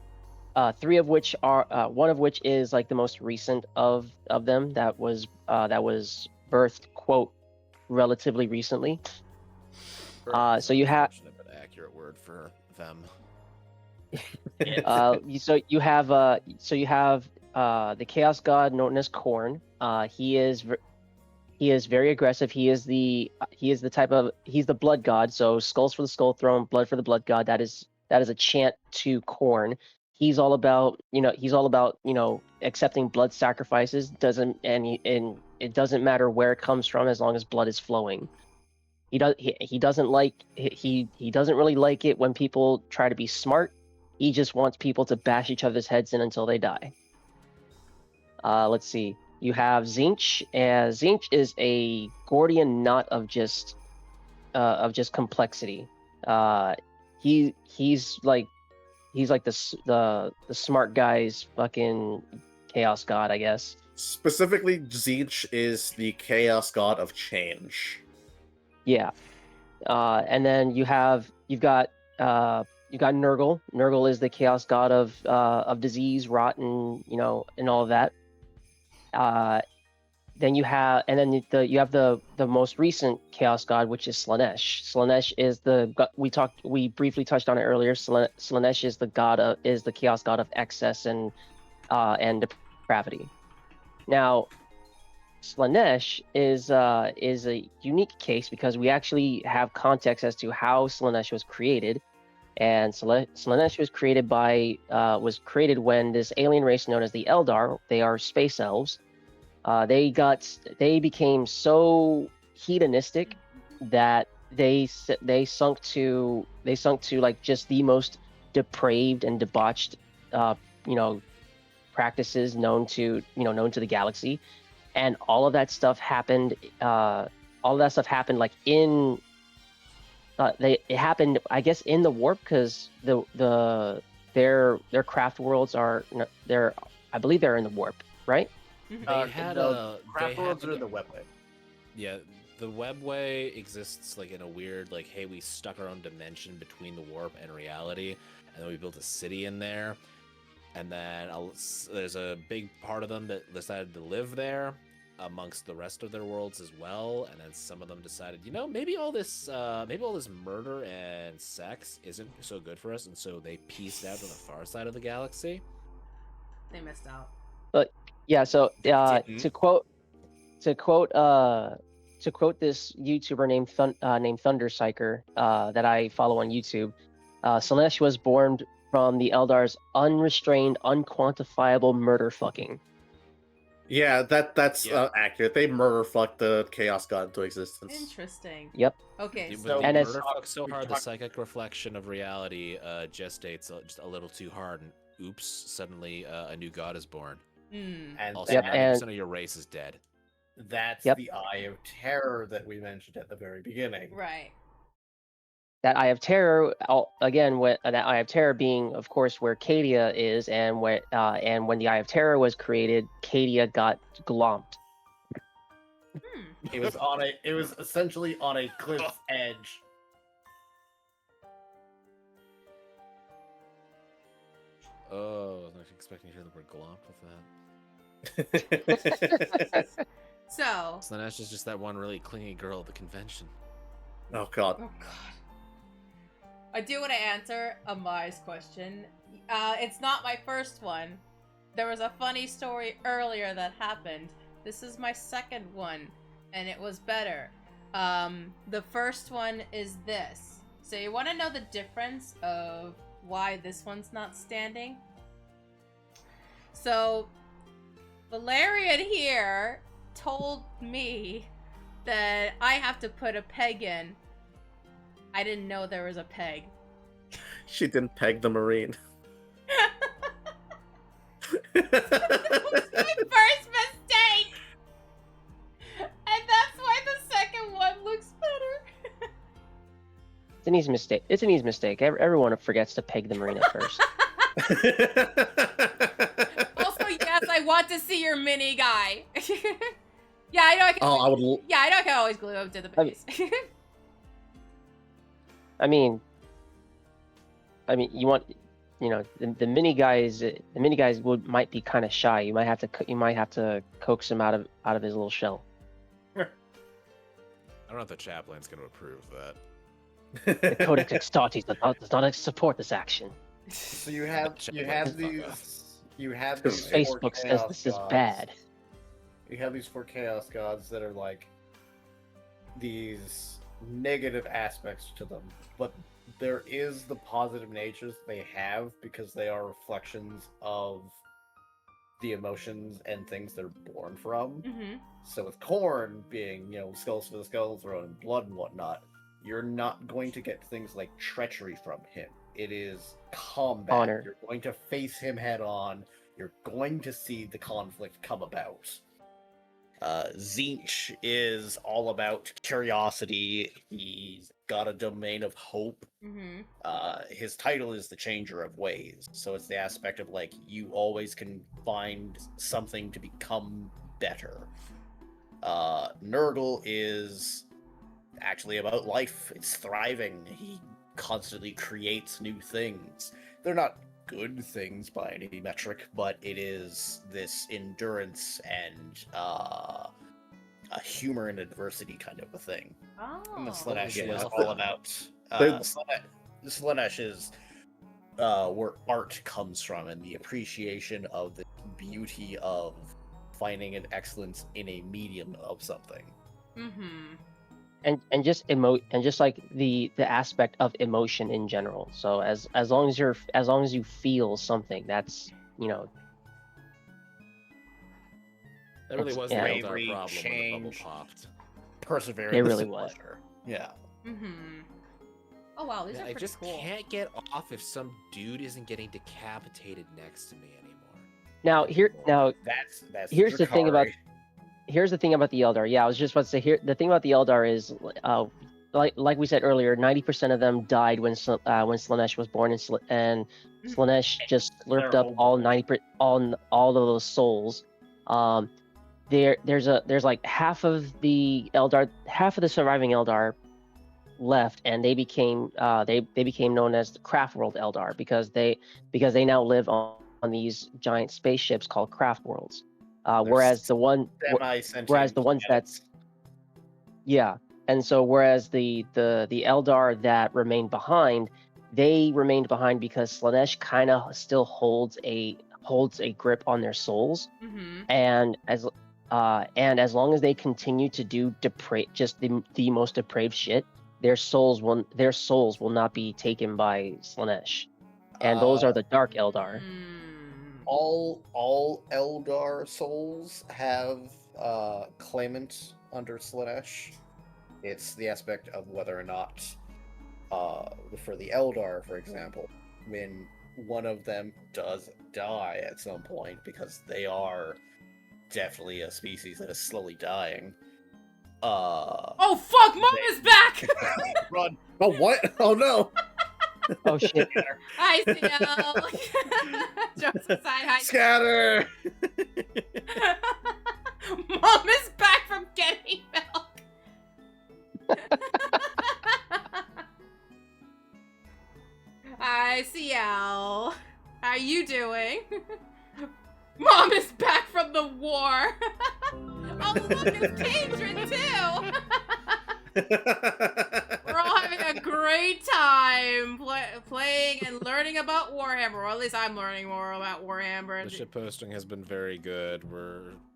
3 of which are one of which is like the most recent of them that was birthed, quote, relatively recently. So you have an accurate word for them. so you have the Chaos God known as Khorne. He is very aggressive. He's the blood god. So skulls for the skull throne, blood for the blood god. That is a chant to Khorne. He's all about accepting blood sacrifices. It doesn't matter where it comes from as long as blood is flowing. He doesn't really like it when people try to be smart. He just wants people to bash each other's heads in until they die. Let's see. You have Tzeentch. Tzeentch is a Gordian knot of just complexity. He's like the smart guy's fucking chaos god, I guess. Specifically, Tzeentch is the chaos god of change. Yeah. And then you've got Nurgle. Nurgle is the chaos god of disease, rot, and all of that. Then you have the most recent chaos god, which is Slaanesh. Slaanesh is we briefly touched on it earlier. Slaanesh is the chaos god of excess and depravity. Now, Slaanesh is a unique case because we actually have context as to how Slaanesh was created, and Slaanesh was created when this alien race known as the Eldar, they are space elves. They became so hedonistic that they sunk to like just the most depraved and debauched practices known to the galaxy, and all of that stuff happened like in it happened, I guess, in the warp, because their craft worlds are I believe they're in the warp, right? Craft worlds are the webway. Yeah, the webway exists like in a weird, like, hey, we stuck our own dimension between the warp and reality, and then we built a city in there, and then there's a big part of them that decided to live there, amongst the rest of their worlds as well, and then some of them decided, maybe all this murder and sex isn't so good for us, and so they pieced out on the far side of the galaxy. They missed out. Yeah. So Didn't. to quote this YouTuber named Thundercyker that I follow on YouTube, Slaanesh was born from the Eldar's unrestrained, unquantifiable murder fucking. Yeah, that's Yeah. accurate. They murder fucked the Chaos God into existence. Interesting. Yep. Okay, But so they And as- murder fuck so hard, the psychic reflection of reality gestates just a little too hard, and oops, suddenly a new god is born. And Also, Yep, 90% and- of your race is dead. that's Yep. the Eye of Terror that we mentioned at the very beginning. right. That Eye of Terror, that Eye of Terror being, of course, where Cadia is, and when the Eye of Terror was created, Cadia got glomped. It was essentially on a cliff's edge. Oh, I was not expecting to hear the word glomp with that. So, Slaanesh is just that one really clingy girl at the convention. Oh god. oh god. I do want to answer Amai's question. It's not my first one. There was a funny story earlier that happened. This is my second one, and it was better. The first one is this. So you want to know the difference of why this one's not standing? So, Valerian here told me that I have to put a peg in. I didn't know there was a peg. She didn't peg the Marine. That was my first mistake! And that's why the second one looks better. It's an easy mistake. It's an easy mistake. Everyone forgets to peg the Marine at first. Also, yes, I want to see your mini guy. Yeah, I know I can. Oh, I would. Yeah, I know I can always glue him to the base. I mean, you want, the mini guys. The mini guys might be kind of shy. You might have to coax him out of his little shell. I don't know if the chaplain's going to approve of that. The Codex Extartes does not support this action. So you have these Facebook says this is bad. You have these 4 chaos gods that are like these negative aspects to them, but there is the positive natures they have because they are reflections of the emotions and things they're born from. Mm-hmm. So with Khorne being, skulls for the skull throne and blood and whatnot, you're not going to get things like treachery from him. It is combat. Honor. You're going to face him head on. You're going to see the conflict come about. Tzeentch is all about curiosity. He's got a domain of hope. Mm-hmm. His title is the Changer of Ways, so it's the aspect of like you always can find something to become better. Nurgle is actually about life. It's thriving. He constantly creates new things. They're not good things by any metric, but it is this endurance and a humor in adversity kind of a thing. Oh. And the Slaanesh yeah. was all about. Slaanesh is where art comes from and the appreciation of the beauty of finding an excellence in a medium of something. Mm-hmm. And just like the aspect of emotion in general. So as long as you feel something, that's That really was Yeah. the Eldar Bravery, problem when the bubble change. popped. Perseverance. It really and was. pleasure. Yeah. Mm-hmm. Oh wow, these Yeah, are I pretty just cool. can't get off if some dude isn't getting decapitated next to me anymore. now That's here's the thing about- Drakari. here's the thing about the Eldar. Yeah, I was just about to say here. The thing about the Eldar is, like we said earlier, 90% of them died when Slaanesh was born, and Slaanesh just slurped They're up all of those souls. There's like half of the surviving Eldar left, and they became known as the Craft World Eldar because they now live on these giant spaceships called Craft Worlds. Whereas the one Semi-sentient ones planets. yeah, and so whereas the Eldar that remained behind, they remained behind because Slanesh kind of still holds a grip on their souls, Mm-hmm. and as long as they continue to do just the most depraved shit, their souls will not be taken by Slanesh, and those are the Dark Eldar. All Eldar souls have claimant under Slanesh. It's the aspect of whether or not, for the Eldar, for example, when one of them does die at some point, because they are definitely a species that is slowly dying. Oh fuck! Mom is back. Run! Oh what? Oh no! Oh shit! Hi, CL. Jokes aside, hi. Scatter! Mom is back from getting milk. Hi, CL. How you doing? Mom is back from the war. Oh, look, it's Patron too. We're all having a great time playing and learning about Warhammer. Or at least I'm learning more about Warhammer. The shitposting has been very good.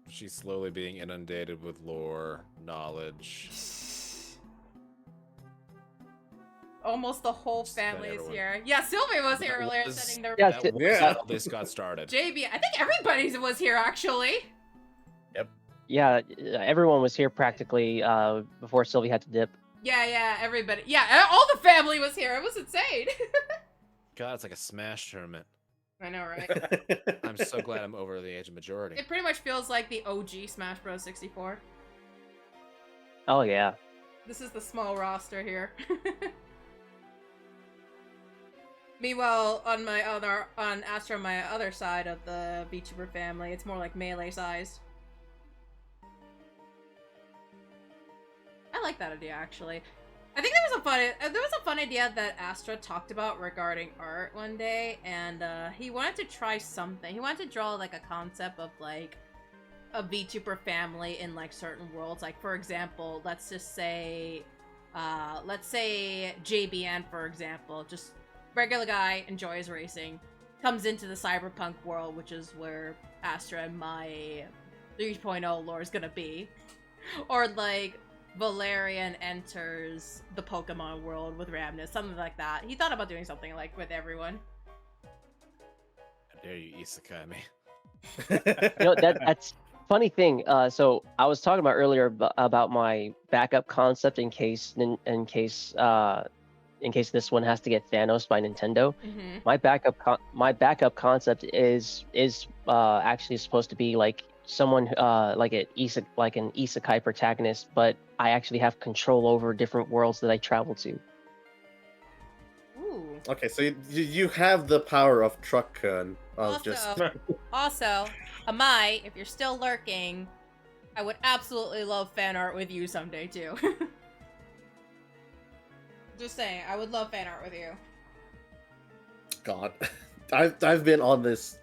She's slowly being inundated with lore, knowledge. Almost the whole family is here. Yeah, Sylvia was here earlier sending their This got started. JB, I think everybody was here actually. Yeah, everyone was here practically before Sylvie had to dip. Yeah, everybody. Yeah, all the family was here. It was insane. God, it's like a Smash tournament. I know, right? I'm so glad I'm over the age of majority. It pretty much feels like the OG Smash Bros. 64. Oh yeah. This is the small roster here. Meanwhile, on Astra, my other side of the VTuber family, it's more like melee sized. I like that idea actually. I think there was a fun idea that Astra talked about regarding art one day, and he wanted to try something. He wanted to draw like a concept of like a VTuber family in like certain worlds. Like for example, let's say JBN for example, just regular guy, enjoys racing, comes into the cyberpunk world, which is where Astra and my 3.0 lore is gonna be. Or like Valerian enters the Pokemon world with Ramnus, something like that. He thought about doing something like with everyone. How dare you isekai me? That's funny thing. So I was talking about earlier about my backup concept in case this one has to get Thanos by Nintendo. Mm-hmm. My backup concept is actually supposed to be like someone like an isekai protagonist, but I actually have control over different worlds that I travel to. Ooh. Okay, so you have the power of Truck-kun. Also, Amai, if you're still lurking, I would absolutely love fan art with you someday too. Just saying, I would love fan art with you. God, I've been on this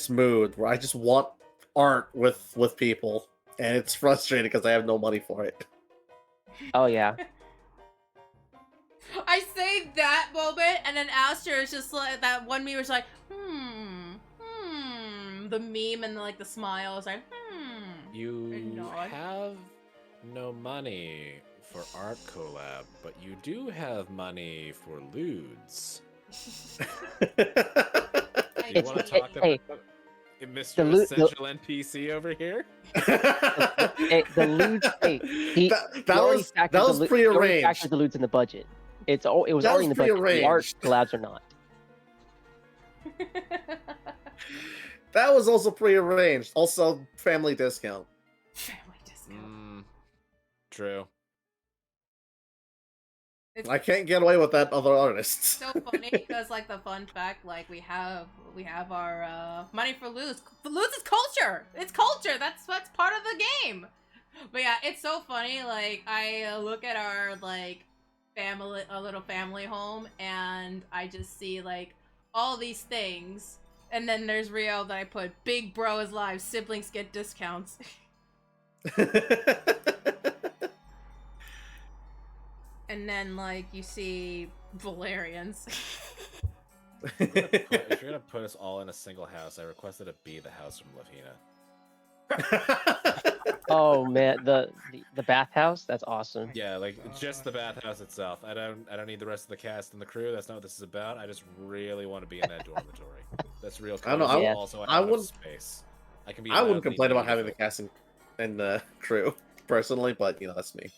mood where I just want art with people, and it's frustrating because I have no money for it. Oh yeah. I say that moment, and then Astra is just like that one meme was like, the meme and like the smile is like, You nod. have no money for art collab, but you do have money for lewds. You want to talk about Mr. Essential NPC over here? The lewds. That was prearranged. Factored the lewds in the budget. It was already in the budget. The art collabs are not. That was also prearranged. Also, family discount. Family discount. True. I can't get away with that other artists. So funny because like the fun fact, like we have our money for lewds. Lewds is culture. It's culture. That's part of the game. But yeah, it's so funny. Like I look at our like a little family home, and I just see like all these things, And then there's Rio that I put, Big Bro is live, siblings get discounts. And then, like, you see Valerians. If you're gonna put us all in a single house, I requested it be the house from Lafina. Oh man, the bathhouse. That's awesome. Yeah, like just the bathhouse itself. I don't need the rest of the cast and the crew. That's not what this is about. I just really want to be in that dormitory. That's real. I don't know, I- Also, I out of wouldn't- space. I can be. I wouldn't loudly complain about having the beautiful. cast and the crew personally, but you know that's me.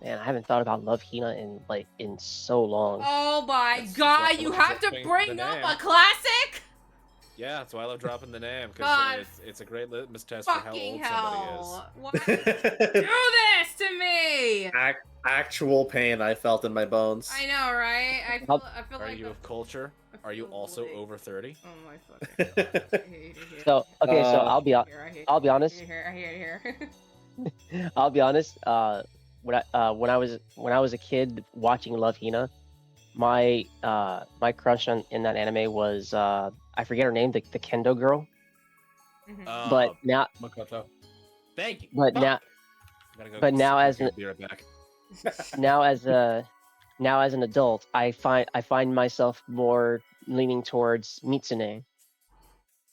Man, I haven't thought about Love Hina in so long. Oh my That's god, why you I'm have to dropping bring the up name. a classic? Yeah, that's why I love dropping the name God. because it's a great litmus test for how Fucking old somebody is. hell. Why do this to me? Actual pain I felt in my bones. I know, right? I feel Are like you the- of culture? Are you also Absolutely. over 30? Oh my fucking god. I hate it here. So okay, so I'll be I hate it I'll be here, honest. I hate it here. I'll be honest. When I was a kid watching Love Hina, my crush in that anime was I forget her name, the kendo girl. Mhm. But now Makoto. Thank you. But Fuck. now- I'm gonna go but now as be right back. now as an adult, I find myself more leaning towards Mitsune.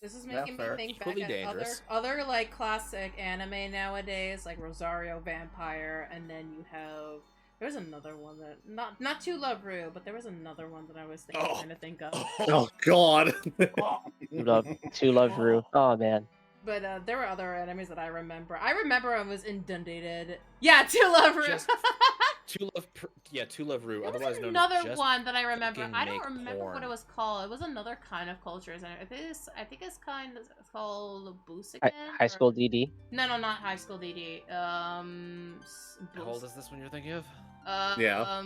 This is Yeah, making me fair. think Equally back at dangerous. other like classic anime nowadays, like Rosario Vampire, and then you have there's another one that not To Love Ru, but there was another one that I was trying to think of. Oh God. To Love Ru. Oh man. But there were other enemies that I remember. I remember I was inundated. Yeah, To Love Ru. Just- To Love Ru, There was otherwise known another as just one that I remember. fucking I don't make remember what porn. it was called. It was another kind of culture. I think it's kind of called Busaken. High School DD. No, not High School DD. How old is this one you're thinking of? Yeah.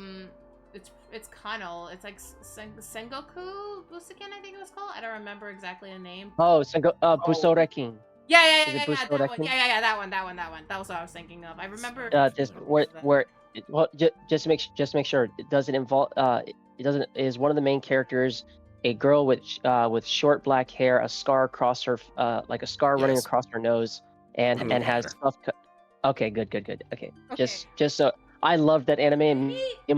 It's kind of like Sengoku Busaken. I think it was called. I don't remember exactly the name. Oh, Busorekin. Yeah, Is it that Busorekin? one. Yeah, that one. That was what I was thinking of. I remember. Just where well, just to make sure it doesn't involve it doesn't is one of the main characters a girl with short black hair, a scar across her like a scar running Yes. across her nose, and I'm has aware. stuff. Okay, good. Okay, Okay. just so I loved that anime, and me and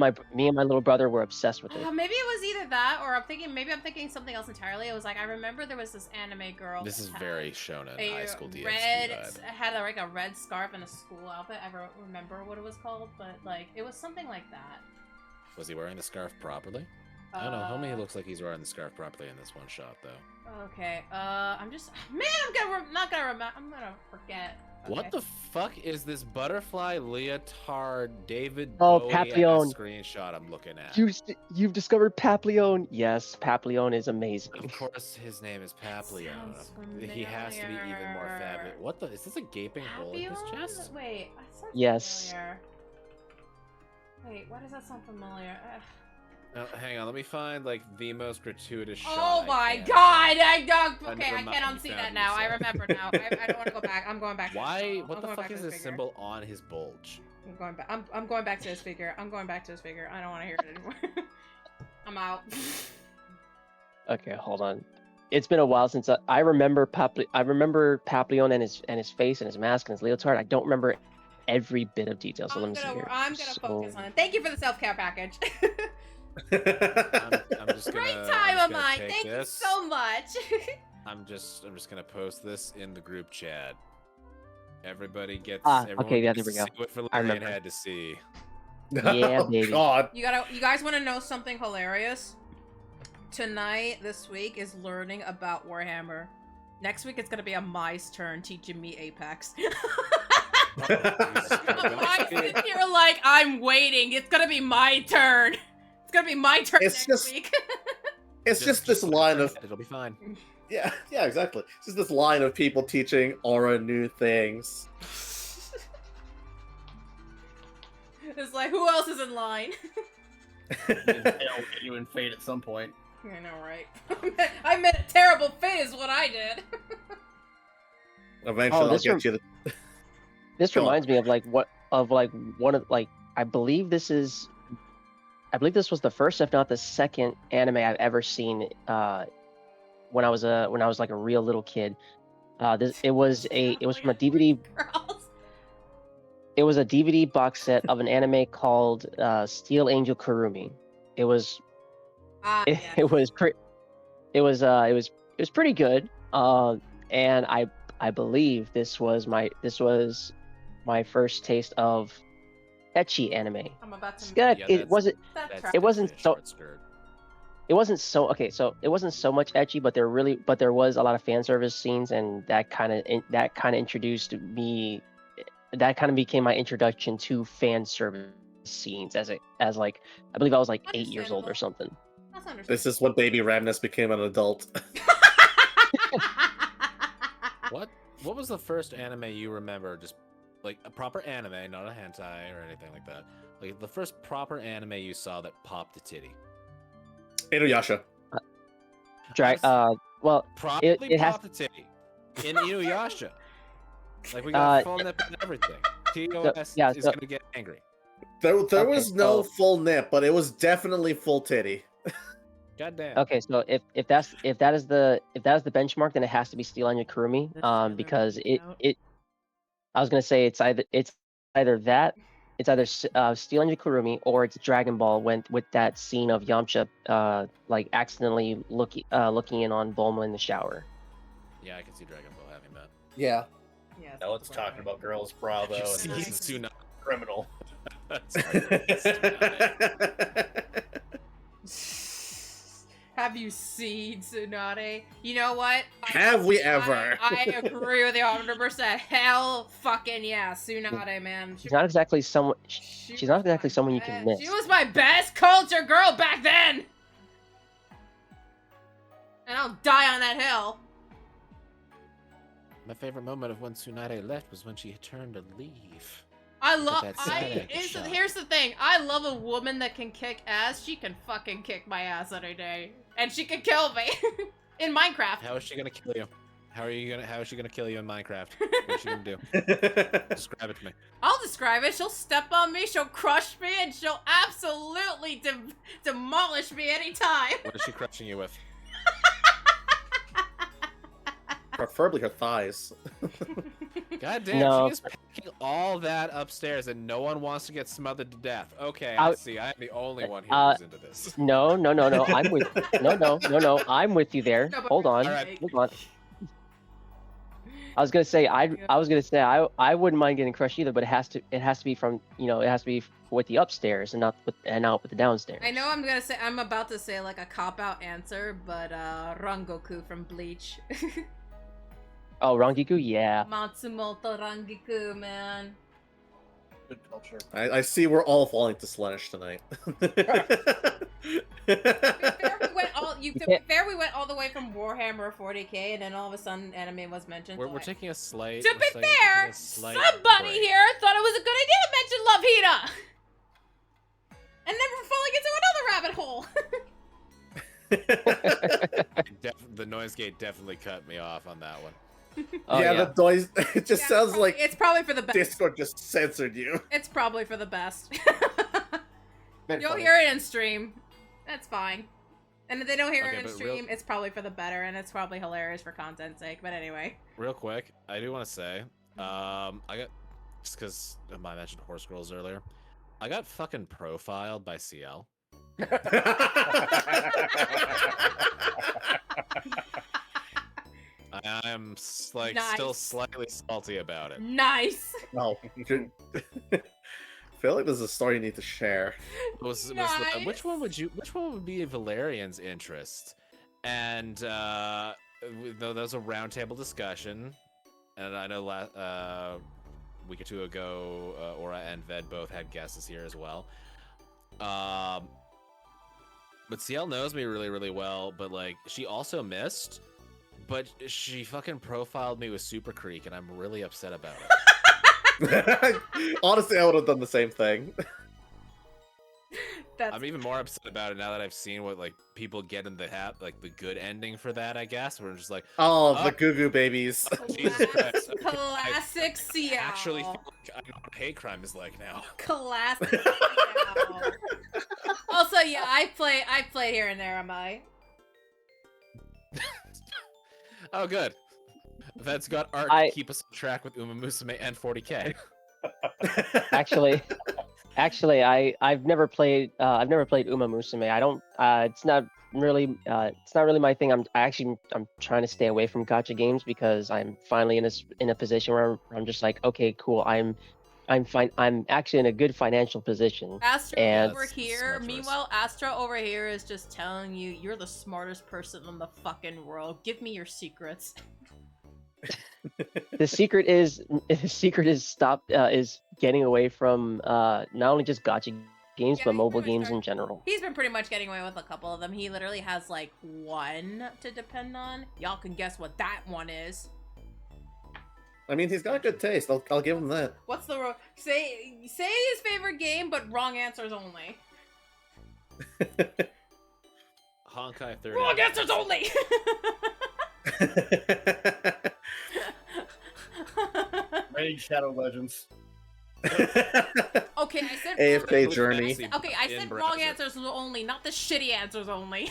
my little brother were obsessed with it. Maybe it was either that, or I'm thinking something else entirely. It was like I remember there was this anime girl. This that is had very shonen a high school DxD red vibe. had like a red scarf and a school outfit. I don't remember what it was called, but like it was something like that. Was he wearing the scarf properly? I don't know. Homie looks like he's wearing the scarf properly in this one shot, though. Okay. I'm just man. I'm gonna forget. Okay. What the fuck is this butterfly leotard David Oh, Bowie Papillon. screenshot I'm looking at? You've discovered Papillon. Yes, Papillon is amazing. Of course, his name is Papillon. Sounds He has to be even more familiar. fabulous. What the? Is this a gaping hole in his Papillon? chest? Wait. That sounds Yes. familiar. Wait. Why does that sound familiar? Oh, hang on, let me find like the most gratuitous shot. Oh I my can. god! I don't. I Okay, never I mind, can't you unsee found that it now. I yourself. remember now. I don't want to go back. I'm going back. To Why? this, What I'm the going fuck back is to this figure. symbol on his bulge? I'm going back. I'm going back to this figure. I'm going back to this figure. I don't want to hear it anymore. I'm out. Okay, hold on. It's been a while since I remember Papillon and his face and his mask and his leotard. I don't remember every bit of detail. So let me see here. I'm gonna focus on it. Thank you for the self-care package. I'm just gonna. Great I'm time just of gonna mine. take Thank you this. so much. I'm just gonna post this in the group chat. Everybody gets. Okay, everyone yeah, gets there we to go. see what I Valerian remember. had to see. Yeah, Oh, baby. God. You guys want to know something hilarious? Tonight, this week, is learning about Warhammer. Next week, it's gonna be a Mai's turn teaching me Apex. I'm sitting here like I'm waiting. It's gonna be my turn. It's gonna be my turn It's next just- week. It's just this line of It'll be fine. yeah, exactly. It's just this line of people teaching Aura new things. It's like, who else is in line? They'll get you in fate at some point. I know, right? I meant a terrible fate is what I did. Eventually, Oh, I'll this get you. This Go on. reminds me of one of I believe this is I believe this was the first, if not the second, anime I've ever seen. When I was like a real little kid. It was from a DVD. Girls. It was a DVD box set of an anime called Steel Angel Kurumi. It was Yeah. it was pretty good. And I believe this was my first taste of ecchi anime. I'm about to. It's good. Yeah, It wasn't That's That's it wasn't definitely a so short skirt. it wasn't so okay. So it wasn't so much ecchi, but there was a lot of fan service scenes, and that kind of introduced me. That kind of became my introduction to fan service scenes as like I believe I was like 8 years old or something. That's understandable. This is when Baby Ramnus became an adult. What was the first anime you remember? Just like a proper anime, not a hentai or anything like that. Like the first proper anime you saw that popped the titty. Inuyasha. Well, Properly it has- popped the titty in Inuyasha. Like we got full nip and everything. TOS yeah, is so- gonna get angry. There Okay, was no so- full nip, but it was definitely full titty. God damn. Okay, so if that is the benchmark, then it has to be Steel Angel Kurumi. Because I was gonna say it's either that, it's either Steel Angel Kurumi, or it's Dragon Ball with that scene of Yamcha like accidentally looking in on Bulma in the shower. Yeah, I can see Dragon Ball having that. Yeah. Yes, Now let's talking about girls, Bravo, You and see this is Tsunade. criminal. Have you seen Tsunade? You know what? Have we ever? I agree with you 100%. Hell fucking yeah, Tsunade, man. She's not exactly someone. She's not exactly someone you can miss. She was my best culture girl back then! And I'll die on that hill. My favorite moment of when Tsunade left was when she turned to leave. I love. that static shot. Here's the thing. I love a woman that can kick ass. She can fucking kick my ass any day, and she can kill me in Minecraft. How is she gonna kill you? How is she gonna kill you in Minecraft? What's she gonna do? Describe it to me. I'll describe it. She'll step on me. She'll crush me, and she'll absolutely demolish me anytime. What is she crushing you with? Preferably her thighs. God damn, No. she is packing all that upstairs and no one wants to get smothered to death. Okay, I- I see. I am the only one here who's into this. No. I'm with. No. I'm with you there. No, but- Hold on. Alright. Hold on. I was gonna say I wouldn't mind getting crushed either, but it has to be from it has to be with the upstairs and not with the downstairs. I know I'm about to say like a cop-out answer, but Rangoku from Bleach. Oh, Rangiku, yeah. Matsumoto Rangiku, man. Good culture. I see we're all falling to Slaanesh tonight. To be fair, we went all the way from Warhammer 40k, and then all of a sudden anime was mentioned. We're so taking a slight. To we're be taking fair, a slight somebody break. here thought it was a good idea to mention Love Hina! And then we're falling into another rabbit hole. The noise gate definitely cut me off on that one. Oh, yeah, yeah. the noise. It just sounds like it's probably for the best. Discord just censored you. It's probably for the best. Very You'll funny. hear it in stream. That's fine. And if they don't hear Okay, it in but real- stream, it's probably for the better, and it's probably hilarious for content's sake. But anyway. Real quick, I do want to say, I got just because I mentioned horse girls earlier. I got fucking profiled by CL. I'm like still Nice. slightly salty about it. Nice. No, I feel like there's a story you need to share. Nice. Which one would be Valerian's interest? And there was a roundtable discussion, and I know a week or two ago, Aura and Ved both had guesses here as well. But CL knows me really, really well, but like she also missed. But she fucking profiled me with Super Creek, and I'm really upset about it. Honestly, I would have done the same thing. I'm even more upset about it now that I've seen what like people get in the like the good ending for that. I guess we're just like, Oh, the Oh. Goo Goo Babies. Jesus Christ. Classic I Seattle. actually feel like I know what hate crime is like now. Classic Seattle. Also, yeah, I play here and there, am I? Oh, good. That's got art I- to keep us on track with Uma Musume and 40k. Actually, I've never played Uma Musume. I don't. It's not really my thing. I'm trying to stay away from gacha games because I'm finally in a position where I'm just like, okay, cool. I'm fine. I'm actually in a good financial position. Astra And- over That's here. smart choice. Meanwhile, Astra over here is just telling you you're the smartest person in the fucking world. Give me your secrets. The secret is getting away from not only just gacha games Yeah, but he's mobile pretty much games in general. He's been pretty much getting away with a couple of them. He literally has like one to depend on. Y'all can guess what that one is. I mean, he's got good taste. I'll give him that. What's the say his favorite game, but wrong answers only. Honkai 30. Wrong answers only. Raid Shadow Legends. Okay, I said AFK wrong- Journey. Okay, I In said wrong browser. answers only, not the shitty answers only.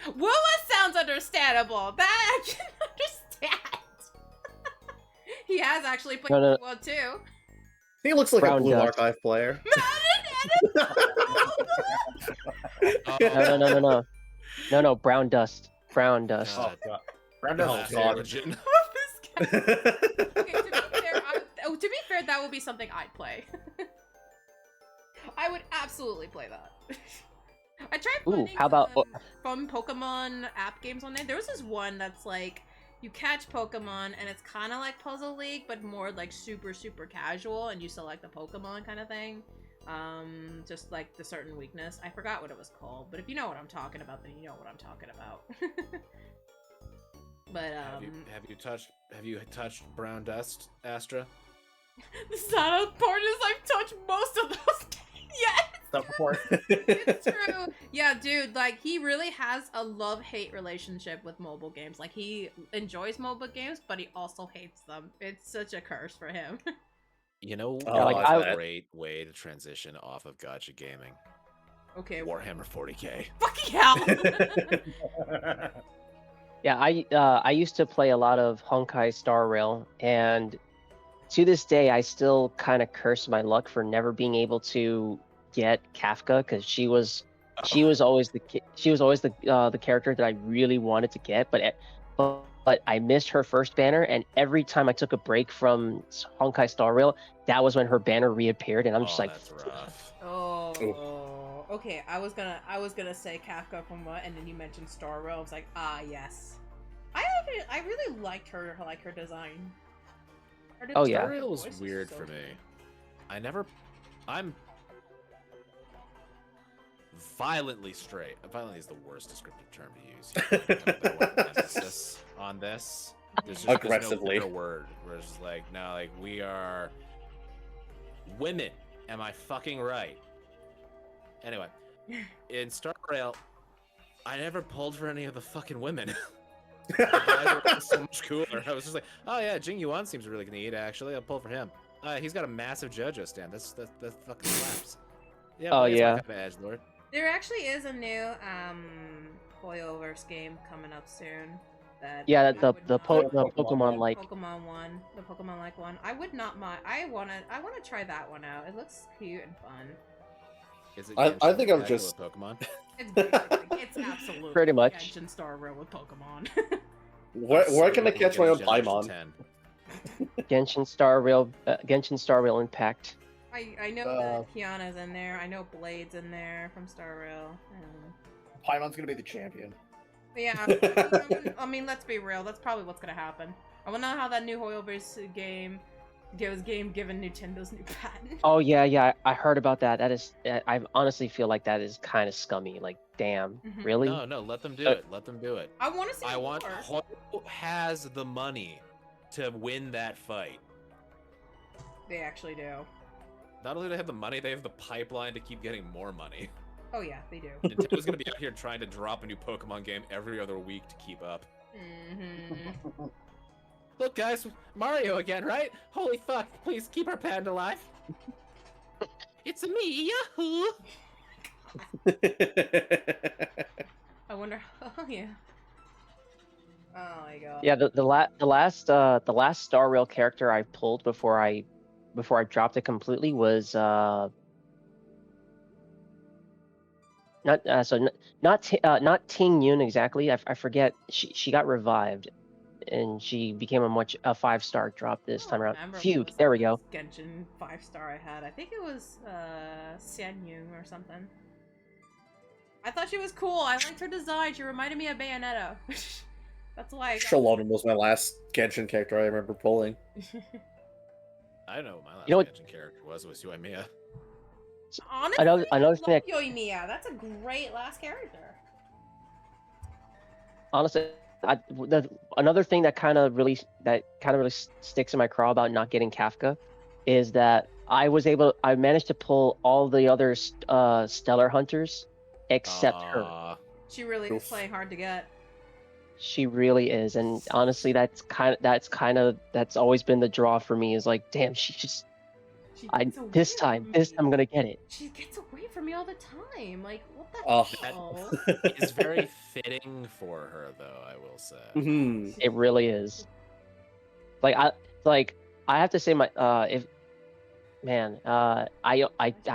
Woowa sounds understandable. That I can understand. He has actually played No, no. Woowa too. He looks like Brown a Blue Dust. Archive player. Oh, No, Brown Dust. Brown Dust. God. God. Round Oh, up. God. Origin. This guy. Okay, to be fair, that would be something I'd play. I would absolutely play that. I tried Ooh, finding how about- some fun Pokemon app games on there. There was this one that's like you catch Pokemon and it's kind of like Puzzle League, but more like super casual, and you select the Pokemon kind of thing. Just like the certain weakness. I forgot what it was called, but if you know what I'm talking about, then you know what I'm talking about. But Have you touched Brown Dust, Astra? the sad part is I've touched most of those games. Yeah, Stuff report. it's true. Yeah, dude, like he really has a love-hate relationship with mobile games. Like he enjoys mobile games, but he also hates them. It's such a curse for him. You know, Oh, like, what's I- a great way to transition off of gacha gaming? Okay, Warhammer 40k. fucking hell. Yeah, I used to play a lot of Honkai Star Rail, and to this day I still kind of curse my luck for never being able to get Kafka, because she was always the character that I really wanted to get, but I missed her first banner, and every time I took a break from Honkai Star Rail, that was when her banner reappeared, and I'm just like, that's rough. Oh, okay. I was gonna say Kafka from what, and then you mentioned Star Rail. I was like, ah, yes. I really liked her design. Oh, yeah. Star Rail was voice is weird so for good. me. I'm violently straight. Violently is the worst descriptive term to use. Here. I want emphasis on this. There's Aggressively. no better word. Where it's just like, no, like we are women. Am I fucking right? Anyway, in Star Rail, I never pulled for any of the fucking women. The guys were so much cooler. I was just like, oh yeah, Jing Yuan seems really neat. Actually, I'll pull for him. He's got a massive JoJo stand. That's fucking slaps. Yeah. Oh, well, he's my yeah. kind of edgelord. There actually is a new Hoyoverse game coming up soon. That yeah, I the would the, not- po- the Pokemon Pokemon one. like Pokemon one, the Pokemon like one. I would not mind. I wanna try that one out. It looks cute and fun. Is it I Genshin think I'm Impact with just- Pokemon. It's basically, it's absolutely Pretty much. Genshin Star Rail with Pokemon. Where can I catch my own Generation Paimon? 10. Genshin Star Rail Impact. I know that Kiana's in there. I know Blade's in there from Star Rail. Paimon's gonna be the champion. But yeah, I mean, let's be real. That's probably what's gonna happen. I wanna know how that new Hoyoverse game given Nintendo's new patent. Oh yeah, I heard about that. That is, I honestly feel like that is kind of scummy. Like, damn, Mhm. really? No, let them do it. Let them do it. I want to see. I want more. Hoyo has the money to win that fight. They actually do. Not only do they have the money, they have the pipeline to keep getting more money. Oh yeah, they do. Nintendo's gonna be out here trying to drop a new Pokemon game every other week to keep up. Mm-hmm. Look, guys, Mario again, right? Holy fuck! Please keep our panda alive. It's me, Yahoo! I wonder. Oh yeah. Oh my god. Yeah, the last Star Rail character I pulled before I dropped it completely was not Ting Yun exactly. I forget. She got revived, and she became a 5-star drop this time around. Remember what Feud. was There the we go. last Genshin 5-star I had. I think it was Xian Yu or something. I thought she was cool. I liked her design. She reminded me of Bayonetta. That's why. Shalom was my last Genshin character I remember pulling. I know what my last You know what- Genshin character was Yoimiya. Honestly, Another I thing love that Yoimiya. That's a great last character. honestly, another thing that kind of really sticks in my craw about not getting Kafka is that I managed to pull all the other stellar hunters except her. She really is Oof. playing hard to get. She really is, and honestly, that's always been the draw for me. Is like, damn, she just She this gets time away I'm gonna get it. She gets away from me all the time. Like, what the Oh. hell? It's very fitting for her, though. I will say. Mhm. It really is. I have to say I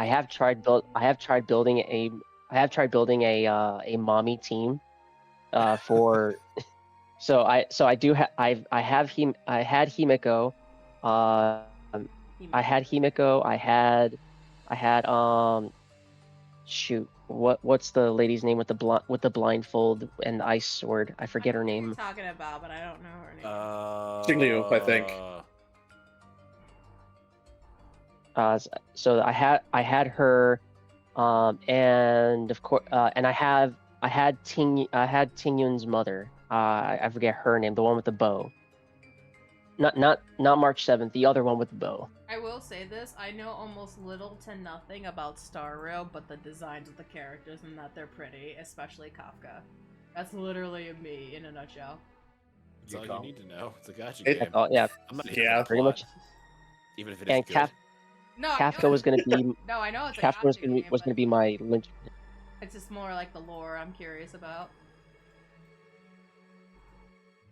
have tried building a mommy team for I had Himiko, I had shoot, what's the lady's name with the blindfold and the ice sword? I forget her I know who name. you're talking about, but I don't know her name. Jingliu, I think. So I had her, and of course, and I had Ting Yun's mother. I forget her name, the one with the bow. Not March 7th, the other one with the bow. I will say this, I know almost little to nothing about Star Rail, but the designs of the characters and that they're pretty, especially Kafka. That's literally me in a nutshell. That's all you need to know. It's a gacha It- game. Yeah, I'm not Yeah. pretty much. Even if it is And good. No, I Kafka know was gonna be no, I know it's a Kafka was gacha gonna game, but be my lynch. it's just more like the lore I'm curious about.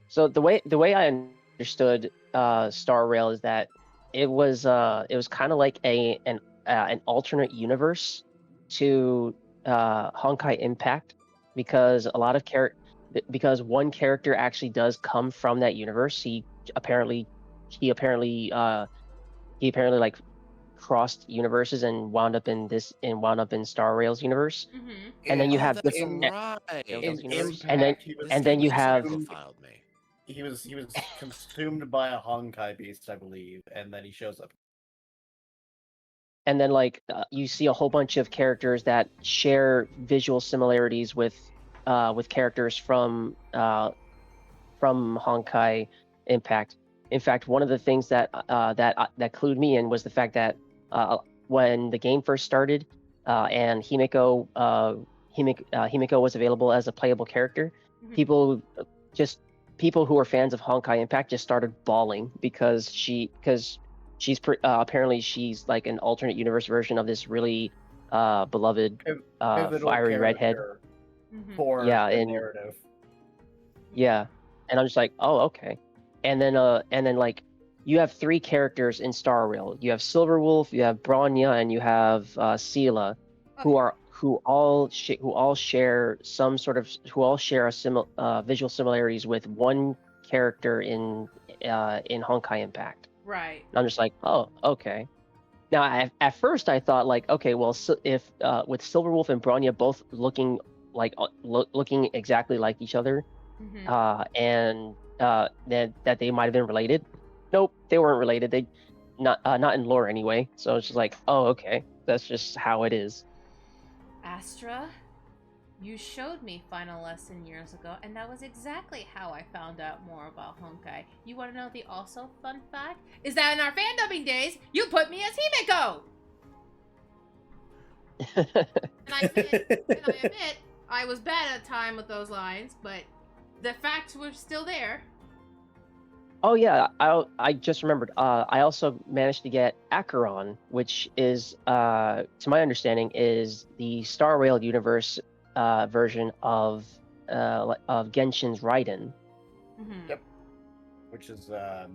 So the way I understood Star Rail is that it was kind of like an alternate universe to Honkai Impact, because because one character actually does come from that universe. He apparently like crossed universes and wound up in Star Rail's universe. Mm-hmm. And then you have that's different- right. In Impact, and then he was, and then you have filed me. he was consumed by a Honkai beast, I believe, and then he shows up. and then you see a whole bunch of characters that share visual similarities with characters from Honkai Impact. In fact, one of the things that clued me in was the fact that when the game first started, and Himiko was available as a playable character, Mhm. people who are fans of Honkai Impact just started bawling because apparently she's like an alternate universe version of this really beloved Pivotal fiery redhead. character Mhm. for Yeah, the and- narrative. Yeah, and I'm just like, oh, okay. And then like you have 3 characters in Star Rail. You have Silverwolf, you have Bronya, and you have Sela, who all share visual similarities with one character in Honkai Impact. Right. And I'm just like, oh, okay. Now, at first I thought like, okay, well, if with Silverwolf and Bronya both looking looking exactly like each other, Mhm. that they might have been related. Nope, they weren't related. They not in lore anyway. So it's just like, oh, okay, that's just how it is. Astra, you showed me Final Lesson years ago, and that was exactly how I found out more about Honkai. You want to know the also fun fact? Is that in our fandubbing days, you put me as Himiko! And I admit, I was bad at time with those lines, but the facts were still there. Oh yeah, I just remembered. I also managed to get Acheron, which is, to my understanding, is the Star Rail universe version of Genshin's Raiden. Mm-hmm. Yep. Which is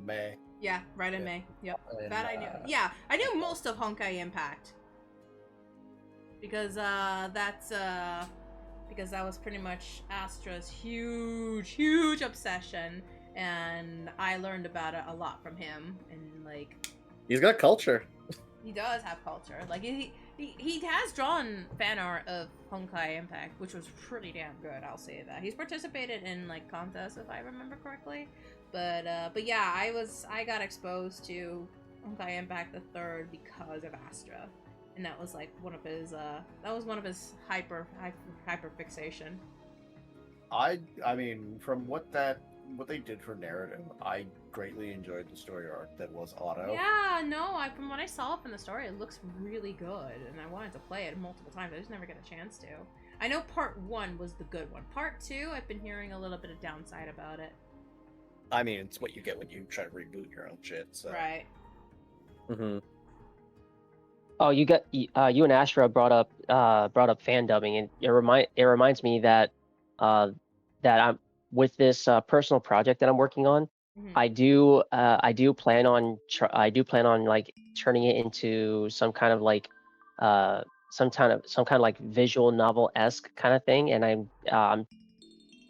May. Yeah, right in May. Yep. And, That I knew. Yeah, I knew most of Honkai Impact. Because that was pretty much Astra's huge obsession, and I learned about it a lot from him. And like, He's got culture. he does have culture. Like he has drawn fan art of Honkai Impact, which was pretty damn good. I'll say that. He's participated in like contests, if I remember correctly. But yeah, I got exposed to Honkai Impact the Third because of Astra. And that was like one of his hyper fixation. I mean, from what they did for narrative, I greatly enjoyed the story arc that was Auto. Yeah, no, from what I saw from the story, it looks really good, and I wanted to play it multiple times. I just never get a chance to. I know part 1 was the good one. Part 2, I've been hearing a little bit of downside about it. I mean, it's what you get when you try to reboot your own shit. So. Right. Mm-hmm. Oh, you and Astra brought up fan dubbing, and it reminds me that that I'm with this personal project that I'm working on. Mm-hmm. I do plan on like turning it into some kind of like visual novel-esque kind of thing, and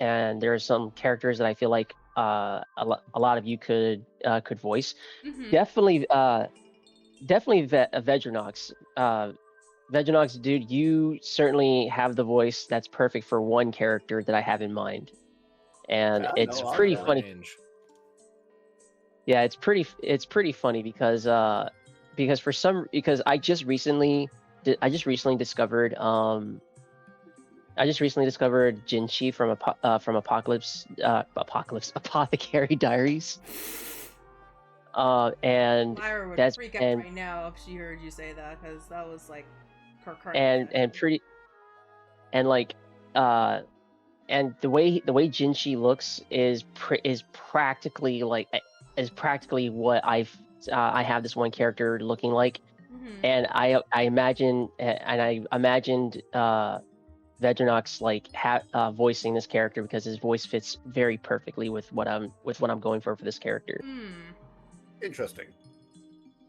and there are some characters that I feel like a lot of you could voice. Mm-hmm. Definitely Veginox. Veginox, dude, you certainly have the voice that's perfect for one character that I have in mind, and it's pretty funny. Yeah, it's pretty funny because I just recently discovered Jinchi from Apothecary Diaries. And Lyra would that's freak out right now if she heard you say that, because that was like her current. And the way Jinchi looks is practically what I have this one character looking like. Mm-hmm. And I imagined Veginox like voicing this character because his voice fits very perfectly with what I'm going for this character. Interesting.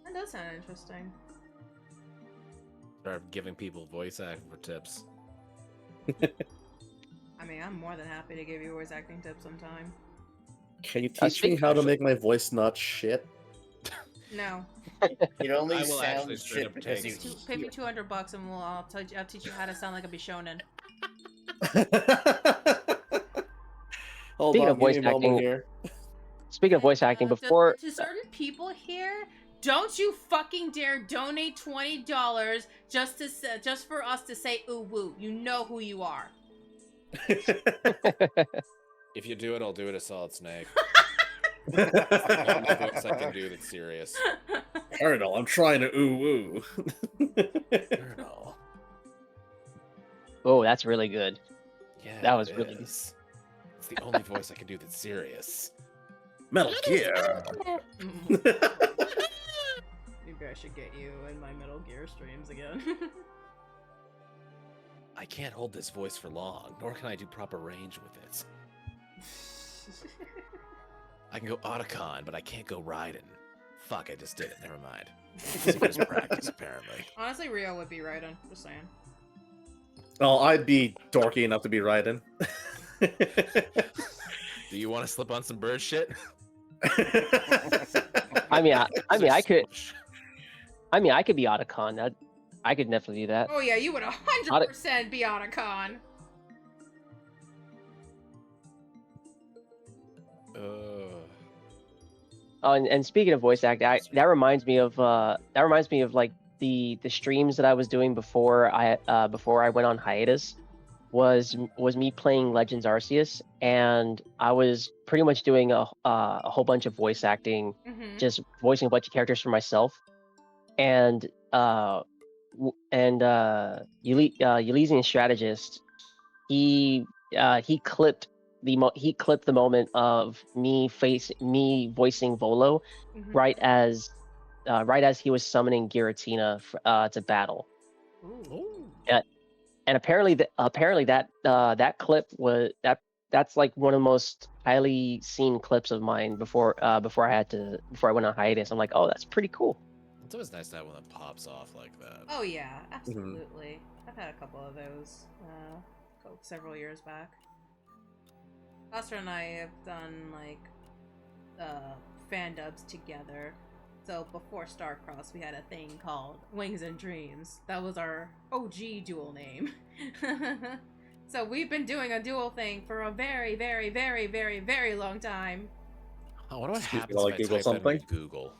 That does sound interesting. Start giving people voice acting for tips. I mean, I'm more than happy to give you voice acting tips sometime. Can you teach me how to make my voice not shit? No. It only sounds shit because you pay me $200 and I'll teach you how to sound like a Bishonen. Speaking of voice acting here. Speaking of voice acting, before to certain people here, don't you fucking dare donate $20 just for us to say ooh woo. You know who you are. If you do it, I'll do it a Solid Snake. That's the only voice I can do that's serious. Colonel, I'm trying to ooh woo. Colonel. Oh, that's really good. Yeah, that was really good. It's the only voice I can do that's serious. Metal Gear. Maybe I should get you in my Metal Gear streams again. I can't hold this voice for long, nor can I do proper range with it. I can go Otacon, but I can't go Raiden. Fuck, I just did it. Never mind. It's just practice, apparently. Honestly, Rio would be Raiden. Just saying. Oh, I'd be dorky enough to be Raiden. Do you want to slip on some bird shit? I could be Otacon. I could definitely do that. Oh yeah, you would 100% be Otacon. Oh, and speaking of voice acting, that reminds me of like the streams that I was doing before I went on hiatus was me playing Legends Arceus, and I was pretty much doing a whole bunch of voice acting, just voicing a bunch of characters for myself. And Elysian Strategist, he clipped he clipped the moment of me voicing Volo Mhm. right as he was summoning Giratina to battle. Ooh. And apparently that clip that's like one of the most highly seen clips of mine before I went on hiatus. I'm like, oh, that's pretty cool. It's always nice to have one that pops off like that. Oh yeah, absolutely. I've had a couple of those several years back. Foster and I have done like fan dubs together. So before StarCrossed, we had a thing called Wings and Dreams. That was our OG dual name. So we've been doing a dual thing for a very, very, very, very, very long time. I wonder what Excuse me happens while I if I Google type something. in Google.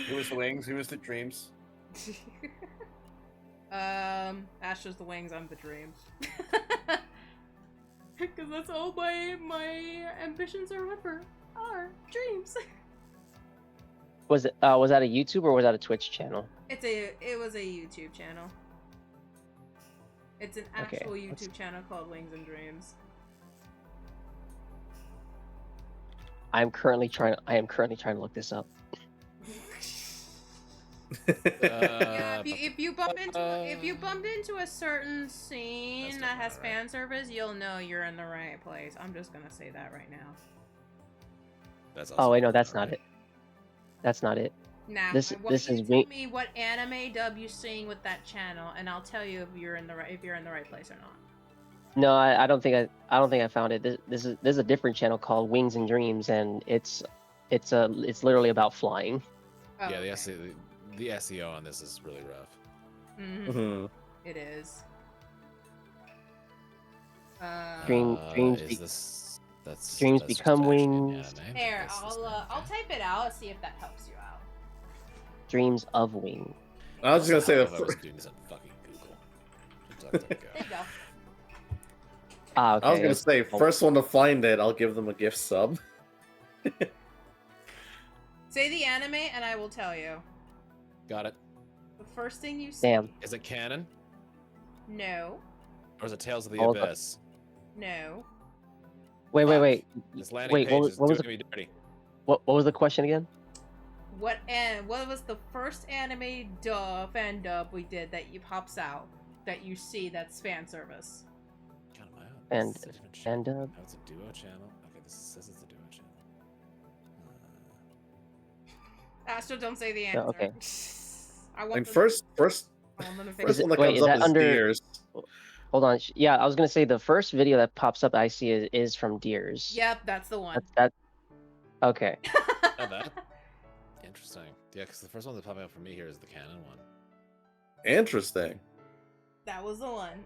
Who was the wings? Who was the dreams? Astro's the wings, I'm the dreams. Because that's all my ambitions are ever are dreams. Was that a YouTube or was that a Twitch channel? It was a YouTube channel. It's an actual Okay, YouTube channel called Wings and Dreams. I am currently trying to look this up. Yeah, if you bump into a certain scene that has fan service, you'll know you're in the right place. I'm just gonna say that right now. That's Oh wait, no, also that's right. not it. That's not it. Now, This I want is you to me. tell me what anime dub you're seeing with that channel, and I'll tell you if you're in the right place or not. No, I don't think I found it. This is a different channel called Wings and Dreams, and it's literally about flying. Oh, Yeah, okay. the SEO on this is really rough. Mhm. It is. Dreams become wings. Here, I'll type it out and see if that helps you out. Dreams of wing. I was just gonna say I was doing this on fucking Google. There you go. Ah, okay. I was gonna say first one to find it, I'll give them a gift sub. Say the anime, and I will tell you. Got it. The first thing you see. Damn. Is it canon? No. Or is it Tales of the Oh, Abyss? No. Wait. This landing Wait, page what is was doing me dirty. What was the question again? What was the first anime fan dub we did that pops out that you see that's fan service? God, am I on? And This isn't even showing. and Oh, it's a duo channel. Okay, this is a duo channel. Astro, don't say the answer. okay. I want Like them- first I want them to Is fix one it. that wait, comes is up that is under- Deers. Hold on. Yeah, I was gonna say the first video that pops up I see is from Deers. Yep, that's the one. That. Okay. Oh, that? Interesting. Yeah, because the first one that's popping up for me here is the canon one. Interesting. That was the one.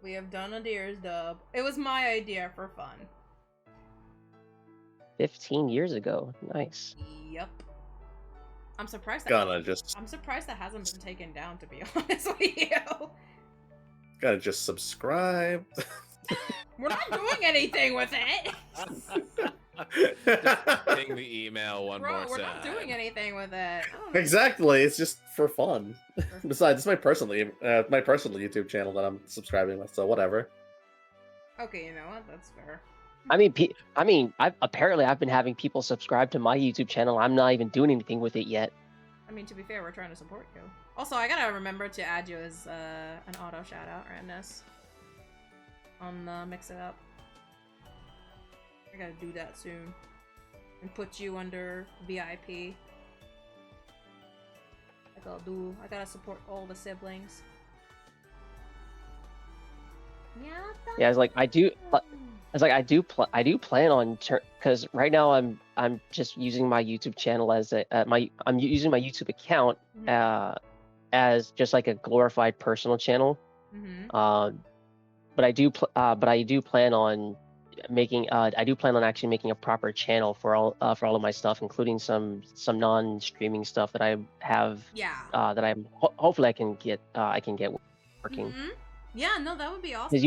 We have done a Deer's dub. It was my idea for fun. 15 years ago. Nice. Yep. I'm surprised. I'm surprised that hasn't been taken down. To be honest with you. Gotta just subscribe. We're not doing anything with it. Ping the email one Bro, more we're time. not doing anything with it. I don't know. Exactly. It's just for fun. Besides, it's my personal YouTube channel that I'm subscribing with, so whatever. Okay, you know what? That's fair. I've been having people subscribe to my YouTube channel. I'm not even doing anything with it yet. I mean, to be fair, we're trying to support you. Also, I gotta remember to add you as an auto shout out, Randness. On Mix It Up. I gotta do that soon. And put you under VIP. I gotta support all the siblings. Yeah, it's like I do plan on because right now I'm just using my YouTube channel as I'm using my YouTube account as just like a glorified personal channel. But I do plan on actually making a proper channel for all of my stuff, including some non-streaming stuff that I have. Yeah. That I'm hopefully I can get working. Yeah, no, that would be awesome. Because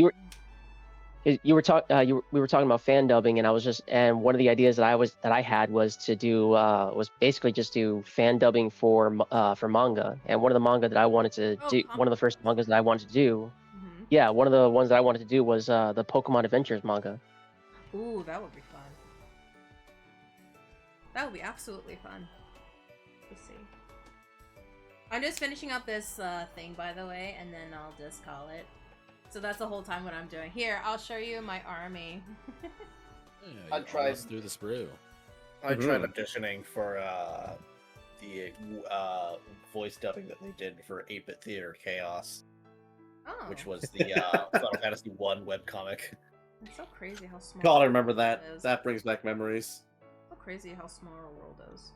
we were talking about fan dubbing, and one of the ideas that I had was to do was basically just do fan dubbing for manga. And one of the manga that I wanted to do, one of the first mangas that I wanted to do, yeah, one of the ones that I wanted to do was the Pokemon Adventures manga. Ooh, that would be fun. That would be absolutely fun. Let's see. I'm just finishing up this thing, by the way, and then I'll just call it. So that's the whole time what I'm doing. Here, I'll show you my army. I tried through the sprue. I tried auditioning for the voice dubbing that they did for 8-Bit Theater Chaos, which was the Final Fantasy 1 webcomic. It's so crazy how small. God, I remember that. That brings back memories. So crazy how small our world is.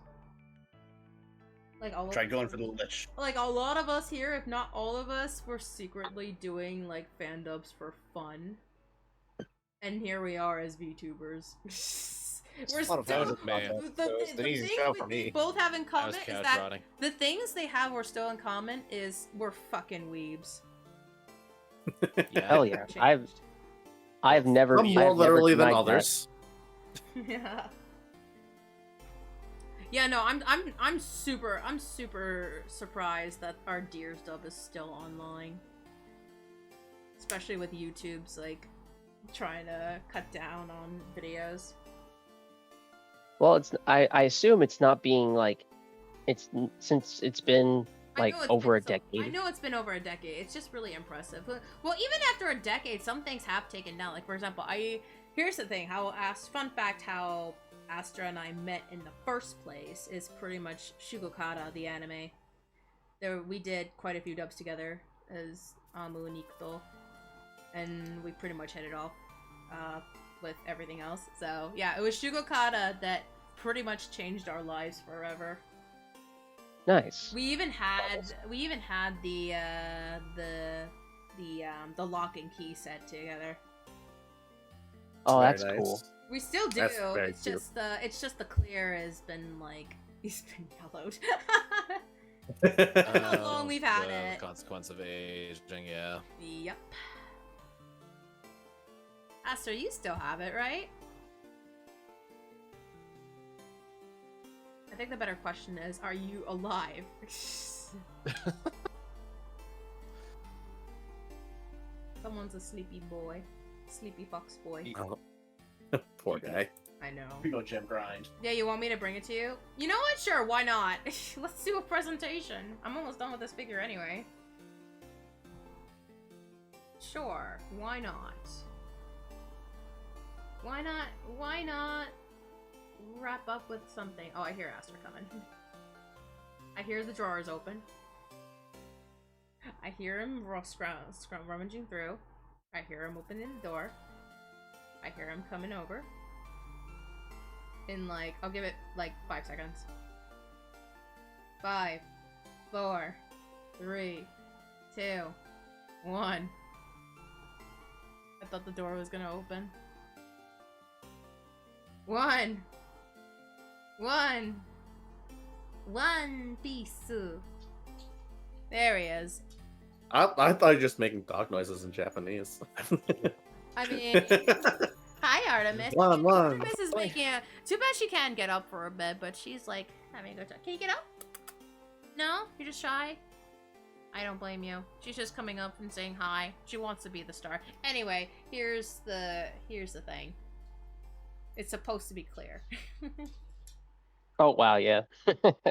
Like Try going for the Lich. Like a lot of us here, if not all of us, were secretly doing like fan dubs for fun. And here we are as VTubers. We're still the thing we both have in common is that the things they have we're still in common is we're fucking weebs. Yeah. Hell yeah. I've never some more literally than others. Yeah. Yeah, no, I'm super surprised that our Deers dub is still online. Especially with YouTube's like trying to cut down on videos. Well, I assume it's not being like since it's been like over a decade. I know it's been over a decade. It's just really impressive. Well, even after a decade, some things have taken down. Like for example, here's the thing. Fun fact, how Astra and I met in the first place is pretty much Shugokata, the anime. We did quite a few dubs together as Amu and Ikuto, and we pretty much hit it off with everything else. So yeah, it was Shugokata that pretty much changed our lives forever. Nice. We even had the lock and key set together. Oh, that's nice. Cool. We still do. It's just the clear has been like he's been yellowed. How long we've had it. Consequence of aging, yeah. Yep. Aster, you still have it, right? I think the better question is, are you alive? Someone's a sleepy boy. Sleepy fox boy. Oh. Poor guy. I know. People gym grind. Yeah, you want me to bring it to you? You know what? Sure, why not? Let's do a presentation. I'm almost done with this figure anyway. Sure, why not? Why not wrap up with something? Oh, I hear Aster coming. I hear the drawers open. I hear him rummaging through. I hear him opening the door. I hear him coming over. In like, I'll give it like 5 seconds. 5, 4, 3, 2, 1. I thought the door was gonna open. 1 piece. There he is. I thought you were just making dog noises in Japanese. I mean, hi Artemis. One. Artemis is making a. Too bad she can't get up for a bit, but she's like having a good time. Can you get up? No, you're just shy. I don't blame you. She's just coming up and saying hi. She wants to be the star. Anyway, here's the thing. It's supposed to be clear. Oh wow, yeah.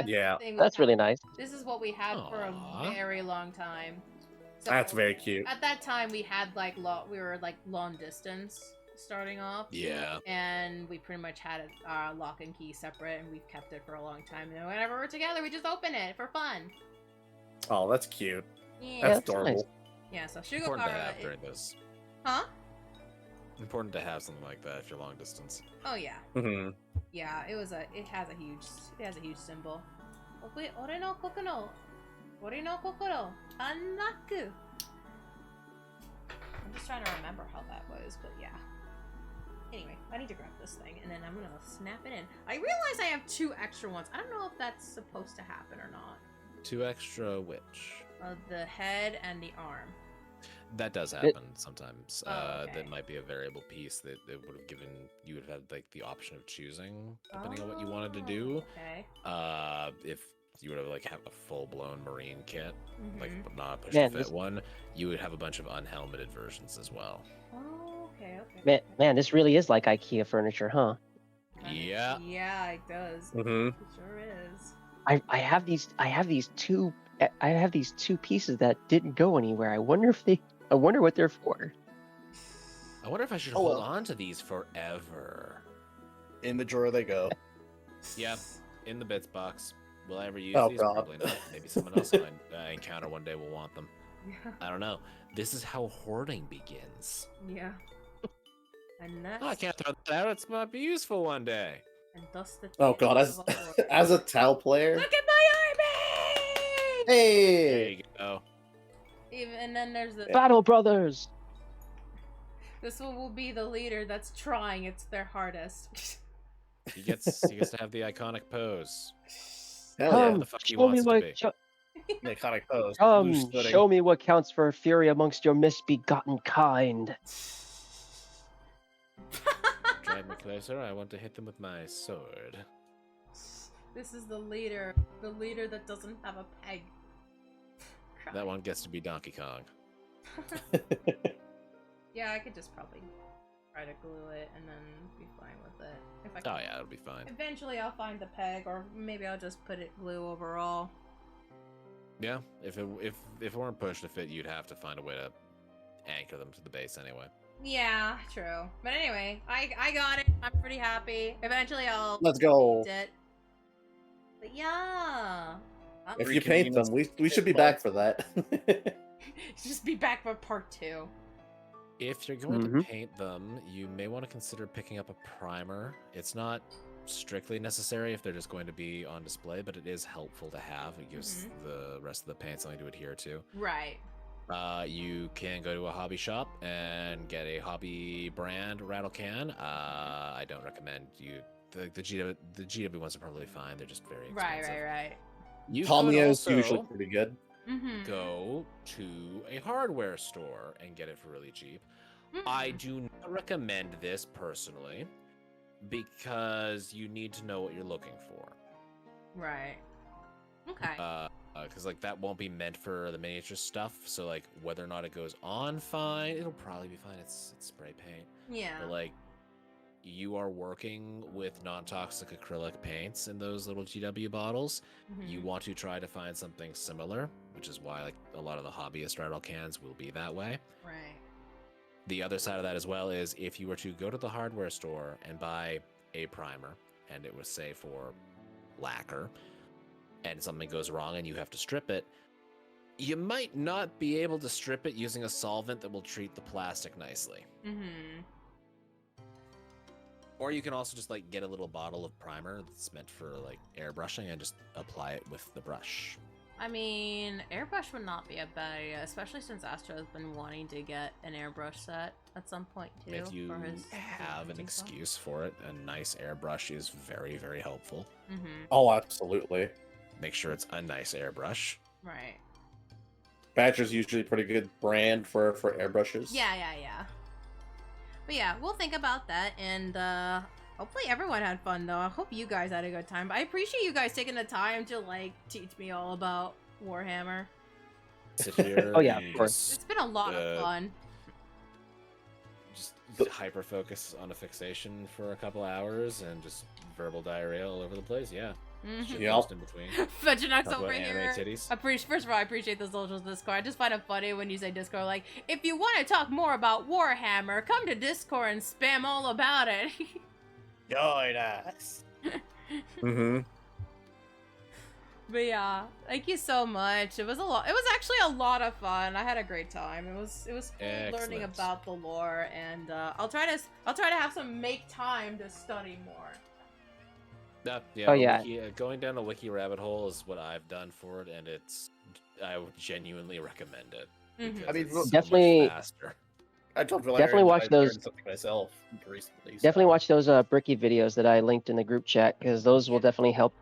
Yeah, that's really nice. This is what we had for a very long time. So that's very cute. At that time, we had like we were like long distance starting off. Yeah. And we pretty much had lock and key separate, and we've kept it for a long time. And whenever we're together, we just open it for fun. Oh, that's cute. Yeah, that's adorable. Nice. Yeah. So Important to Shugokara. have during this. Huh? Important to have something like that if you're long distance. Oh yeah. Mm-hmm. Yeah, it has a huge symbol. Ore no kokoro, anaku. I'm just trying to remember how that was, but yeah. Anyway, I need to grab this thing, and then I'm gonna snap it in. I realize I have 2 extra ones. I don't know if that's supposed to happen or not. 2 extra which? The head and the arm. That does happen sometimes. Oh, okay. That might be a variable piece that would have given you would have had like the option of choosing depending on what you wanted to do. Okay. If you would have like have a full blown marine kit, like Mhm. but not a push Man, to fit this- one, you would have a bunch of unhelmeted versions as well. Oh, okay. Man, this really is like IKEA furniture, huh? Yeah. Yeah, it does. Mm-hmm. It sure is. I have these two pieces that didn't go anywhere. I wonder what they're for. I wonder if I should Oh, hold well. on to these forever. In the drawer they go. Yeah, in the bits box. Will I ever use Oh, these? God. Probably not. Maybe someone else I encounter one day will want them. Yeah. I don't know. This is how hoarding begins. Yeah. And that's Oh, I can't throw that out. It might be useful one day. and thus the Oh tale god, of our Lord. as a Tau player. Look at my army! There Hey. you go. Even and then there's the Battle Brothers. this one will be the leader that's trying its their hardest. He gets to have the iconic pose. Hell yeah. Come, the fuck he show me wants it to what. be. The iconic pose. Come, loose footing. show me what counts for fury amongst your misbegotten kind. Drive me closer. I want to hit them with my sword. This is the leader that doesn't have a peg. That one gets to be Donkey Kong. Yeah, I could just probably try to glue it and then be fine with it. If I Oh can. yeah, it'll be fine. Eventually I'll find the peg, or maybe I'll just put it glue overall. Yeah, if it weren't pushed to fit, you'd have to find a way to anchor them to the base anyway. Yeah, true. But anyway, I got it. I'm pretty happy. Eventually I'll Let's go. paint it. But yeah. If you paint them, we should be back for that. Just be back for part 2. If you're going to Mhm. paint them, you may want to consider picking up a primer. It's not strictly necessary if they're just going to be on display, but it is helpful to have. It gives the rest of the paint something to adhere to. Right. You can go to a hobby shop and get a hobby brand rattle can. I don't recommend you. The GW ones are probably fine. They're just very expensive. Right. You could Tommy's also usually pretty good. Mm-hmm. go to a hardware store and get it for really cheap. I do not recommend this personally because you need to know what you're looking for. Right. Okay. Because like that won't be meant for the miniature stuff. So like whether or not it goes on fine, it'll probably be fine. It's spray paint. Yeah. But like you are working with non-toxic acrylic paints in those little GW bottles. You want to try to find something similar, which is why like a lot of the hobbyist rattle cans will be that way. Right. The other side of that as well is if you were to go to the hardware store and buy a primer and it was say for lacquer and something goes wrong and you have to strip it, you might not be able to strip it using a solvent that will treat the plastic nicely. Mm-hmm. Or you can also just like get a little bottle of primer that's meant for like airbrushing and just apply it with the brush. I mean, airbrush would not be a bad idea, especially since Astro has been wanting to get an airbrush set at some point too. If you for his have an excuse for it, a nice airbrush is very, very helpful. Mm-hmm. Oh, absolutely. Make sure it's a nice airbrush. Right. Badger's usually a pretty good brand for airbrushes. Yeah. But yeah, we'll think about that, and hopefully everyone had fun though. I hope you guys had a good time. I appreciate you guys taking the time to like teach me all about Warhammer. Sit here. Oh, yeah, of and course. It's been a lot of fun. Just hyper focus on a fixation for a couple hours and just verbal diarrhea all over the place. Yeah. Shit Yep. post in between. Veginux Talk over about anime here. titties. First of all, I appreciate the socials Discord. I just find it funny when you say Discord. Like, if you want to talk more about Warhammer, come to Discord and spam all about it. Join us. Mm-hmm. But yeah, thank you so much. It was a lot. It was actually a lot of fun. I had a great time. It was cool learning Excellent. about the lore, and I'll try to have some make time to study more. Yeah, Oh, yeah. Going down a wiki rabbit hole is what I've done for it, and I would genuinely recommend it. Mhm. because I mean, it's so much definitely- faster. I told Valerian Definitely that watch I those- learned something myself recently. so- Definitely watch those Bricky videos that I linked in the group chat because those will definitely help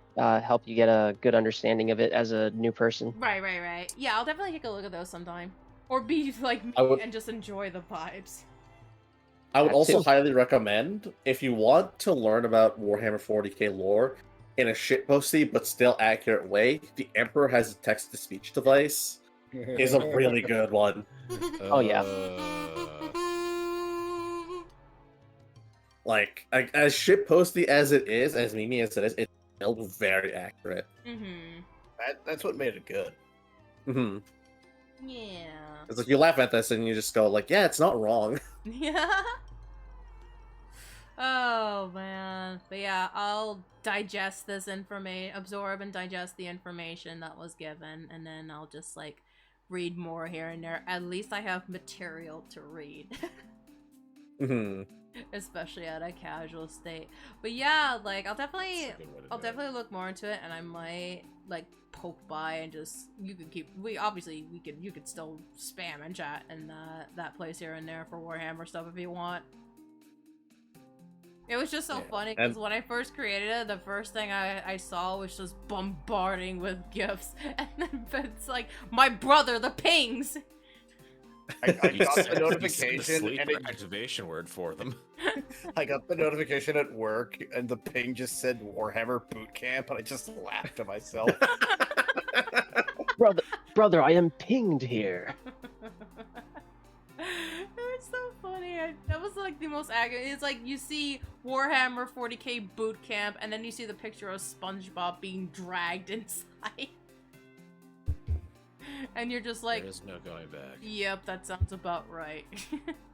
you get a good understanding of it as a new person. Right. Yeah, I'll definitely take a look at those sometime. Or be like me I would- and just enjoy the vibes. I would That also too. highly recommend, if you want to learn about Warhammer 40k lore in a shitposty but still accurate way, the Emperor has a text-to-speech device. Is a really good one. Oh, yeah. Like, as shitposty as it is, as memey as it is, it's still very accurate. Mm-hmm. That's what made it good. hmm Yeah. It's like you laugh at this and you just go like, yeah, it's not wrong. Yeah. Oh man. But yeah, I'll digest this information, absorb and digest the information that was given, and then I'll just like read more here and there. At least I have material to read. hmm Especially at a casual state. But yeah, like I'll That's definitely a good way to I'll do it. definitely look more into it, and I might like poke by and just you could you could still spam and chat in that place here and there for Warhammer stuff if you want. It was just so Yeah. funny because when I first created it, the first thing I saw was just bombarding with gifs, and then it's like my brother, the pings. I got You the set the notification, sleeper and activation word for them. I got the notification at work, and the ping just said Warhammer Boot Camp, and I just laughed to myself. Brother, I am pinged here. It's so funny. That was like the most accurate. It's like you see Warhammer 40k boot camp, and then you see the picture of SpongeBob being dragged inside, and you're just like, There is no going back. "Yep, that sounds about right."